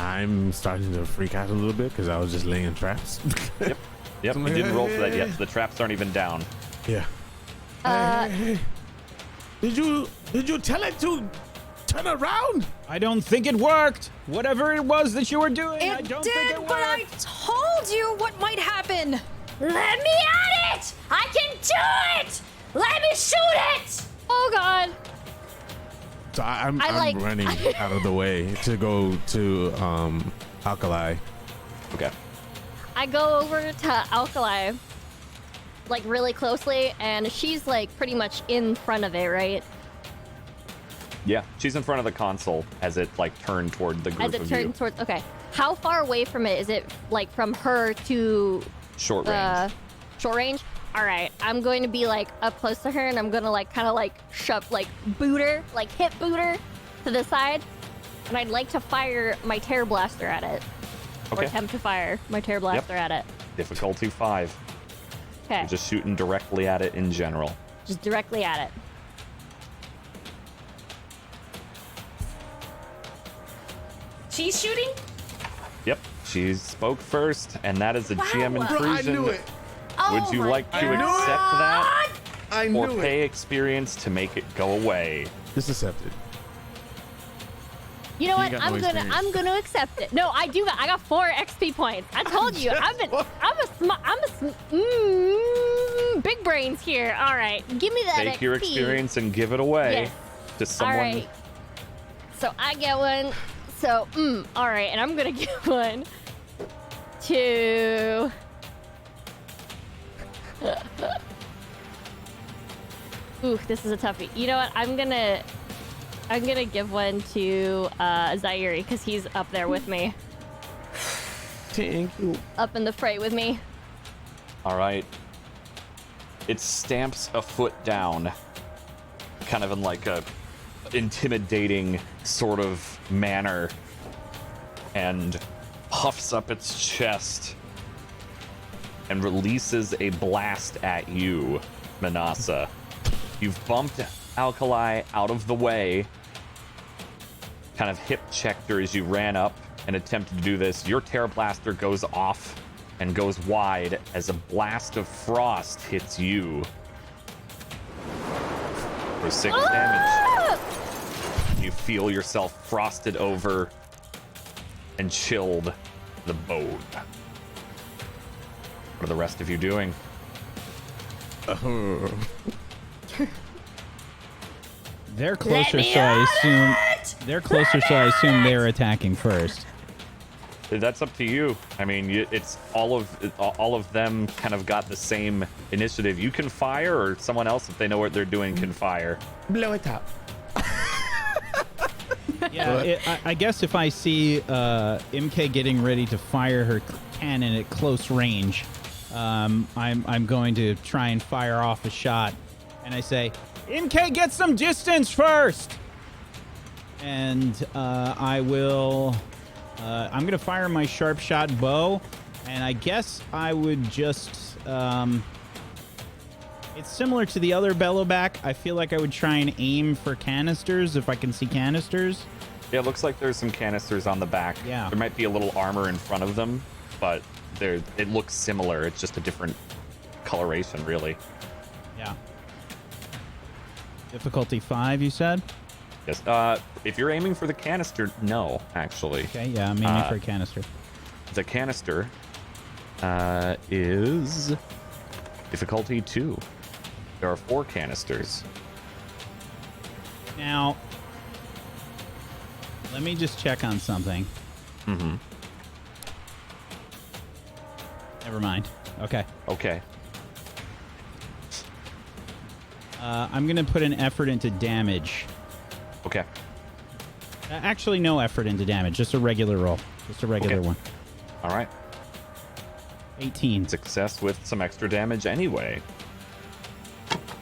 I'm starting to freak out a little bit because I was just laying traps. Yep. Yep. You didn't roll for that yet. So the traps aren't even down. Yeah. Hey. Did you tell it to turn around? I don't think it worked. Whatever it was that you were doing, I It don't did, think it worked. but I told you what might happen. Let me at it! I can do it! Let me shoot it! Oh God. So I'm like- running out of the way to go to Alkali. Okay. I go over to Alkali, like really closely, and she's like pretty much in front of it, right? Yeah, she's in front of the console as it like turned toward the group As it of turns you. towards. Okay. How far away from it is it? Like from her to Short range. short range? All right. I'm going to be like up close to her, and I'm gonna like kind of like shove, like boot her, like hip boot her to the side, and I'd like to fire my tear blaster at it. Or Okay. attempt to fire my tear blaster at it. Difficulty 5. Okay. You're just shooting directly at it in general. Just directly at it. She's shooting? Yep. She spoke first, and that is a GM Wow. intrusion. I knew it. Would you like to accept that I or knew pay it. experience to make it go away? This accepted. You know what? got no I'm experience. gonna accept it. No, I do. I got 4 XP points. I told you. Big brains here. All right, give me that Take XP. your experience and give it away Yes. to someone. All right. So I get one. So all right, and I'm gonna give one to. Ooh, this is a toughie. You know what? I'm gonna give one to Zaire because he's up there with me, Thank you. up in the fray with me. All right. It stamps a foot down, kind of in like a intimidating sort of manner, and puffs up its chest and releases a blast at you, Manasa. You've bumped Alkali out of the way, kind of hip checked her as you ran up and attempted to do this. Your Terra Blaster goes off and goes wide as a blast of frost hits you for 6 damage. You feel yourself frosted over and chilled to the bone. What are the rest of you doing? They're closer, so I assume they're closer, so I assume they're attacking first. That's up to you. I mean, it's all of them kind of got the same initiative. You can fire, or someone else, if they know what they're doing, can fire. Blow it up. Yeah, I guess if I see MK getting ready to fire her cannon at close range, I'm going to try and fire off a shot, and I say, MK, get some distance first. And I will. I'm going to fire my sharp shot bow, and I guess I would just. It's similar to the other bellowback. I feel like I would try and aim for canisters if I can see canisters. Yeah, it looks like there's some canisters on the back. Yeah. There might be a little armor in front of them, but it looks similar. It's just a different coloration, really. Yeah. Difficulty 5, you said? Yes. If you're aiming for the canister, no, actually. Okay, yeah, I'm aiming for a canister. The canister is difficulty 2. There are 4 canisters. Now, let me just check on something. Mm-hmm. Never mind. Okay. Okay. I'm going to put an effort into damage. Okay. Actually, no effort into damage. Just a regular roll. Just a regular Okay. one. All right. 18. Success with some extra damage anyway.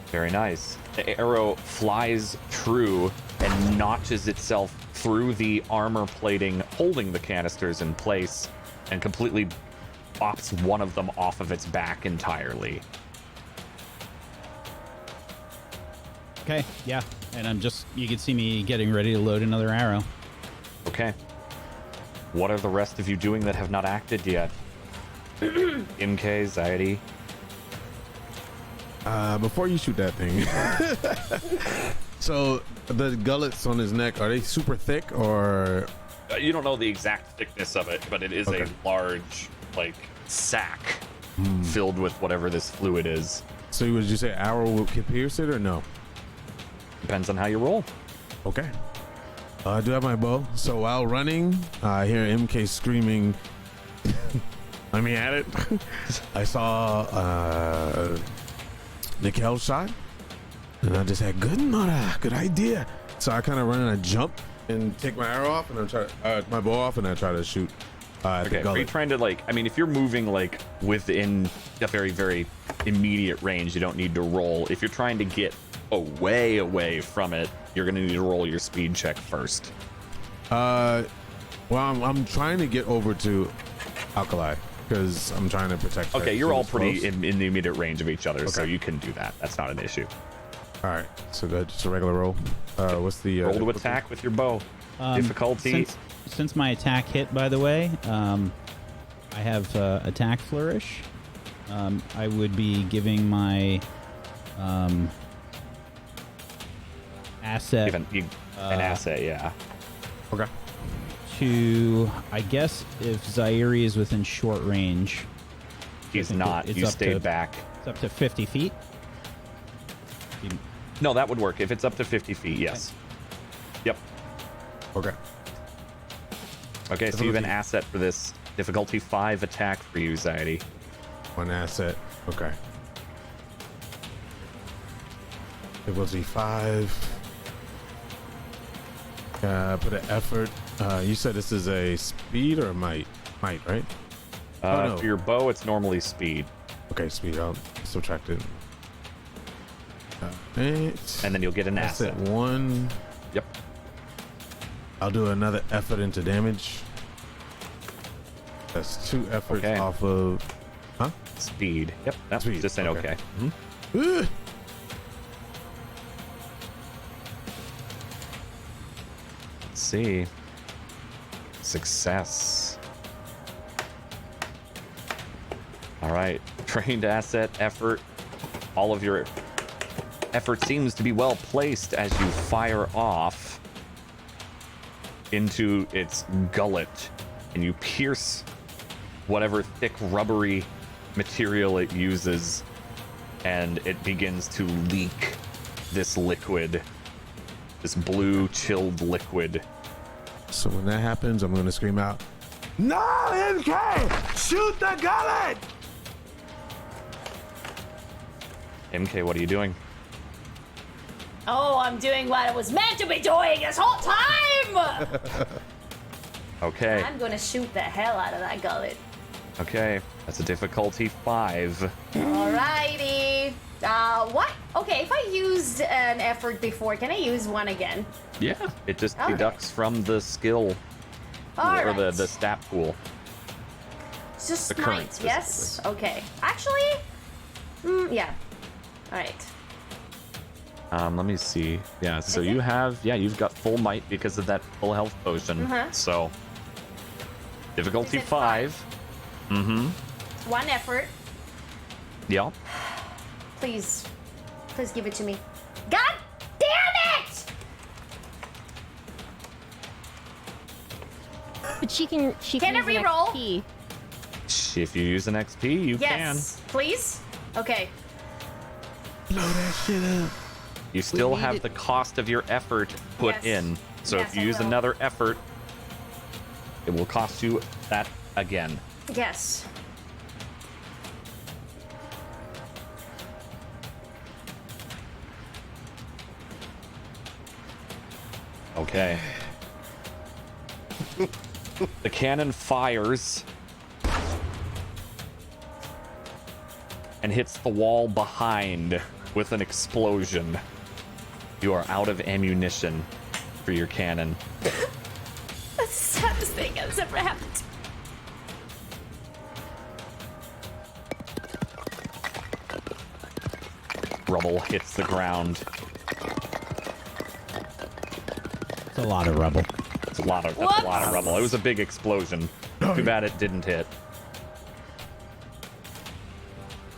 Very nice. The arrow flies true and notches itself through the armor plating holding the canisters in place and completely bops one of them off of its back entirely. Okay, yeah. And I'm just, you can see me getting ready to load another arrow. Okay. What are the rest of you doing that have not acted yet? MK, Zaidi. Before you shoot that thing, so the gullets on his neck, are they super thick or? You don't know the exact thickness of it, but it is a large, like, sack filled with whatever this fluid is. So would you say arrow will pierce it or no? Depends on how you roll. Okay. I do have my bow. So while running, I hear MK screaming. Let me at it. I saw Nikel's shot, and I just had good idea. So I kind of run and I jump and take my arrow off, and I try my bow off, and I try to shoot at the Are gullet. you trying to, like, I mean, if you're moving, like, within a very, very immediate range, you don't need to roll. If you're trying to get away from it, you're going to need to roll your speed check first. Well, I'm trying to get over to Alkali because I'm trying to protect. Okay, you're all pretty in the immediate range of each other, so you can do that. That's not an issue. All right, so that's just a regular roll. What's the roll to attack with your bow? Difficulty. Since my attack hit, by the way, I have attack flourish. I would be giving my asset. An asset, yeah. Okay. To, I guess, if Zairi is within short range. He's not. You stayed back. It's up to 50 feet. No, that would work. If it's up to 50 feet, yes. Yep. Okay. Okay, so you have an asset for this. Difficulty 5 attack for you, Zaidi. One asset. Okay. Difficulty 5. Put an effort. You said this is a speed or a might? Might, right? No. For your bow, it's normally speed. Okay, speed. I'll subtract it. 8. And then you'll get an asset. 1. Yep. I'll do another effort into damage. That's 2 efforts off of... Huh? Speed. Yep. That's Speed. just saying okay. Ugh. Let's see. Success. All right. Trained asset, effort. All of your effort seems to be well placed as you fire off into its gullet and you pierce whatever thick rubbery material it uses, and it begins to leak this liquid, this blue chilled liquid. So when that happens, I'm going to scream out, "No, MK! Shoot the gullet!" MK, what are you doing? Oh, I'm doing what I was meant to be doing this whole time! Okay. I'm gonna shoot the hell out of that gullet. Okay. That's a difficulty 5. Alrighty. What? Okay, if I used an effort before, can I use one again? Yeah. It just All right. deducts from the skill All or right. the stat pool. Just the current might, yes? Okay. Actually, yeah. Alright. Let me see. Yeah, so you have, you've got full might because of that full health potion. So, difficulty Is it 5. Mm-hmm. One effort. Yeah. Please. Please give it to me. God damn it! But she can Can I use an reroll? XP. If you use an XP, you Yes. Please? Okay. Blow that shit up. can. You still need have it. the cost of your effort put Yes. in. So Yes, if you I use will. another effort, it will cost you that again. Yes. Okay. The cannon fires and hits the wall behind with an explosion. You are out of ammunition for your cannon. That's the saddest thing that's ever happened. Rubble hits the ground. It's a lot of rubble. It's a lot of rubble. It was a big explosion. Too bad it didn't hit.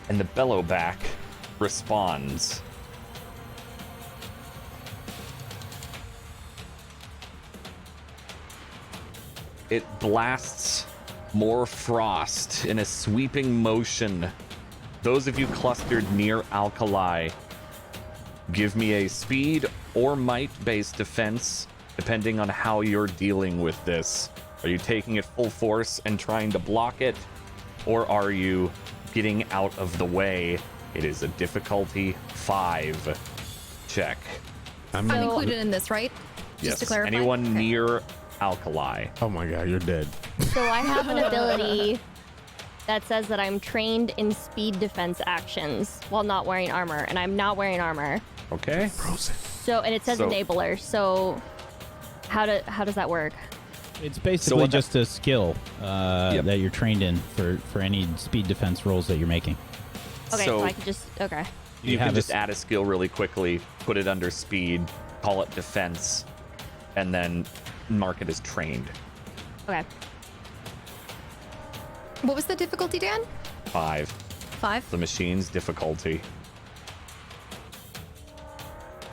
And the bellowback responds. It blasts more frost in a sweeping motion. Those of you clustered near Alkali, give me a speed or might-based defense, depending on how you're dealing with this. Are you taking it full force and trying to block it, or are you getting out of the way? It is a difficulty 5 check. I'm included in this, right? Yes. Just to clarify. Anyone near Alkali. Oh my god, you're dead. So I have an ability that says that I'm trained in speed defense actions while not wearing armor, and I'm not wearing armor. Okay. Frozen. So, and it says enabler. So, how does that work? It's basically just a skill that you're trained in for any speed defense rolls that you're making. Okay, so I can just You can just add a skill really quickly, put it under speed, call it defense, and then mark it as trained. Okay. What was the difficulty, Dan? 5. 5? The machine's difficulty.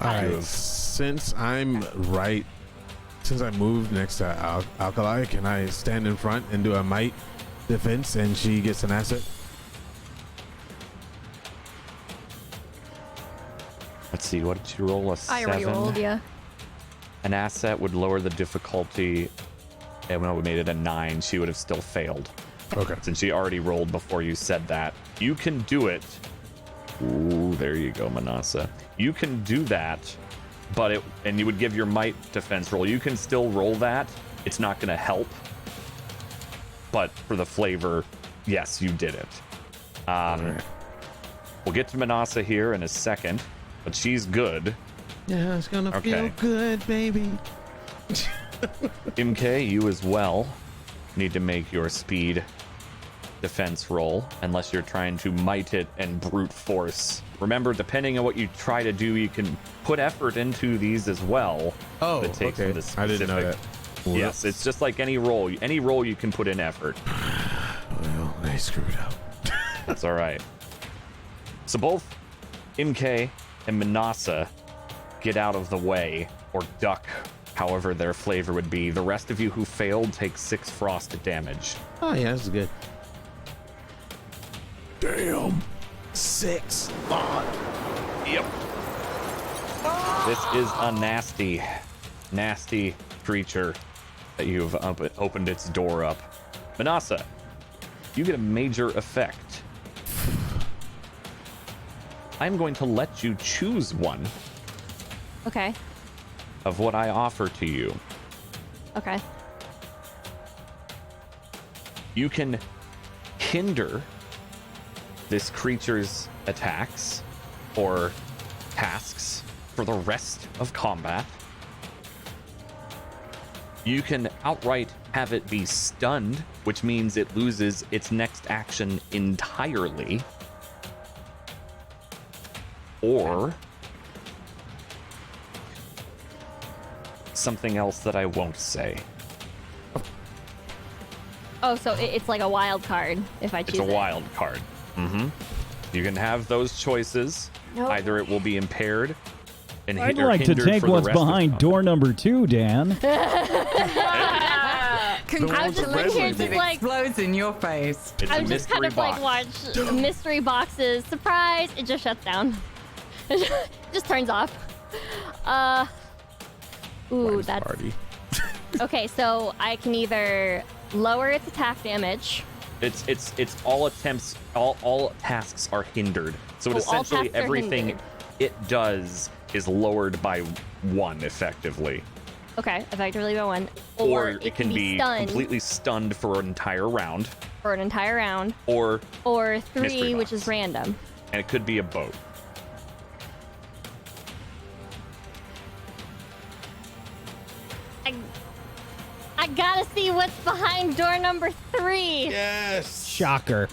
Alright, since I moved next to Alkali, can I stand in front and do a might defense and she gets an asset? Let's see, what did you roll? A 7? I already rolled, yeah. An asset would lower the difficulty, and when we made it a 9, she would have still failed. Okay. Since she already rolled before you said that. You can do it. Ooh, there you go, Manasa. You can do that, and you would give your might defense roll. You can still roll that. It's not going to help. But for the flavor, yes, you did it. Right. We'll get to Manasa here in a second, but she's good. Yeah, it's gonna feel good, baby. MK, you as well need to make your speed defense roll, unless you're trying to might it and brute force. Remember, depending on what you try to do, you can put effort into these as well. Oh, that takes okay. the I didn't know that. Yes, it's just like any roll. Any roll you can put in effort. Well, I screwed up. That's all right. So both MK and Manasa get out of the way, or duck, however their flavor would be. The rest of you who failed take 6 frost damage. Oh yeah, this is good. Damn. 6. Yep. This is a nasty creature that you've opened its door up. Manasa, you get a major effect. I'm going to let you choose one Okay. of what I offer to you. Okay. You can hinder this creature's attacks or tasks for the rest of combat. You can outright have it be stunned, which means it loses its next action entirely. Or something else that I won't say. Oh, so it's like a wild card if I choose it. It's a wild card. Mm-hmm. You can have those choices. Nope. Either it will be impaired and I'd or like to hindered take for the what's rest of behind combat. door number 2, Dan. Congratulations, it it explodes in your face. It's a I'm just kind mystery of box. like watch mystery boxes. Surprise! It just shuts down. It just turns off. Ooh, that's Party. okay. So I can either lower its attack damage. It's all attempts. All tasks are hindered. So Oh, all essentially tasks are everything hindered. it does is lowered by 1 effectively. Okay, effectively by 1. Or it can be be stunned completely stunned for an entire round. for an entire round, Or or Mystery 3, which box. is random. and it could be a boat. I gotta see what's behind door number 3. Yes. Shocker.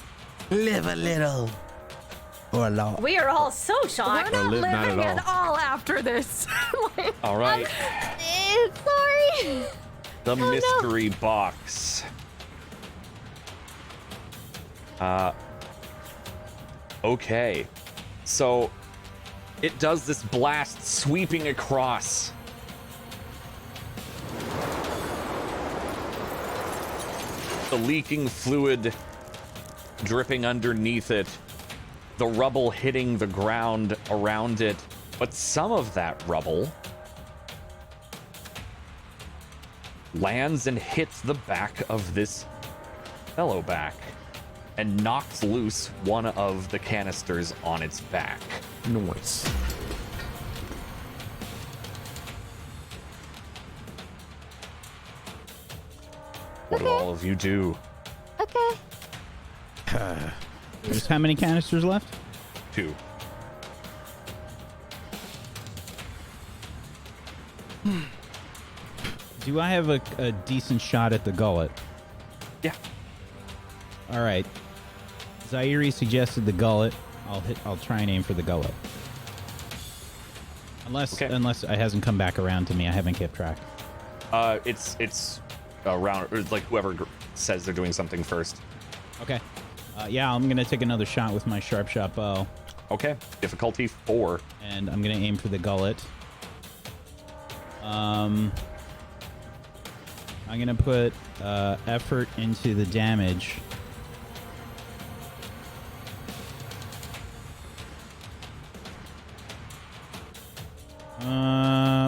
Live a little. Or a lot. We are all so shocked. Or live not at all. all after this. All right. Sorry. The mystery box. Okay. So it does this blast sweeping across. The leaking fluid dripping underneath it. The rubble hitting the ground around it. But some of that rubble lands and hits the back of this fellow back and knocks loose one of the canisters on its back. Nice. What do all of you do? Okay. There's how many canisters left? 2. Do I have a decent shot at the gullet? Yeah. All right. Zaire suggested the gullet. I'll try and aim for the gullet. Unless it hasn't come back around to me. I haven't kept track. It's around, or like whoever says they're doing something first. Okay. Yeah, I'm gonna take another shot with my sharp shot bow. Okay. Difficulty 4. And I'm gonna aim for the gullet. I'm gonna put effort into the damage.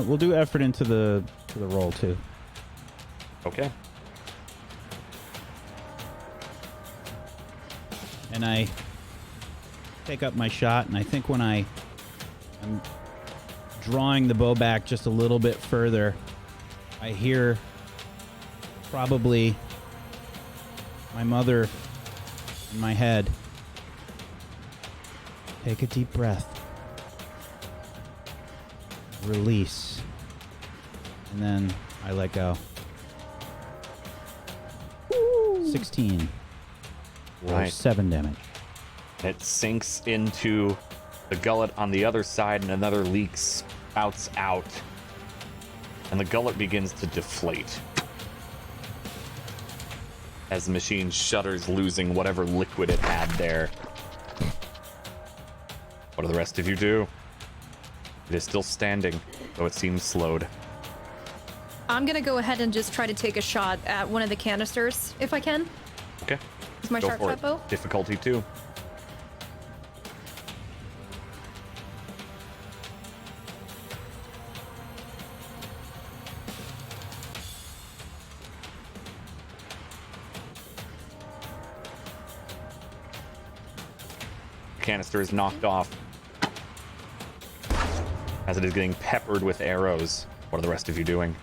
We'll do effort into the roll too. Okay. And I take up my shot, and I think when I'm drawing the bow back just a little bit further, I hear probably my mother in my head. Take a deep breath. Release. And then I let go. 16. Or Right. 7 damage. It sinks into the gullet on the other side, and another leak spouts out. And the gullet begins to deflate as the machine shudders, losing whatever liquid it had there. What do the rest of you do? It is still standing, though it seems slowed. I'm gonna go ahead and just try to take a shot at one of the canisters, if I can. Okay. Is my Go sharp for shot it. bow? Difficulty 2. Canister is knocked off as it is getting peppered with arrows. What are the rest of you doing?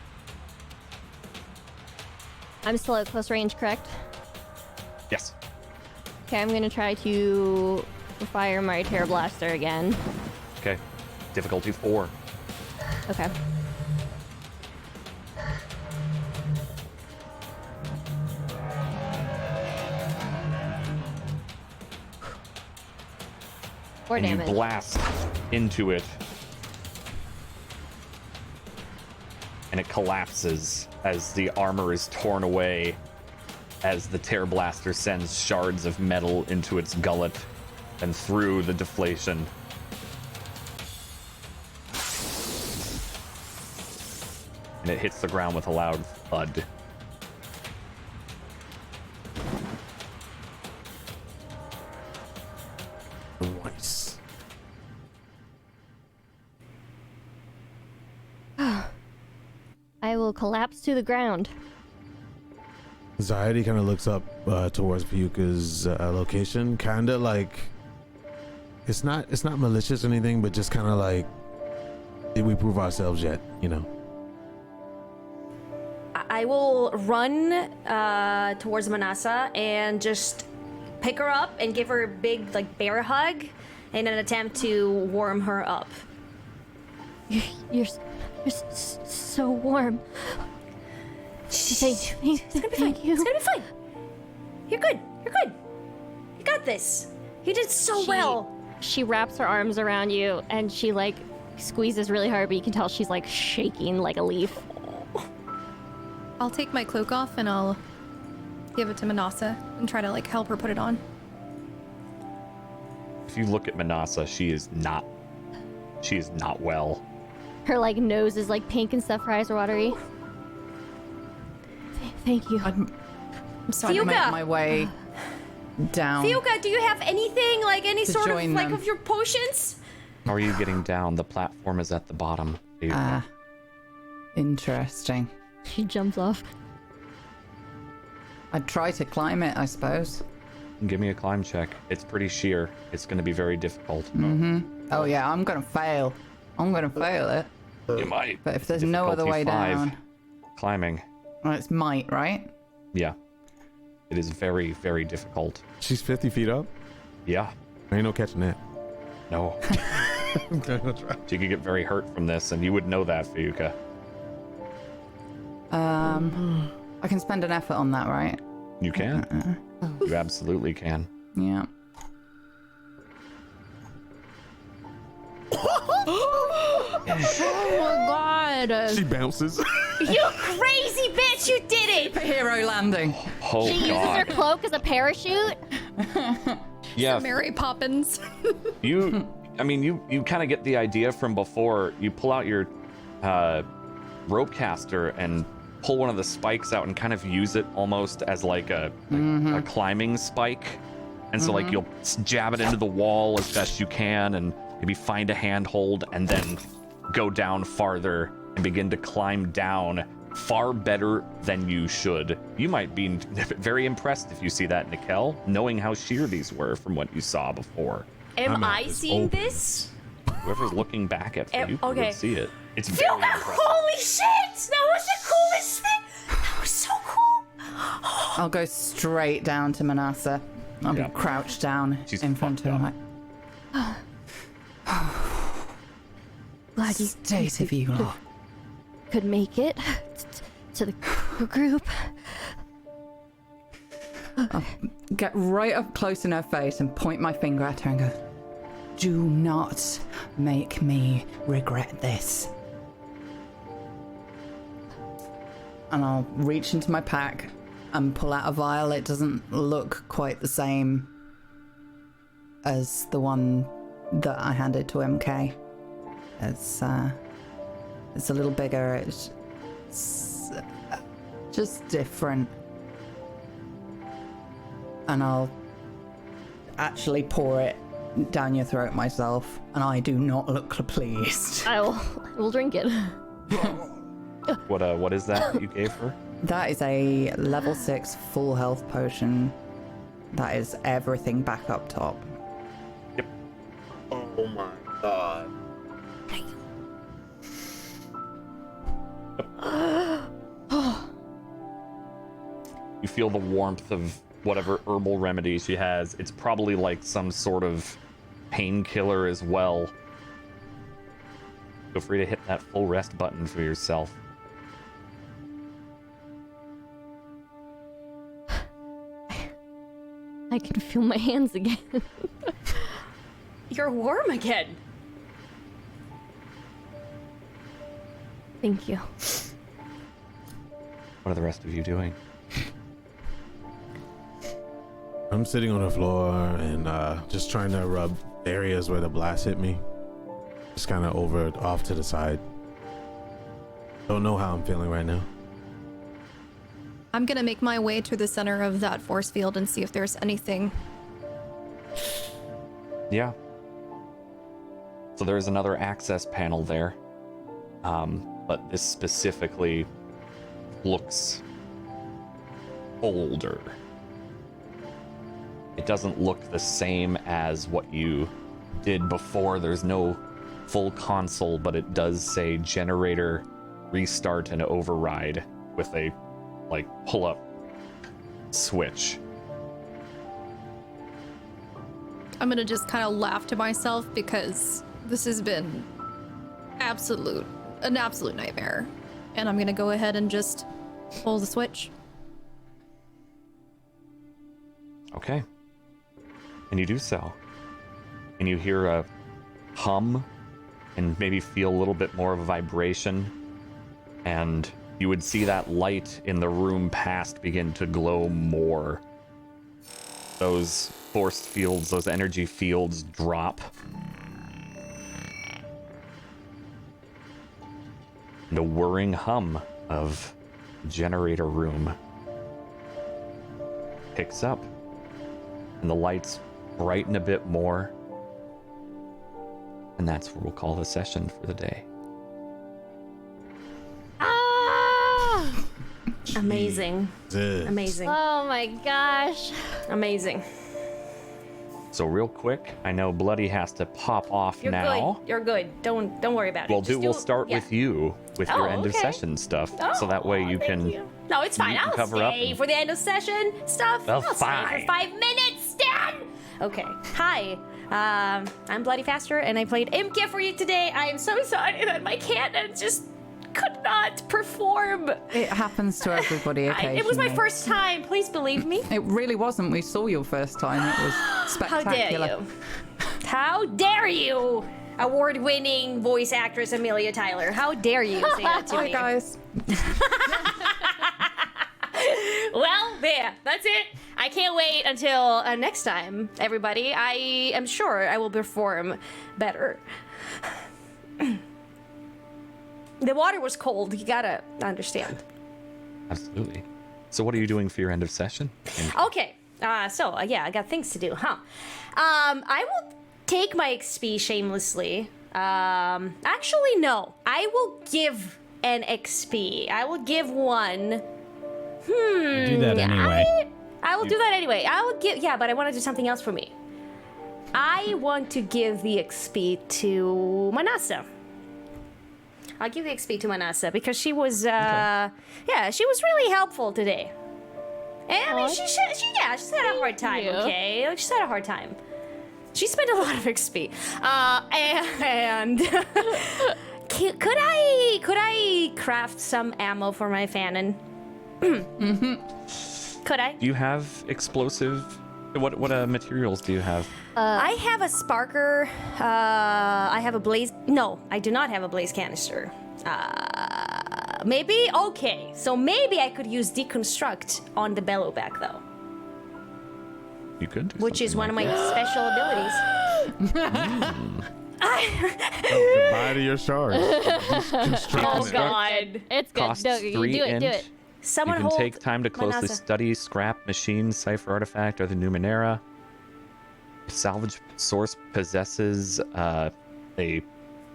I'm still at close range, correct? Yes. Okay, I'm gonna try to fire my Terror Blaster again. Okay. Difficulty 4. Okay. Four And damage. you blast into it, and it collapses as the armor is torn away, as the Tear Blaster sends shards of metal into its gullet and through the deflation. And it hits the ground with a loud thud. Nice. I will collapse to the ground. Zaidi kind of looks up towards Piyuka's location, kind of like it's not malicious or anything, but just kind of like, did we prove ourselves yet? You know. I will run towards Manasa and just pick her up and give her a big like bear hug in an attempt to warm her up. You're so warm. Thank you. It's gonna be fine. It's gonna be fine. You're good. You're good. You got this. You did so well. She wraps her arms around you and she like squeezes really hard, but you can tell she's like shaking like a leaf. I'll take my cloak off and I'll give it to Manasa and try to like help her put it on. If you look at Manasa, she is not well. Her like nose is like pink and stuff. Her eyes are watery. Thank you. I'm starting to make my way down. Fiuka, do you have anything, like any To sort of join like them. of your potions? How are you getting down? The platform is at the bottom. Interesting. She jumps off. I'd try to climb it, I suppose. Give me a climb check. It's pretty sheer. It's going to be very difficult. Oh yeah, I'm gonna fail. I'm gonna fail it. You might. But if there's no other way Difficulty 5. down, Climbing. well, it's might, right? Yeah. It is very, very difficult. She's 50 feet up. Yeah. Ain't no catching that. No. I'm gonna try. She could get very hurt from this, and you would know that, Fiuka. I can spend an effort on that, right? You can. You absolutely can. Yeah. Oh my god. She bounces. You crazy bitch! You did it! Hero landing. Oh, She uses her God. cloak as a parachute. Yeah. Mary Poppins. You kind of get the idea from before. You pull out your rope caster and pull one of the spikes out and kind of use it almost as like a climbing spike. And so like you'll jab it into the wall as best you can and maybe find a handhold and then go down farther and begin to climb down far better than you should. You might be very impressed if you see that, Nikel, knowing how sheer these were from what you saw before. Am I'm I at this seeing open. this? Whoever's looking back at you okay. would see it. It's very Fiuka, impressive. holy shit! That was the coolest thing! That was so cool! I'll go straight down to Manasa. I'll Yeah. be crouched down She's in front of fucked her. up. Glad you State of you lot. could make it to the group. Get right up close in her face and point my finger at her and go, do not make me regret this. And I'll reach into my pack and pull out a vial. It doesn't look quite the same as the one that I handed to MK. It's a little bigger. It's just different. And I'll actually pour it down your throat myself, and I do not look pleased. I will drink it. What is that you gave her? That is a level 6 full health potion. That is everything back up top. Oh my god. You feel the warmth of whatever herbal remedy she has. It's probably like some sort of painkiller as well. Feel free to hit that full rest button for yourself. I can feel my hands again. You're warm again. Thank you. What are the rest of you doing? I'm sitting on the floor and just trying to rub areas where the blast hit me. Just kind of off to the side. Don't know how I'm feeling right now. I'm gonna make my way to the center of that force field and see if there's anything. Yeah. So there's another access panel there. But this specifically looks older. It doesn't look the same as what you did before. There's no full console, but it does say generator restart and override with a like pull-up switch. I'm gonna just kind of laugh to myself because this has been an absolute nightmare. And I'm gonna go ahead and just pull the switch. Okay. And you do so. And you hear a hum and maybe feel a little bit more of a vibration. And you would see that light in the room past begin to glow more. Those force fields, those energy fields drop. The whirring hum of generator room picks up, and the lights brighten a bit more. And that's where we'll call the session for the day. Amazing. Amazing. Oh my gosh. Amazing. So real quick, I know Bloody has to pop off You're now. good. You're good. Don't worry about it. We'll start with you with your end of okay. session stuff, so that way you thank can. you. No, it's fine. you can I'll cover up stay and- for the end of session stuff. Well, I'll stay fine. for 5 minutes, Stan. Okay. Hi. I'm Bloody Faster, and I played Imke for you today. I am so sorry that my cannon just could not perform. It happens to everybody occasionally. It was my first time. Please believe me. It really wasn't. We saw your first time. It was How spectacular. dare you? How dare you? Award-winning voice actress Amelia Tyler. How dare you say that to Hi, me? guys. Well, there. That's it. I can't wait until next time, everybody. I am sure I will perform better. The water was cold. You gotta understand. Absolutely. So what are you doing for your end of session? Okay. Yeah, I got things to do, huh? I will take my XP shamelessly. Actually, no. I will give an XP. I will give one. Do that anyway. I will do that anyway. I will give. Yeah, but I want to do something else for me. I want to give the XP to Manasa. I'll give the XP to Manasa because she was, she was really helpful today. And I mean, she's had a hard time. you. Okay, like, she's had a hard time. She spent a lot of XP. And could I craft some ammo for my Fanon? Could I? Do you have explosive? What materials do you have? I have a sparker. I have a blaze. No, I do not have a blaze canister. Maybe? Okay. So maybe I could use deconstruct on the bellowback though. You could. Do Which is something one of like my special abilities. Goodbye to your shards. Just Oh God. It's good. Costs No, you 3 do it. int. Do it. Someone You can hold take time to closely Manasa. study scrap machine, cipher artifact, or the Numenera. Salvage source possesses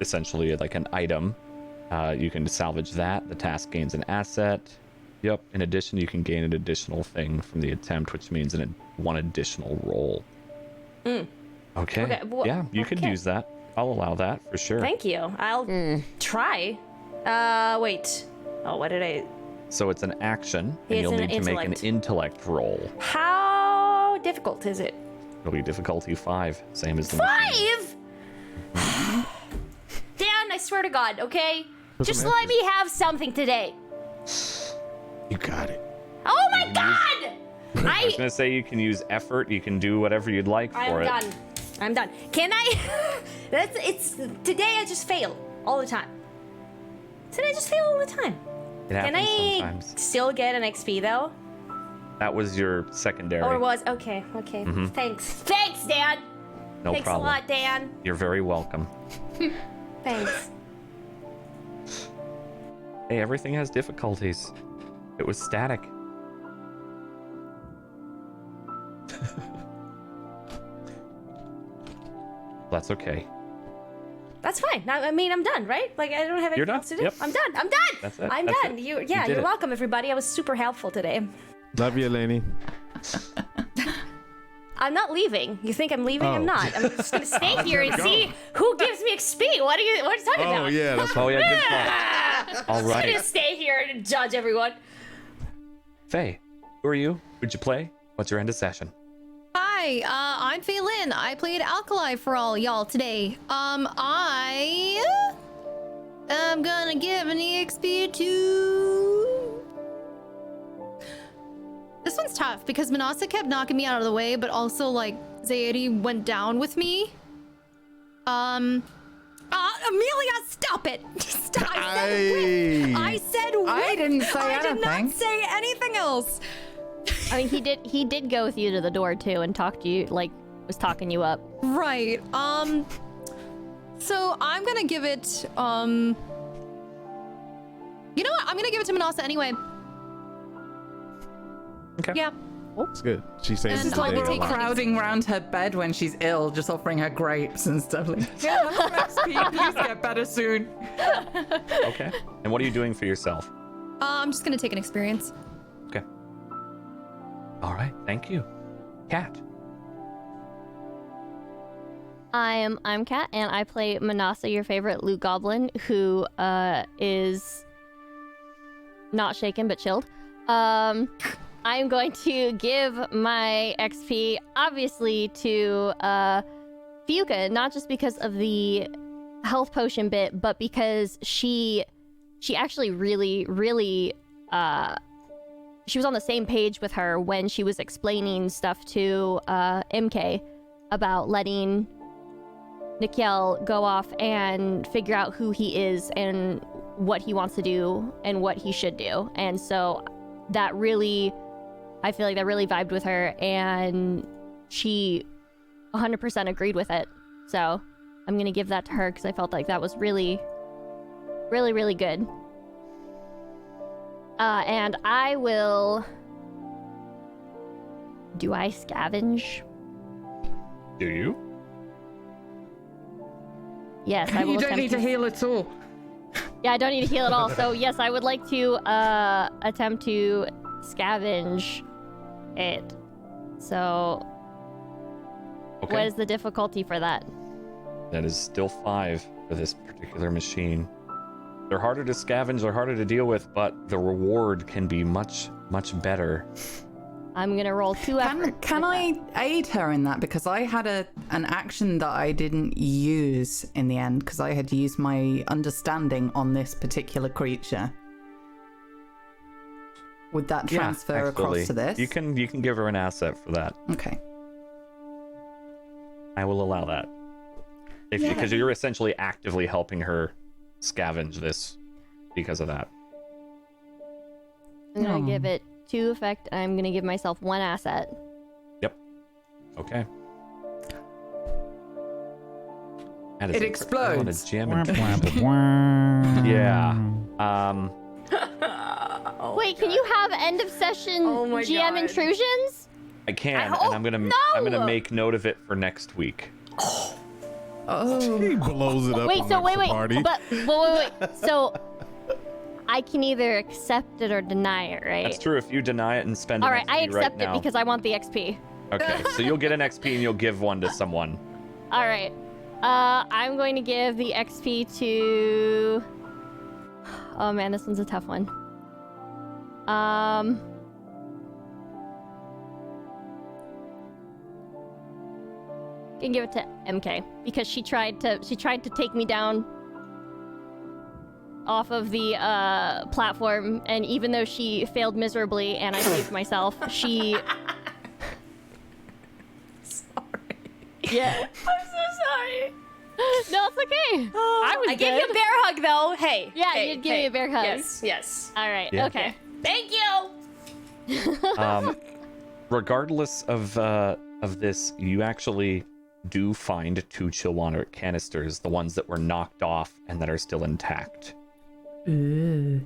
essentially like an item. You can salvage that. The task gains an asset. Yep. In addition, you can gain an additional thing from the attempt, which means one additional roll. Okay. well, Yeah, you can okay. use that. I'll allow that for sure. Thank you. I'll try. Wait. Oh, what did I? So it's an action, and It's you'll an need to make an intellect. intellect roll. How difficult is it? It'll be difficulty 5, same as the machine. 5? Dan, I swear to God, okay? Just let me have something today. You got it. Oh my God! I was gonna say you can use effort. You can do whatever you'd like for I'm it. done. I'm done. Can I? Today I just fail all the time. Today I just fail all the time. It Can happens I sometimes. still get an XP though? That was your secondary. Or was okay. Thanks, Dan. No Thanks problem. a lot, Dan. You're very welcome. Thanks. Hey, everything has difficulties. It was static. That's okay. That's fine. I mean, I'm done, right? Like, I don't have You're anything done. else to do. Yep. I'm done. That's it. I'm That's done. it. You're You did it. welcome, everybody. I was super helpful today. Love you, Lainey. I'm not leaving. You think I'm leaving? I'm Oh. not. I'm just gonna stay here and go. see who gives me XP. What are you talking about? Oh yeah, that's Oh, yeah, good call. All I'm gonna right. stay here and judge everyone. Faye, who are you? Who'd you play? What's your end of session? Hi, I'm Faye Lynn. I played Alkali for all y'all today. I am gonna give an EXP to... This one's tough because Manasa kept knocking me out of the way, but also like Zaidi went down with me. Amelia, stop it! Stop! I said whip. I didn't say I anything. did not say anything else. I mean, he did go with you to the door too and talk to you, like was talking you up. Right. So I'm gonna give it. You know what? I'm gonna give it to Manasa anyway. Okay. Yeah. It's good. She says And It's like we're all Take it crowding around her bed when she's ill, just offering her grapes and stuff. Like, yeah, XP, please get better soon. Okay. And what are you doing for yourself? I'm just gonna take an experience. Okay. All right. Thank you. Cat. I'm Kat, and I play Manasa, your favorite loot goblin, who is not shaken but chilled. I'm going to give my XP, obviously, to Fiuka, not just because of the health potion bit, but because she actually really, really, she was on the same page with her when she was explaining stuff to MK about letting Nikhil go off and figure out who he is and what he wants to do and what he should do. And so that really, I feel like that really vibed with her, and she 100% agreed with it. So I'm gonna give that to her because I felt like that was really, really, really good. And I will... Do I scavenge? Do you? Yes, I will. You don't need to heal at all. Yeah, I don't need to heal at all. So yes, I would like to attempt to scavenge it. So Okay. what is the difficulty for that? That is still 5 for this particular machine. They're harder to scavenge, they're harder to deal with, but the reward can be much, much better. I'm gonna roll 2 effort. Can I aid her in that? Because I had an action that I didn't use in the end, because I had used my understanding on this particular creature. Would that transfer across to this? You can give her an asset for that. Okay. I will allow that. Because you're essentially actively helping her scavenge this because of that. I'm gonna give it 2 effect, and I'm gonna give myself 1 asset. Yep. Okay. It explodes. A jam and yeah. Wait, can you have end of session GM intrusions? I can, and I'm gonna make note of it for next week. He blows it up. Wait, and so makes wait. a party. But wait. So I can either accept it or deny it, right? That's true. If you deny it and spend All an right, XP I accept right it now. because I want the XP. Okay, so you'll get an XP and you'll give one to someone. All right. I'm going to give the XP to... Oh man, this one's a tough one. Can give it to MK because she tried to take me down off of the platform, and even though she failed miserably and I saved myself, she... Sorry. Yeah. I'm so sorry. No, it's okay. I gave you a bear hug, though. Hey. Yeah, hey, you'd give me a bear hug. Yes. All right. Yeah. Okay. Thank you. Regardless of this, you actually do find 2 Chillwater canisters, the ones that were knocked off and that are still intact. But you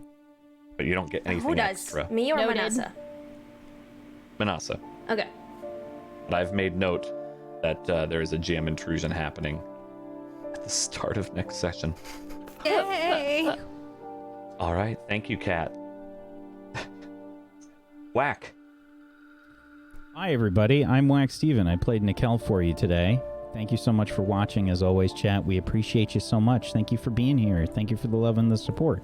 don't get anything Who does? extra. Me or Noted. Manasa? Manasa. Okay. But I've made note that there is a jam intrusion happening at the start of next session. Yay. All right, thank you, Kat. Whack. Hi, everybody. I'm Wax Steven. I played Nikhil for you today. Thank you so much for watching. As always, chat, we appreciate you so much. Thank you for being here. Thank you for the love and the support.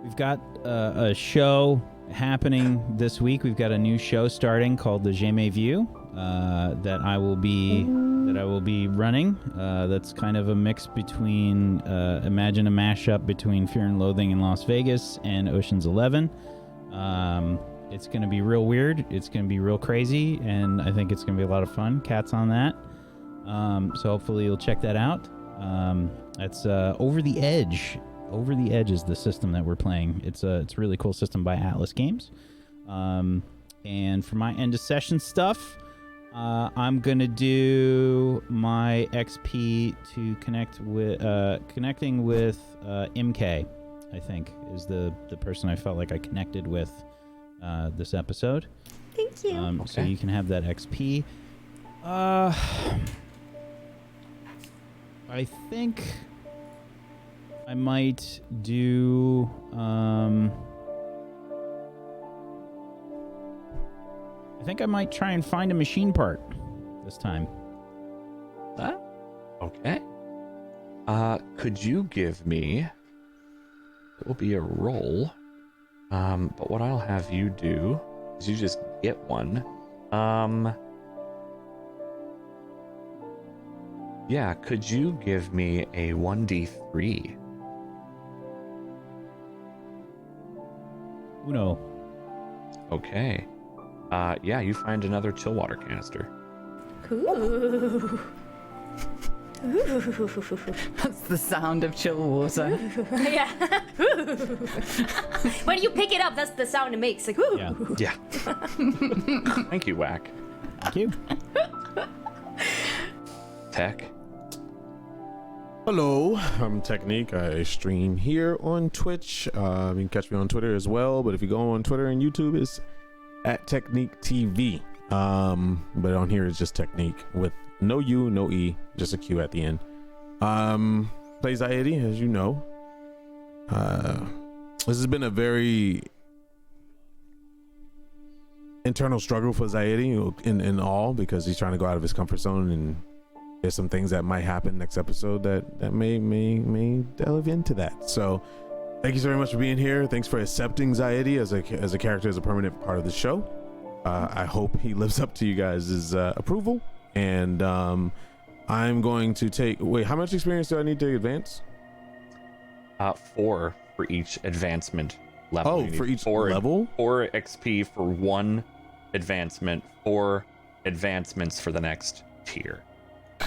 We've got a show happening this week. We've got a new show starting called the Jamais Vu that I will be running. That's kind of a mix between imagine a mashup between Fear and Loathing in Las Vegas and Ocean's 11. It's going to be real weird. It's going to be real crazy, and I think it's going to be a lot of fun. Cat's on that. So hopefully you'll check that out. That's Over the Edge. Over the Edge is the system that we're playing. It's a really cool system by Atlas Games. And for my end of session stuff, I'm gonna do my XP to connecting with MK. I think is the person I felt like I connected with this episode. Thank you. Okay. So you can have that XP. I think I might do I think I might try and find a machine part this time. Okay. Could you give me... It will be a roll. But what I'll have you do is you just get one. Yeah, could you give me a 1d3? Uno. Okay. Yeah, you find another chill water canister. Ooh. That's the sound of chill water. Yeah. When you pick it up, that's the sound it makes. Like, ooh. Yeah. Yeah. Thank you, Whack. Thank you. Tech. Hello, I'm Technique. I stream here on Twitch. You can catch me on Twitter as well, but if you go on Twitter and YouTube, it's at Technique TV. But on here it's just Technique with no U, no E, just a Q at the end. Play Zaidi, as you know. This has been a very internal struggle for Zaidi in all, because he's trying to go out of his comfort zone, and there's some things that might happen next episode that may delve into that. So thank you so very much for being here. Thanks for accepting Zaidi as a character, as a permanent part of the show. I hope he lives up to you guys' approval. And I'm going to take... Wait, how much experience do I need to advance? 4 for each advancement level. Oh, for each level? 4 XP for 1 advancement, 4 advancements for the next tier.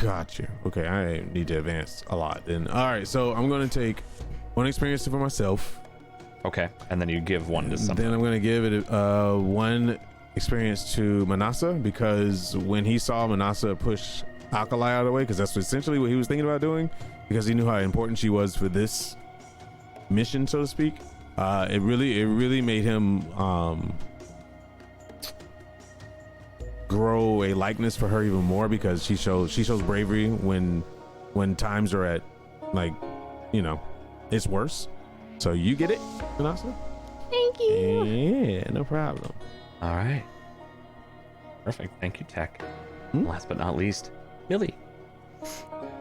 Gotcha. Okay, I need to advance a lot then. All right, so I'm going to take 1 experience for myself. Okay, and then you give 1 to someone. Then I'm going to give it 1 experience to Manasa, because when he saw Manasa push Alkali out of the way, because that's essentially what he was thinking about doing, because he knew how important she was for this mission, so to speak. It really made him grow a likeness for her even more, because she shows bravery when times are at, like, you know, it's worse. So you get it, Manasa? Thank you. Yeah, no problem. All right. Perfect. Thank you, Tech. Last but not least, Millie.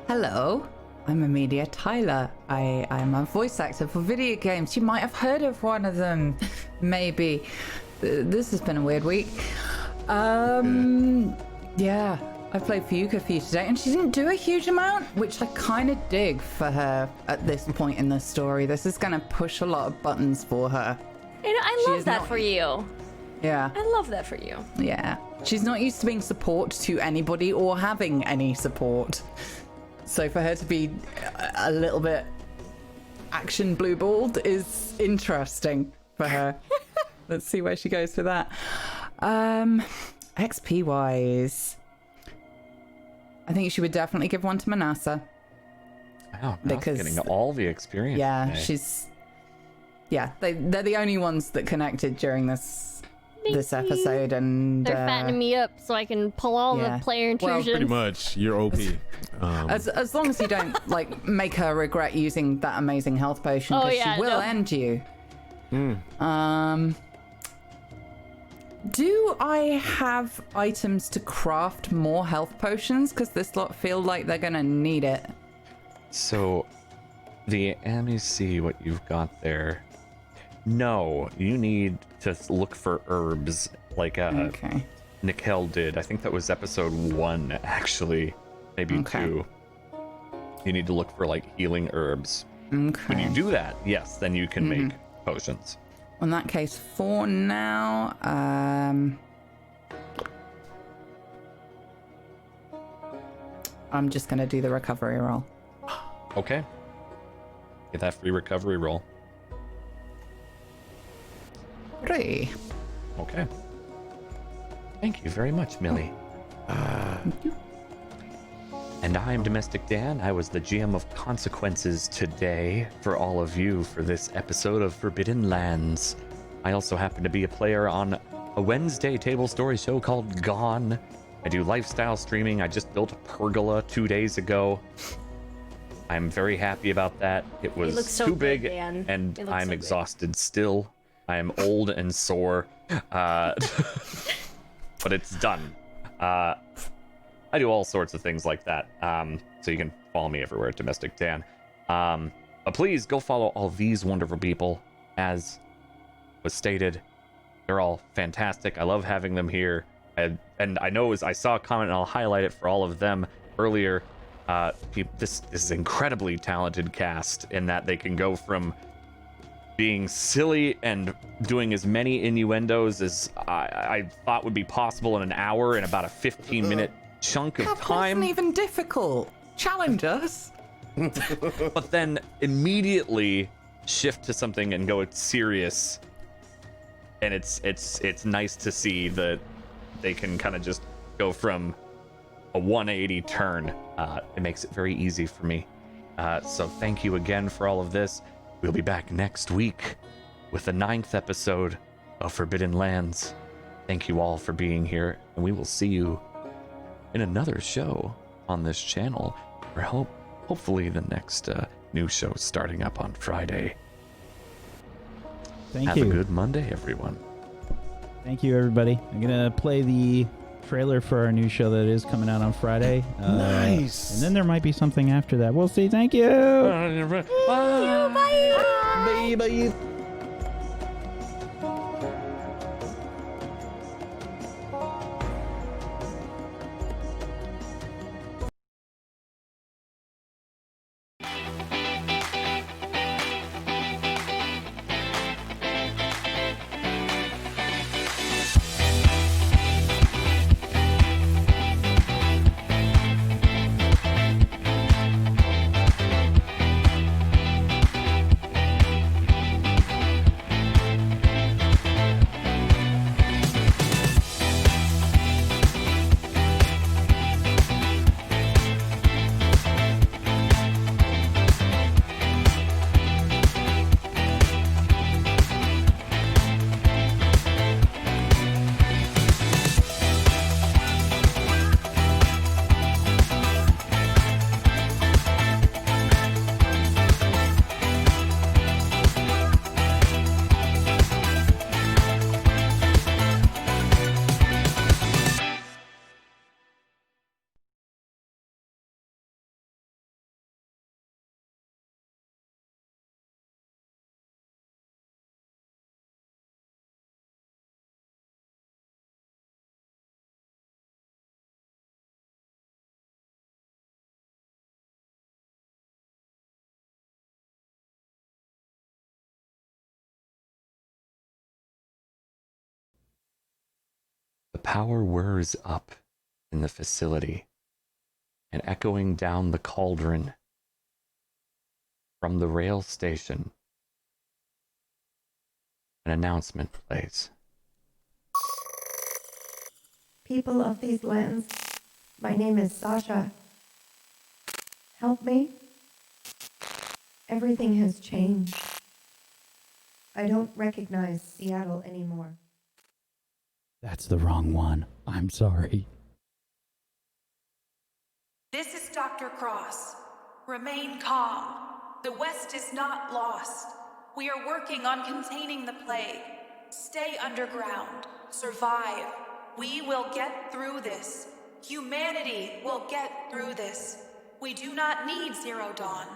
Hello, I'm Amelia Tyler. I am a voice actor for video games. You might have heard of one of them, maybe. This has been a weird week. Yeah, I played Fuyuka for you today, and she didn't do a huge amount, which I kind of dig for her at this point in the story. This is going to push a lot of buttons for her. You know, I love that for you. Yeah. I love that for you. Yeah. She's not used to being support to anybody or having any support. So for her to be a little bit action blue-balled is interesting for her. Let's see where she goes for that. XP-wise, I think she would definitely give 1 to Manasa. Wow, because getting all the experience. Yeah, today. she's... Yeah, they're the only ones that connected during this episode, and They're fattening me up so I can pull all the player intrusions. Well, pretty much, you're OP. As long as you don't like make her regret using that amazing health potion, because she will end you. Do I have items to craft more health potions? Because this lot feel like they're gonna need it. So, let me see what you've got there. No, you need to look for herbs, like Nikhil did. I think that was episode 1, actually. Maybe 2. You need to look for, like, healing herbs. Okay. When you do that, yes, then you can make potions. In that case, for now, I'm just going to do the recovery roll. Okay. Get that free recovery roll. 3. Okay. Thank you very much, Millie. Thank you. And I'm Domestic Dan. I was the GM of Consequences today for all of you for this episode of Forbidden Lands. I also happen to be a player on a Wednesday Tablestory show called Gone. I do lifestyle streaming. I just built a pergola 2 days ago. I'm very happy about that. It was looks so too good, big, Dan. and It looks I'm so good. exhausted still. I am old and sore, but it's done. I do all sorts of things like that, so you can follow me everywhere at Domestic Dan. But please go follow all these wonderful people. As was stated, they're all fantastic. I love having them here. And I know I saw a comment, and I'll highlight it for all of them earlier. This is incredibly talented cast in that they can go from being silly and doing as many innuendos as I thought would be possible in an hour in about a 15-minute chunk of That time. wasn't even difficult. Challenge us. But then immediately shift to something and go serious. And it's nice to see that they can kind of just go from a 180 turn. It makes it very easy for me. So thank you again for all of this. We'll be back next week with the 9th episode of Forbidden Lands. Thank you all for being here, and we will see you in another show on this channel, or hopefully the next new show starting up on Friday. Thank Have you. a good Monday, everyone. Thank you, everybody. I'm going to play the trailer for our new show that is coming out on Friday. Nice. And then there might be something after that. We'll see. Thank you. Bye. Bye bye. The power whirs up in the facility and echoing down the cauldron from the rail station. An announcement plays. People of these lands, my name is Sasha. Help me. Everything has changed. I don't recognize Seattle anymore. That's the wrong one. I'm sorry. This is Dr. Cross. Remain calm. The West is not lost. We are working on containing the plague. Stay underground. Survive. We will get through this. Humanity will get through this. We do not need Zero Dawn.